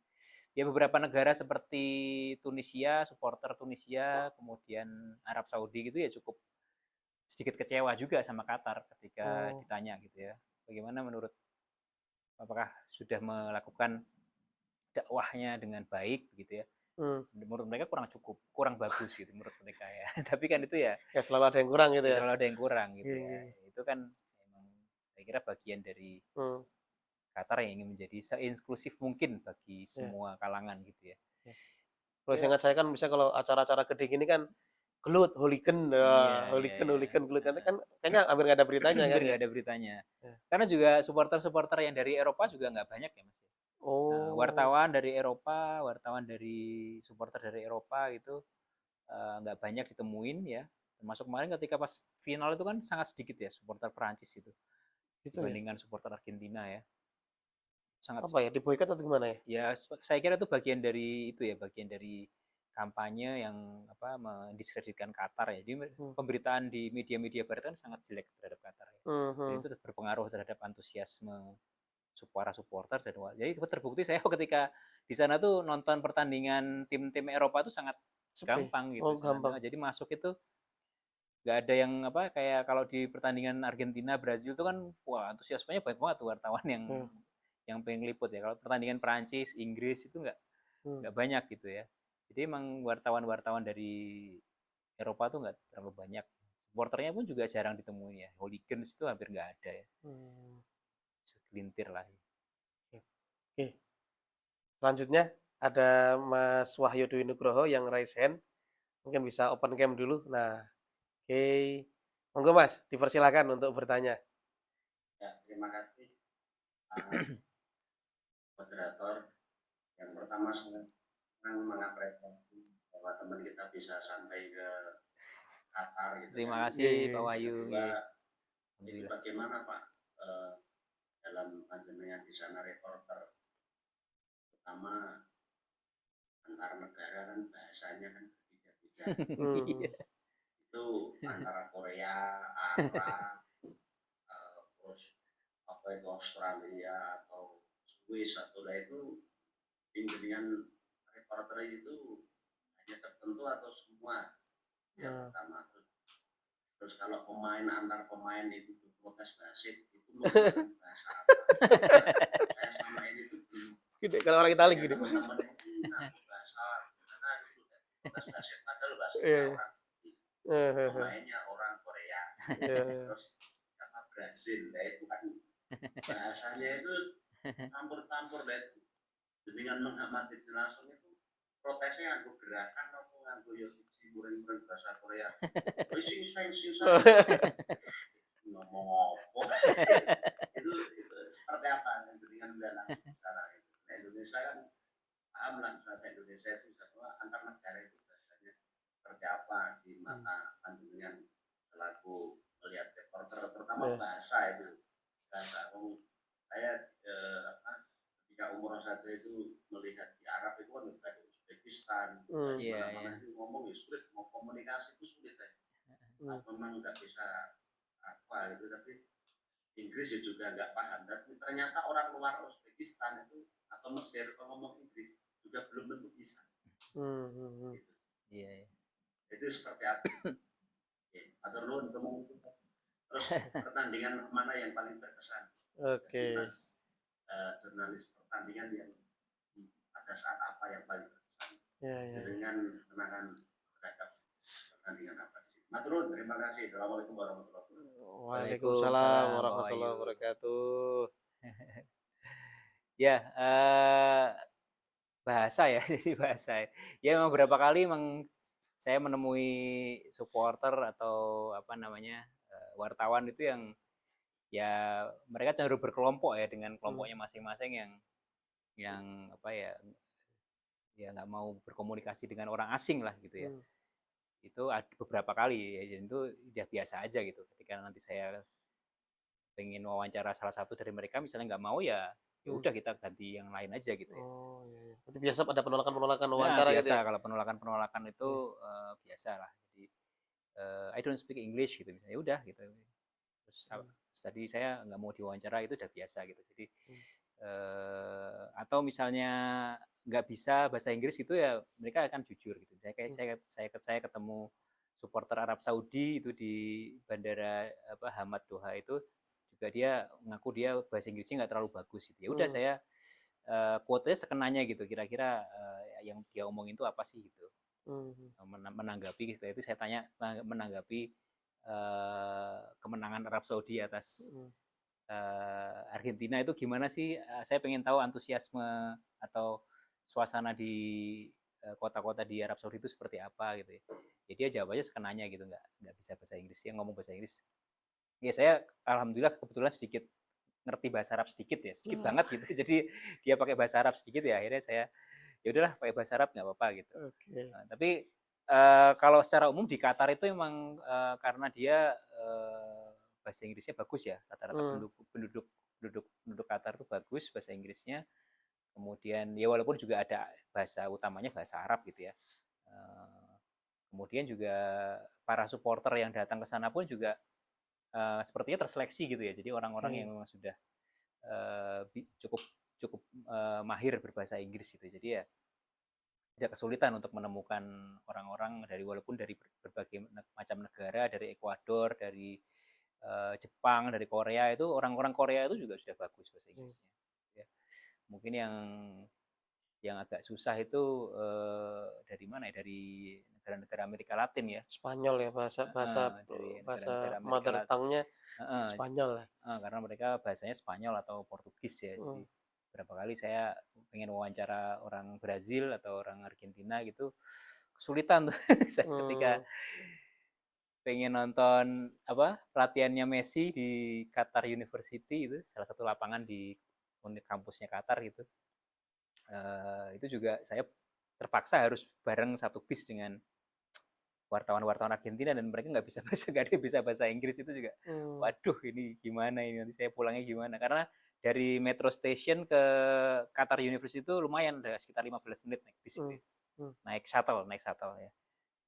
ya beberapa negara seperti Tunisia, supporter Tunisia, kemudian Arab Saudi gitu ya cukup sedikit kecewa juga sama Qatar ketika ditanya gitu ya, bagaimana apakah sudah melakukan dakwahnya dengan baik gitu ya. Menurut mereka kurang bagus gitu menurut mereka ya. Tapi kan itu ya selalu ada yang kurang gitu ya. Selalu ada yang kurang gitu ya. Itu kan memang saya kira bagian dari Hmm. Qatar yang ingin menjadi seinklusif mungkin bagi semua kalangan gitu ya. Kalau ingat saya kan misalnya kalau acara-acara gede gini kan gelut, hooligan, Iya, hooligan, iya. hooligan, gelut kan kayaknya hampir nggak ada beritanya kan Hampir ya. nggak ada beritanya. Ya. Karena juga supporter-supporter yang dari Eropa juga nggak banyak ya Mas. Oh. Wartawan dari Eropa, wartawan dari supporter dari Eropa gitu nggak banyak ditemuin ya. Termasuk kemarin ketika pas final itu kan sangat sedikit ya supporter Perancis itu Gitu ya. dibandingkan supporter Argentina ya. Sangat Apa ya, diboikot atau gimana ya? ya saya kira itu bagian dari itu ya, bagian dari kampanye yang mendiskreditkan Qatar ya. Jadi pemberitaan di media-media barat kan sangat jelek terhadap Qatar ya. Dan itu berpengaruh terhadap antusiasme para supporter dan jadi terbukti saya ketika di sana tuh nonton pertandingan tim-tim Eropa itu sangat gampang gitu. Gampang. Jadi masuk itu nggak ada yang kayak kalau di pertandingan Argentina Brazil itu kan wah antusiasmenya banyak banget tuh wartawan yang pengen liput ya. Kalau pertandingan Perancis Inggris itu nggak banyak gitu ya. Jadi emang wartawan-wartawan dari Eropa tuh nggak terlalu banyak. Supporternya pun juga jarang ditemui ya. Hooligans itu hampir nggak ada ya. Segelintir lah. Oke. Selanjutnya ada Mas Wahyu Dwi Nugroho yang raise hand. Mungkin bisa open cam dulu. Nah, oke. Monggo Mas, dipersilakan untuk bertanya. Ya, terima kasih moderator. Yang pertama sangat mengapresiasi bahwa teman kita bisa sampai ke Qatar gitu. Terima kasih Pak Wahyu. Jadi bagaimana Pak dalam panjenengan di sana reporter, pertama antar negara kan bahasanya kan berbeda-beda. Itu antara Korea, Arab, terus apa itu Australia atau Swiss atau itu dengan reporter itu hanya tertentu atau semua yang pertama. Terus kalau pemain antar pemain itu protes wasit itu menggunakan bahasa apa? Saya sama ini tuh Gede kalau orang Italia gini. Teman-teman itu bahasa karena itu protes wasit padahal bahasanya orang pemainnya orang Korea. Terus apa Brazil, nah itu kan bahasanya itu campur-campur itu. Dengan mengamati langsung itu protesnya nganggo gerakan apa nganggo yo murid-murid bahasa Korea. Sing ngomong apa? itu seperti apa dengan langsung secara itu. Nah, Indonesia kan paham lah bahasa Indonesia itu bahwa antar negara itu bahasanya seperti apa di mata panjenengan selaku melihat reporter terutama bahasa itu bahasa saya ketika umroh saja itu melihat di Arab itu kan ada Uzbekistan, mana-mana itu ngomong ya sulit, mau komunikasi itu sulit ya. Memang nggak bisa apa gitu, tapi Inggris juga nggak paham. Dan ternyata orang luar Uzbekistan itu atau Mesir kalau ngomong Inggris juga belum tentu bisa. Gitu. Itu seperti apa? Atau lu terus pertandingan mana yang paling berkesan? Oke. Jurnalis pertandingan yang pada saat apa yang paling berkesan dengan kemenangan terhadap pertandingan apa sih? Maturun, terima kasih. Assalamualaikum warahmatullahi wabarakatuh. Waalaikumsalam warahmatullahi wabarakatuh. Ya, bahasa ya, jadi bahasa. Ya memang beberapa kali saya menemui supporter atau wartawan itu yang ya mereka cenderung berkelompok ya dengan kelompoknya masing-masing yang ya nggak mau berkomunikasi dengan orang asing lah gitu ya. Itu ada beberapa kali ya, jadi itu udah biasa aja gitu. Ketika nanti saya pengen wawancara salah satu dari mereka misalnya nggak mau ya udah kita ganti yang lain aja gitu ya. Oh iya. Berarti biasa ada penolakan wawancara biasa, gitu ya? Kalau penolakan itu biasa lah. Jadi I don't speak English gitu misalnya, ya udah gitu. Terus tadi saya nggak mau diwawancara itu udah biasa gitu. Jadi atau misalnya nggak bisa bahasa Inggris gitu ya mereka akan jujur gitu. Saya ketemu supporter Arab Saudi itu di bandara Hamad Doha itu juga dia ngaku dia bahasa Inggrisnya nggak terlalu bagus gitu. Ya udah saya quote-nya sekenanya gitu. Kira-kira yang dia omongin itu apa sih gitu. Menanggapi gitu. Itu saya tanya menanggapi kemenangan Arab Saudi atas Argentina itu gimana sih? Saya pengen tahu antusiasme atau suasana di kota-kota di Arab Saudi itu seperti apa gitu ya. Jadi dia jawab aja sekenanya gitu, nggak bisa bahasa Inggris, dia ngomong bahasa Inggris. Ya saya alhamdulillah kebetulan sedikit ngerti bahasa Arab sedikit ya, sedikit banget gitu. Jadi dia pakai bahasa Arab sedikit ya, akhirnya saya ya udahlah pakai bahasa Arab nggak apa-apa gitu. Oke. Tapi kalau secara umum di Qatar itu emang karena dia bahasa Inggrisnya bagus ya, rata-rata penduduk Qatar itu bagus bahasa Inggrisnya. Kemudian ya walaupun juga ada bahasa utamanya bahasa Arab gitu ya. Kemudian juga para supporter yang datang ke sana pun juga sepertinya terseleksi gitu ya. Jadi orang-orang yang memang sudah cukup cukup mahir berbahasa Inggris gitu. Jadi ya tidak kesulitan untuk menemukan orang-orang walaupun dari berbagai macam negara, dari Ekuador, dari Jepang, dari Korea, itu orang-orang Korea itu juga sudah bagus bahasa Inggrisnya. Ya. Mungkin yang agak susah itu dari mana ya? Dari negara-negara Amerika Latin ya. Spanyol ya, bahasa mother tongue-nya Spanyol lah. Karena mereka bahasanya Spanyol atau Portugis ya. Jadi berapa kali saya pengen wawancara orang Brazil atau orang Argentina gitu, kesulitan tuh ketika pengen nonton pelatihannya Messi di Qatar University, itu salah satu lapangan di kampusnya Qatar gitu. Itu juga saya terpaksa harus bareng satu bis dengan wartawan-wartawan Argentina, dan mereka nggak bisa bahasa Inggris. Itu juga waduh, ini gimana ini, nanti saya pulangnya gimana, karena dari metro station ke Qatar University itu lumayan, sekitar 15 menit naik bis gitu. naik shuttle ya.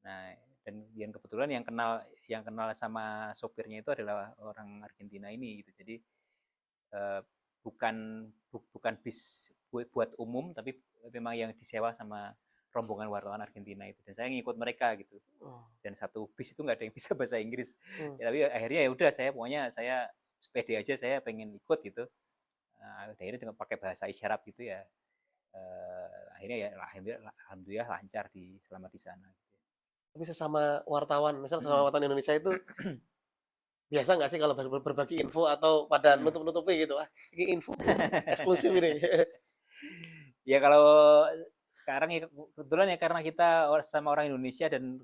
Nah, dan yang kebetulan yang kenal sama sopirnya itu adalah orang Argentina ini gitu. Jadi bukan bis buat umum, tapi memang yang disewa sama rombongan wartawan Argentina itu, dan saya ngikut mereka gitu. Dan satu bis itu nggak ada yang bisa bahasa Inggris. Ya, tapi akhirnya ya udah, saya pede aja, saya pengen ikut gitu. Akhirnya dengan pakai bahasa isyarat gitu ya. Akhirnya ya alhamdulillah lancar selama di sana. Tapi sesama wartawan, misal sesama wartawan Indonesia itu biasa nggak sih kalau berbagi info atau pada nutup-nutupi gitu? Ini info eksklusif ini. Ya kalau sekarang ya kebetulan ya, karena kita sama orang Indonesia dan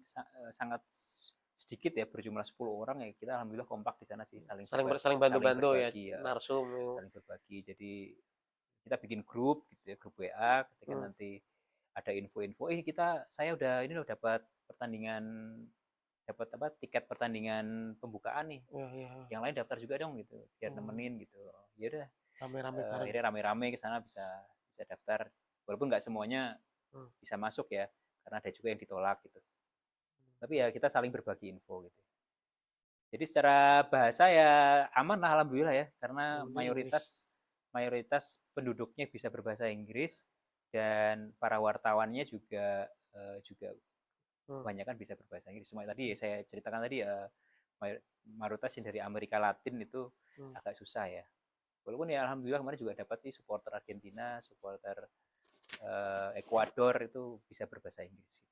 sangat sedikit ya, berjumlah 10 orang ya, kita alhamdulillah kompak di sana sih, saling bantu-bantu ya, narsum. Saling berbagi. Jadi kita bikin grup gitu ya, grup WA, ketika nanti ada info-info, saya udah dapat tiket pertandingan pembukaan nih. Yang lain daftar juga dong gitu, biar nemenin gitu. Ya udah. Akhirnya rame-rame ke sana bisa daftar, walaupun nggak semuanya bisa masuk ya, karena ada juga yang ditolak gitu. Tapi ya kita saling berbagi info gitu. Jadi secara bahasa ya aman lah alhamdulillah ya, karena mayoritas penduduknya bisa berbahasa Inggris, dan para wartawannya juga kebanyakan bisa berbahasa Inggris. Cuma tadi saya ceritakan tadi mayoritas yang dari Amerika Latin itu agak susah ya. Walaupun ya alhamdulillah kemarin juga dapat sih supporter Argentina, supporter Ekuador itu bisa berbahasa Inggris.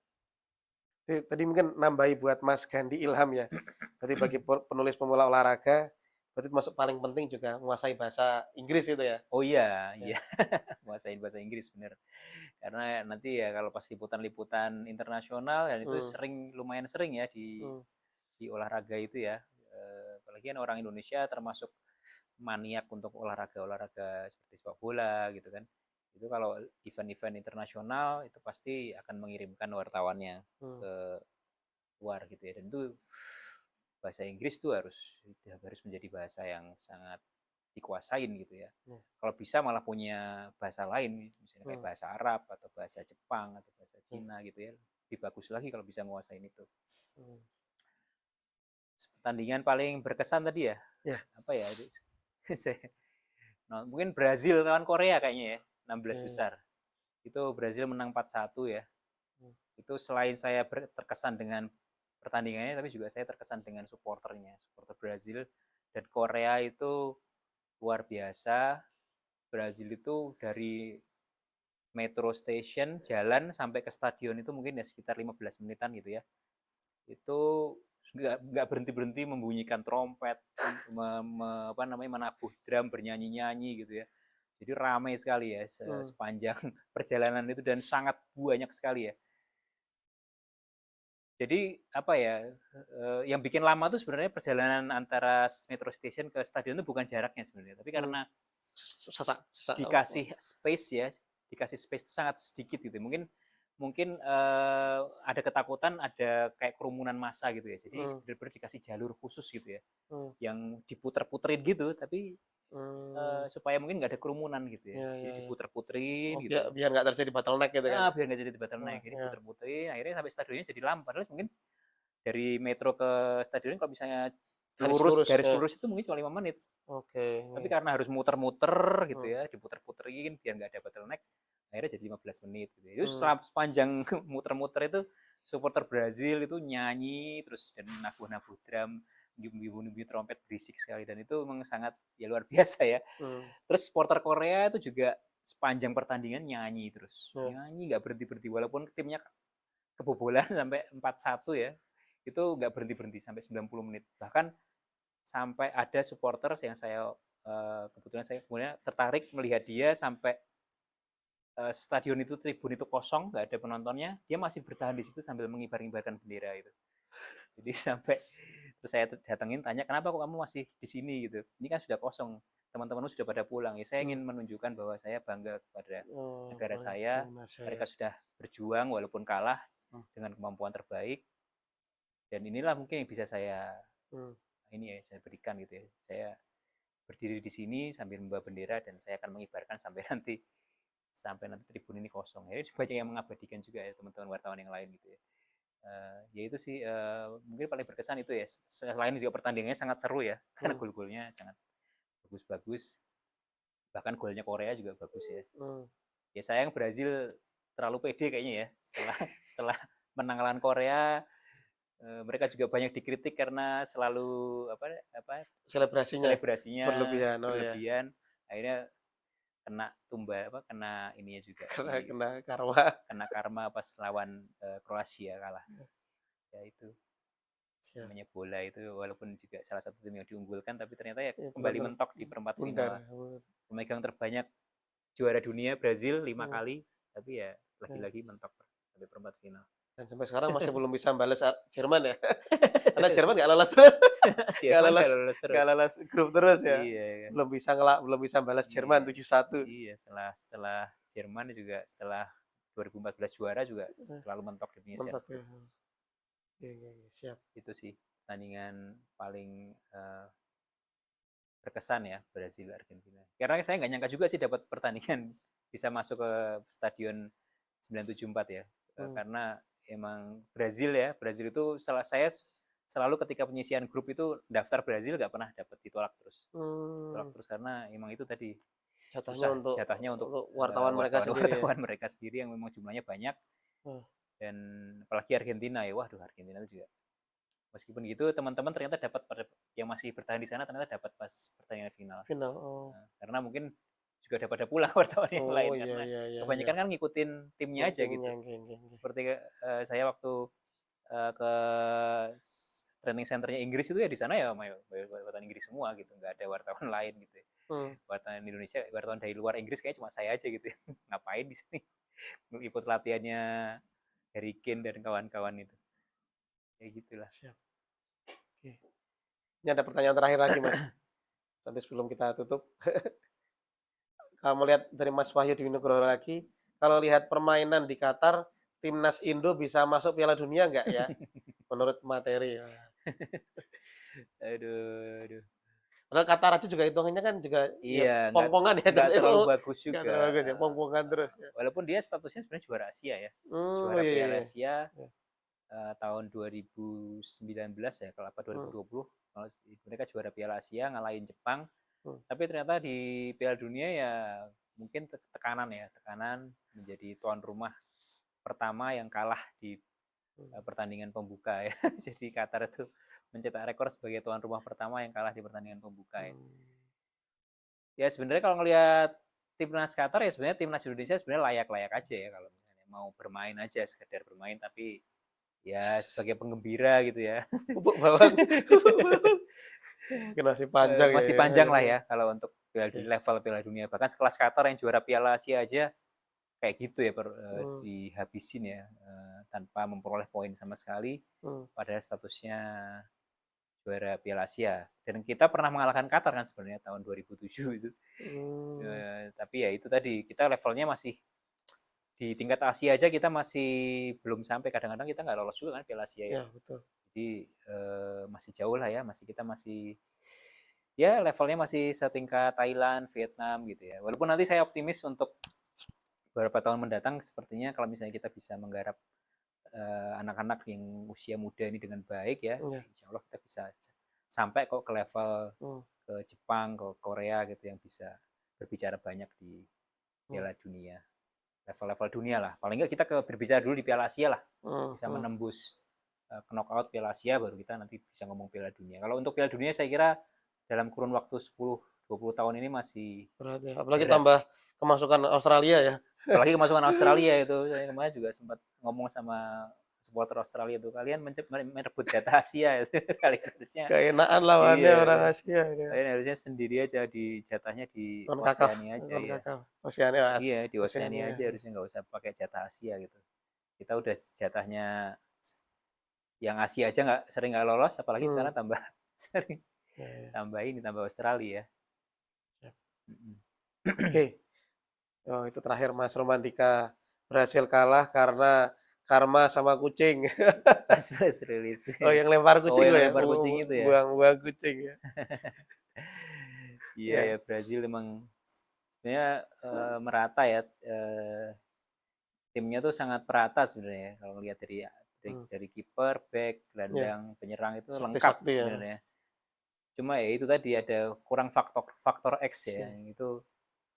Tadi mungkin nambahi buat Mas Gandhi ilham ya. Berarti bagi penulis pemula olahraga, berarti masuk paling penting juga menguasai bahasa Inggris itu ya. Oh iya. Menguasai bahasa Inggris bener. Karena nanti ya kalau pas liputan internasional, dan itu lumayan sering ya di olahraga itu ya. Apalagi kan orang Indonesia termasuk maniak untuk olahraga seperti sepak bola gitu kan. Itu kalau event-event internasional itu pasti akan mengirimkan wartawannya ke luar gitu ya. Dan itu bahasa Inggris tuh harus menjadi bahasa yang sangat dikuasain gitu ya. Kalau bisa malah punya bahasa lain, misalnya kayak bahasa Arab atau bahasa Jepang atau bahasa Cina gitu ya. Lebih bagus lagi kalau bisa nguasain itu. Pertandingan paling berkesan tadi ya? Apa ya? Mungkin Brazil lawan Korea kayaknya ya, 16 besar. Itu Brazil menang 4-1 ya. Itu selain saya terkesan dengan pertandingannya, tapi juga saya terkesan dengan supporter Brazil. Dan Korea itu luar biasa. Brazil itu dari metro station jalan sampai ke stadion itu mungkin ya sekitar 15 menitan gitu ya. itu nggak berhenti membunyikan trompet, menabuh drum, bernyanyi-nyanyi gitu ya. Jadi ramai sekali ya sepanjang perjalanan itu dan sangat banyak sekali ya. Jadi apa ya, yang bikin lama tuh sebenarnya perjalanan antara metro station ke stadion itu bukan jaraknya sebenarnya, tapi karena dikasih space ya, dikasih space itu sangat sedikit gitu. Mungkin ada ketakutan ada kayak kerumunan massa gitu ya. Jadi benar-benar dikasih jalur khusus gitu ya, yang diputer-puterin gitu, tapi supaya mungkin nggak ada kerumunan gitu ya. Jadi diputer-puterin gitu. Biar nggak terjadi bottleneck gitu kan. Biar nggak jadi bottleneck. Jadi puter-puterin, akhirnya sampai stadionnya jadi lama. Padahal mungkin dari metro ke stadion kalau misalnya garis lurus itu mungkin cuma 5 menit. Tapi karena harus muter-muter gitu ya, diputer-puterin biar nggak ada bottleneck, akhirnya jadi 15 menit gitu. Itu sepanjang muter-muter itu supporter Brazil itu nyanyi terus dan nabuh-nabuh drum, niup-niup trompet berisik sekali dan itu memang sangat ya luar biasa ya. Terus supporter Korea itu juga sepanjang pertandingan nyanyi terus. Nyanyi nggak berhenti-berhenti walaupun timnya kebobolan sampai 4-1 ya. Itu nggak berhenti-berhenti sampai 90 menit. Bahkan sampai ada supporter yang saya kebetulan saya kemudian tertarik melihat dia sampai stadion itu, tribun itu kosong, nggak ada penontonnya, dia masih bertahan di situ sambil mengibar-ibarkan bendera itu. Jadi sampai terus saya datengin tanya kenapa kok kamu masih di sini gitu. Ini kan sudah kosong, teman-temanmu sudah pada pulang. Ya saya ingin menunjukkan bahwa saya bangga kepada negara saya. Mereka sudah berjuang walaupun kalah dengan kemampuan terbaik. Dan inilah mungkin yang bisa saya ini ya saya berikan gitu ya. Saya berdiri di sini sambil membawa bendera dan saya akan mengibarkan sampai nanti tribun ini kosong. Jadi banyak yang mengabadikan juga ya teman-teman wartawan yang lain gitu ya. Ya itu sih mungkin paling berkesan itu ya. Selain juga pertandingannya sangat seru ya, karena gol-golnya sangat bagus-bagus. Bahkan golnya Korea juga bagus ya. Ya sayang Brazil terlalu pede kayaknya ya setelah menang lawan Korea. Mereka juga banyak dikritik karena selalu selebrasinya berlebihan. Akhirnya kena ininya juga kena karma pas lawan Kroasia kalah. Ya itu namanya bola itu walaupun juga salah satu tim yang diunggulkan tapi ternyata ya kembali mentok di perempat final. Pemegang terbanyak juara dunia Brazil 5 kali tapi ya lagi-lagi mentok sampai perempat final. Dan sampai sekarang masih belum bisa balas Jerman ya. Karena Jerman nggak lolos terus. Nggak lolos grup terus ya. Iya. Belum bisa balas Jerman 7-1. Iya, setelah Jerman juga setelah 2014 juara juga selalu mentok di Indonesia. Mentok ya. Iya, siap. Itu sih pertandingan paling berkesan ya Brazil Argentina. Karena saya nggak nyangka juga sih dapat pertandingan bisa masuk ke stadion 974 ya. Karena emang Brazil itu saya selalu ketika penyisian grup itu daftar Brazil nggak pernah dapat ditolak terus karena emang itu tadi jatahnya untuk wartawan mereka sendiri yang memang jumlahnya banyak dan apalagi Argentina ya Argentina itu juga meskipun gitu teman-teman ternyata dapat yang masih bertahan di sana ternyata dapat pas pertandingan final. Karena mungkin juga ada pada pulang wartawan yang lain karena kebanyakan kan ngikutin timnya aja gitu. Seperti saya waktu ke training centernya Inggris itu ya di sana ya wartawan Inggris semua gitu, nggak ada wartawan lain gitu. Wartawan Indonesia, wartawan dari luar Inggris kayak cuma saya aja gitu. Ngapain di sini? Ikut latihannya Harry Kane dan kawan-kawan itu. Ya gitulah. Siap. Oke. Ini ada pertanyaan terakhir lagi Mas. Sampai sebelum kita tutup. Kalau melihat dari Mas Wahyu di Nugroho lagi, kalau lihat permainan di Qatar, timnas Indo bisa masuk Piala Dunia nggak ya? Menurut materi. Aduh. Padahal Qatar aja juga hitungannya kan juga iya, pong-pongan ya. Nggak terlalu bagus juga. Nggak terlalu bagus ya, pong-pongan terus. Ya. Walaupun dia statusnya sebenarnya juara Asia ya. Juara Piala Asia tahun 2019 ya, kalau 2020. Kalau mereka juara Piala Asia ngalahin Jepang. Tapi ternyata di Piala Dunia ya mungkin tekanan menjadi tuan rumah pertama yang kalah di pertandingan pembuka ya. Jadi Qatar itu mencetak rekor sebagai tuan rumah pertama yang kalah di pertandingan pembuka ya. Ya sebenarnya kalau ngelihat timnas Qatar ya sebenarnya timnas Indonesia sebenarnya layak-layak aja ya kalau misalnya mau bermain aja sekedar bermain tapi ya sebagai penggembira gitu ya. Pupuk bawang. Pupuk bawang. Mungkin masih panjang ya. Masih panjang lah ya kalau untuk level Piala Dunia. Bahkan sekelas Qatar yang juara Piala Asia aja kayak gitu ya dihabisin ya tanpa memperoleh poin sama sekali. Padahal statusnya juara Piala Asia. Dan kita pernah mengalahkan Qatar kan sebenarnya tahun 2007 itu. Tapi ya itu tadi, kita levelnya masih di tingkat Asia aja kita masih belum sampai. Kadang-kadang kita nggak lolos juga kan Piala Asia ya. Betul. Jadi masih jauh lah ya, kita masih ya levelnya masih setingkat Thailand, Vietnam gitu ya. Walaupun nanti saya optimis untuk beberapa tahun mendatang sepertinya kalau misalnya kita bisa menggarap anak-anak yang usia muda ini dengan baik ya, insya Allah kita bisa sampai kok ke level ke Jepang, ke Korea gitu yang bisa berbicara banyak di Piala Dunia, level-level dunia lah. Paling nggak kita berbicara dulu di Piala Asia lah, bisa menembus knockout Piala Asia, baru kita nanti bisa ngomong Piala Dunia. Kalau untuk Piala Dunia saya kira dalam kurun waktu 10-20 tahun ini masih berat ya. Apalagi tambah kemasukan Australia ya. Apalagi kemasukan Australia itu, saya kemarin juga sempat ngomong sama supporter Australia itu, kalian merebut jatah Asia itu. Kalian harusnya keenaan lawannya orang Asia gitu. Kalian harusnya sendiri aja di jatahnya di Konkakaf, Oceania aja ya. Oceania. Iya, di Oceania aja harusnya nggak usah pakai jatah Asia gitu. Kita udah jatahnya yang Asia aja sering nggak lolos, apalagi di sana tambah sering tambah Australia. Oke. Oh, itu terakhir Mas Romandika berhasil kalah karena karma sama kucing. Pas press release. Oh, yang lempar kucing ya? Lempar kucing itu ya. Buang kucing ya. Iya ya, Brazil emang sebenarnya merata ya. Timnya tuh sangat merata sebenarnya kalau lihat dari kiper, back, gelandang, penyerang itu lengkap sebenarnya. Cuma ya itu tadi ada kurang faktor X ya. Itu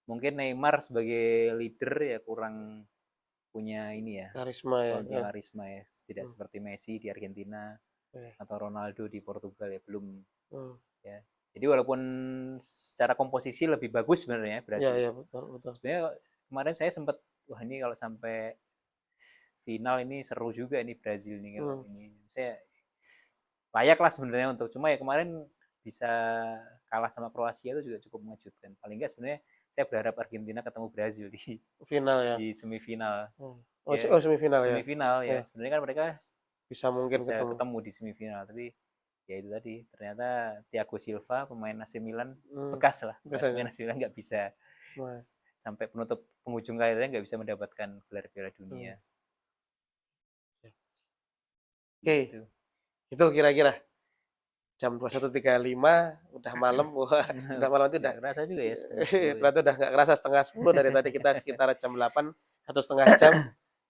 mungkin Neymar sebagai leader ya kurang punya ini ya, karisma ya. Tidak seperti Messi di Argentina atau Ronaldo di Portugal ya, belum ya. Jadi walaupun secara komposisi lebih bagus sebenarnya Brazil. Iya, betul. Sebenarnya kemarin saya sempat wah ini kalau sampai final ini seru juga ini Brazil nih kalau ini. Saya layak lah sebenarnya untuk, cuma ya kemarin bisa kalah sama Kroasia itu juga cukup mengejutkan. Paling enggak sebenarnya saya berharap Argentina ketemu Brazil di final ya. Di semifinal. Semifinal ya. Semifinal ya. Sebenarnya kan mereka bisa ketemu di semifinal, tapi ya itu tadi ternyata Thiago Silva pemain AC Milan bekas pemain AC Milan nggak bisa sampai penutup penghujung karirnya nggak bisa mendapatkan gelar Piala Dunia. Oke. Itu kira-kira jam 21.35 udah malam. Wah, udah malam itu udah kerasa juga ya. Ternyata udah nggak kerasa 9:30 dari tadi kita sekitar jam 8 atau setengah jam.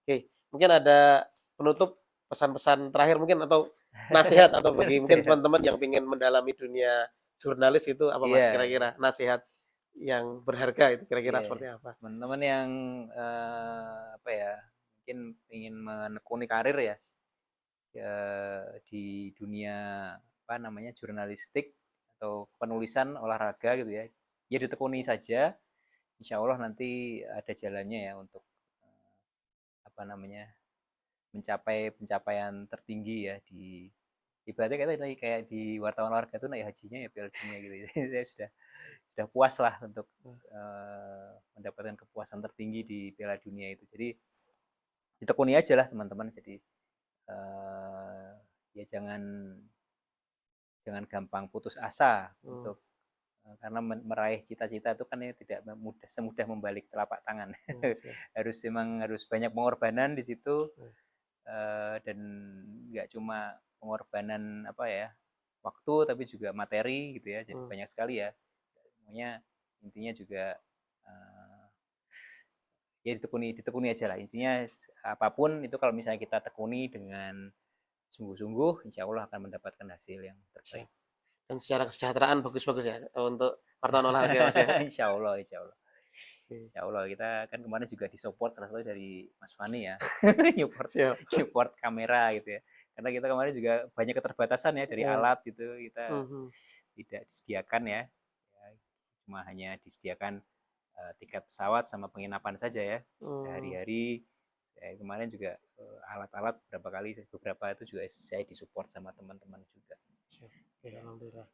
Oke, mungkin ada penutup pesan-pesan terakhir mungkin atau nasihat atau bagi mungkin teman-teman yang ingin mendalami dunia jurnalis itu apa Mas kira-kira nasihat yang berharga itu kira-kira seperti apa? Teman-teman yang mungkin ingin menekuni karir ya di dunia jurnalistik atau penulisan olahraga gitu ya ditekuni saja, insya Allah nanti ada jalannya ya untuk mencapai pencapaian tertinggi ya di ibaratnya kayak di wartawan olahraga itu naik hajinya ya Piala Dunia gitu. Saya sudah puas lah untuk mendapatkan kepuasan tertinggi di Piala Dunia itu. Jadi ditekuni aja lah teman-teman. Jadi ya jangan gampang putus asa untuk karena meraih cita-cita itu kan tidak semudah membalik telapak tangan. harus banyak pengorbanan di situ dan nggak cuma pengorbanan waktu tapi juga materi gitu ya. Jadi banyak sekali ya. Semuanya intinya juga ya ditekuni aja lah. Intinya apapun itu kalau misalnya kita tekuni dengan sungguh-sungguh, insya Allah akan mendapatkan hasil yang terbaik. Dan secara kesejahteraan bagus-bagus ya untuk wartawan olahraga Mas ya. Insya Allah. Insya Allah kita kan kemarin juga disupport salah satu dari Mas Fani ya, support kamera gitu ya. Karena kita kemarin juga banyak keterbatasan ya dari alat gitu, kita tidak disediakan ya, cuma hanya disediakan tiket pesawat sama penginapan saja ya sehari-hari. Kemarin juga alat-alat beberapa itu juga saya disupport sama teman-teman juga. Oke, alhamdulillah.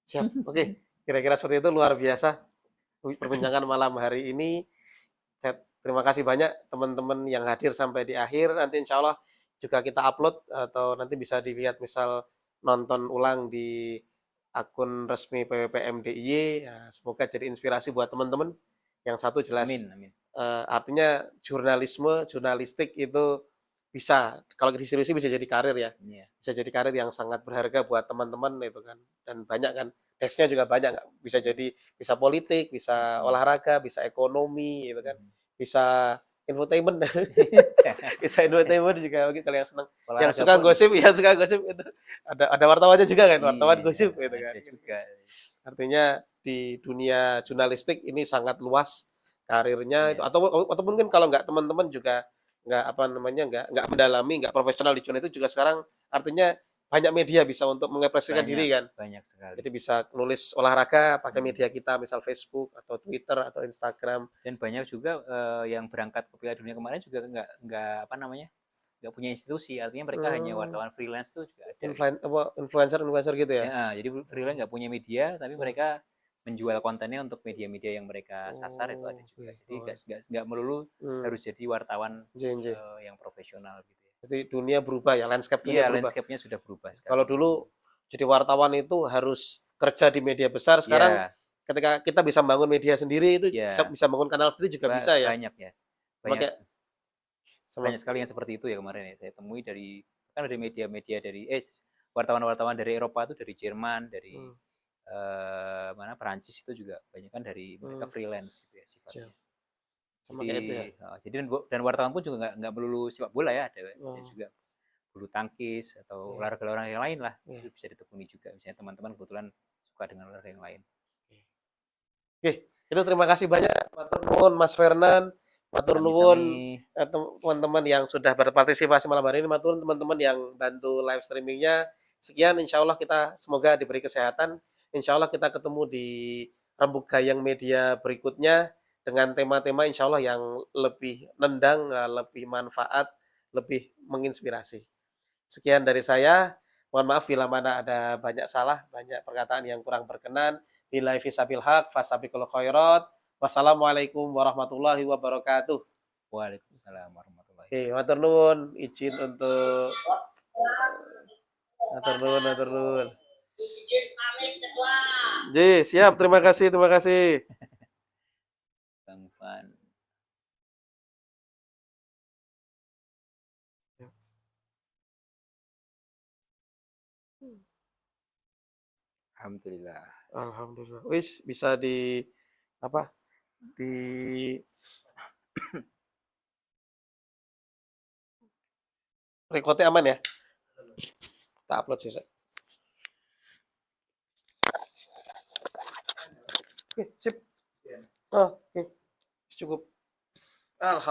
Siap. Oke, kira-kira seperti itu, luar biasa perbincangan malam hari ini. Saya terima kasih banyak teman-teman yang hadir sampai di akhir. Nanti insya Allah juga kita upload atau nanti bisa dilihat misal nonton ulang di akun resmi PWPM-DIY. Ya, semoga jadi inspirasi buat teman-teman. Yang satu jelas, Amin, amin. artinya jurnalistik itu bisa, kalau diseriusi bisa jadi karir ya. Iya. Bisa jadi karir yang sangat berharga buat teman-teman itu kan. Dan banyak kan, tesnya juga banyak. Bisa jadi, bisa politik, bisa olahraga, bisa ekonomi gitu kan. Bisa infotainment. Bisa infotainment juga mungkin kalau yang senang. Yang Olahraga suka pun gosip, ya suka gosip itu. Ada wartawannya juga kan, wartawan iya, gosip gitu kan. ada juga. Artinya di dunia jurnalistik ini sangat luas karirnya itu, Iya. atau mungkin kalau nggak teman-teman juga nggak apa namanya nggak mendalami, nggak profesional di jurnalistik juga sekarang artinya banyak media bisa untuk mengekspresikan diri kan. Banyak sekali. Jadi bisa nulis olahraga pakai Hmm. media kita, misal Facebook atau Twitter atau Instagram. Dan banyak juga yang berangkat ke Piala Dunia kemarin juga nggak apa namanya, nggak punya institusi, artinya mereka hanya wartawan freelance tuh juga ada. Influencer gitu ya. Ya, jadi freelance nggak punya media, tapi mereka menjual kontennya untuk media-media yang mereka sasar itu ada juga. Jadi nggak melulu harus jadi wartawan JNJ. yang profesional gitu ya. Jadi dunia berubah ya, landscape Iya, dunia berubah. landscape-nya sudah berubah sekarang. Kalau dulu jadi wartawan itu harus kerja di media besar, sekarang Iya, ketika kita bisa bangun media sendiri itu Iya. bisa bangun kanal sendiri juga bisa ya. banyak ya. Pakai Banyak sekali yang seperti itu ya kemarin ya. Saya temui dari media-media dari wartawan-wartawan dari Eropa itu, dari Jerman, dari mana Perancis itu juga banyak kan dari mereka freelance gitu ya sifatnya. sama kayak itu ya. Jadi dan wartawan pun juga nggak melulu sepak bola ya, ada juga bulu tangkis atau olahraga yang lain lah, itu bisa ditekuni juga. Misalnya teman-teman kebetulan suka dengan olahraga yang lain. Oke, itu terima kasih banyak matur nuwun Mas Fernan, matur nuwun teman-teman yang sudah berpartisipasi malam hari ini, matur teman-teman yang bantu live streamingnya. Sekian, insya Allah kita semoga diberi kesehatan. Insya Allah kita ketemu di Rembuk Gayeng Media berikutnya dengan tema-tema insya Allah yang lebih nendang, lebih manfaat, lebih menginspirasi. Sekian dari saya. Mohon maaf bila mana ada banyak salah, banyak perkataan yang kurang berkenan. Billahi fisabil haq, fastabiqul khairat. Wassalamualaikum warahmatullahi wabarakatuh. Waalaikumsalam warahmatullahi Oke, wabarakatuh. matur nuwun, izin untuk matur nuwun. Izin pamit ketua. Ji, siap, terima kasih. Bang Fan. Alhamdulillah. Wis bisa di apa? Di recordnya aman ya? Kita upload sih. Oke, sip. Oh, oke. Cukup. Alhamdulillah.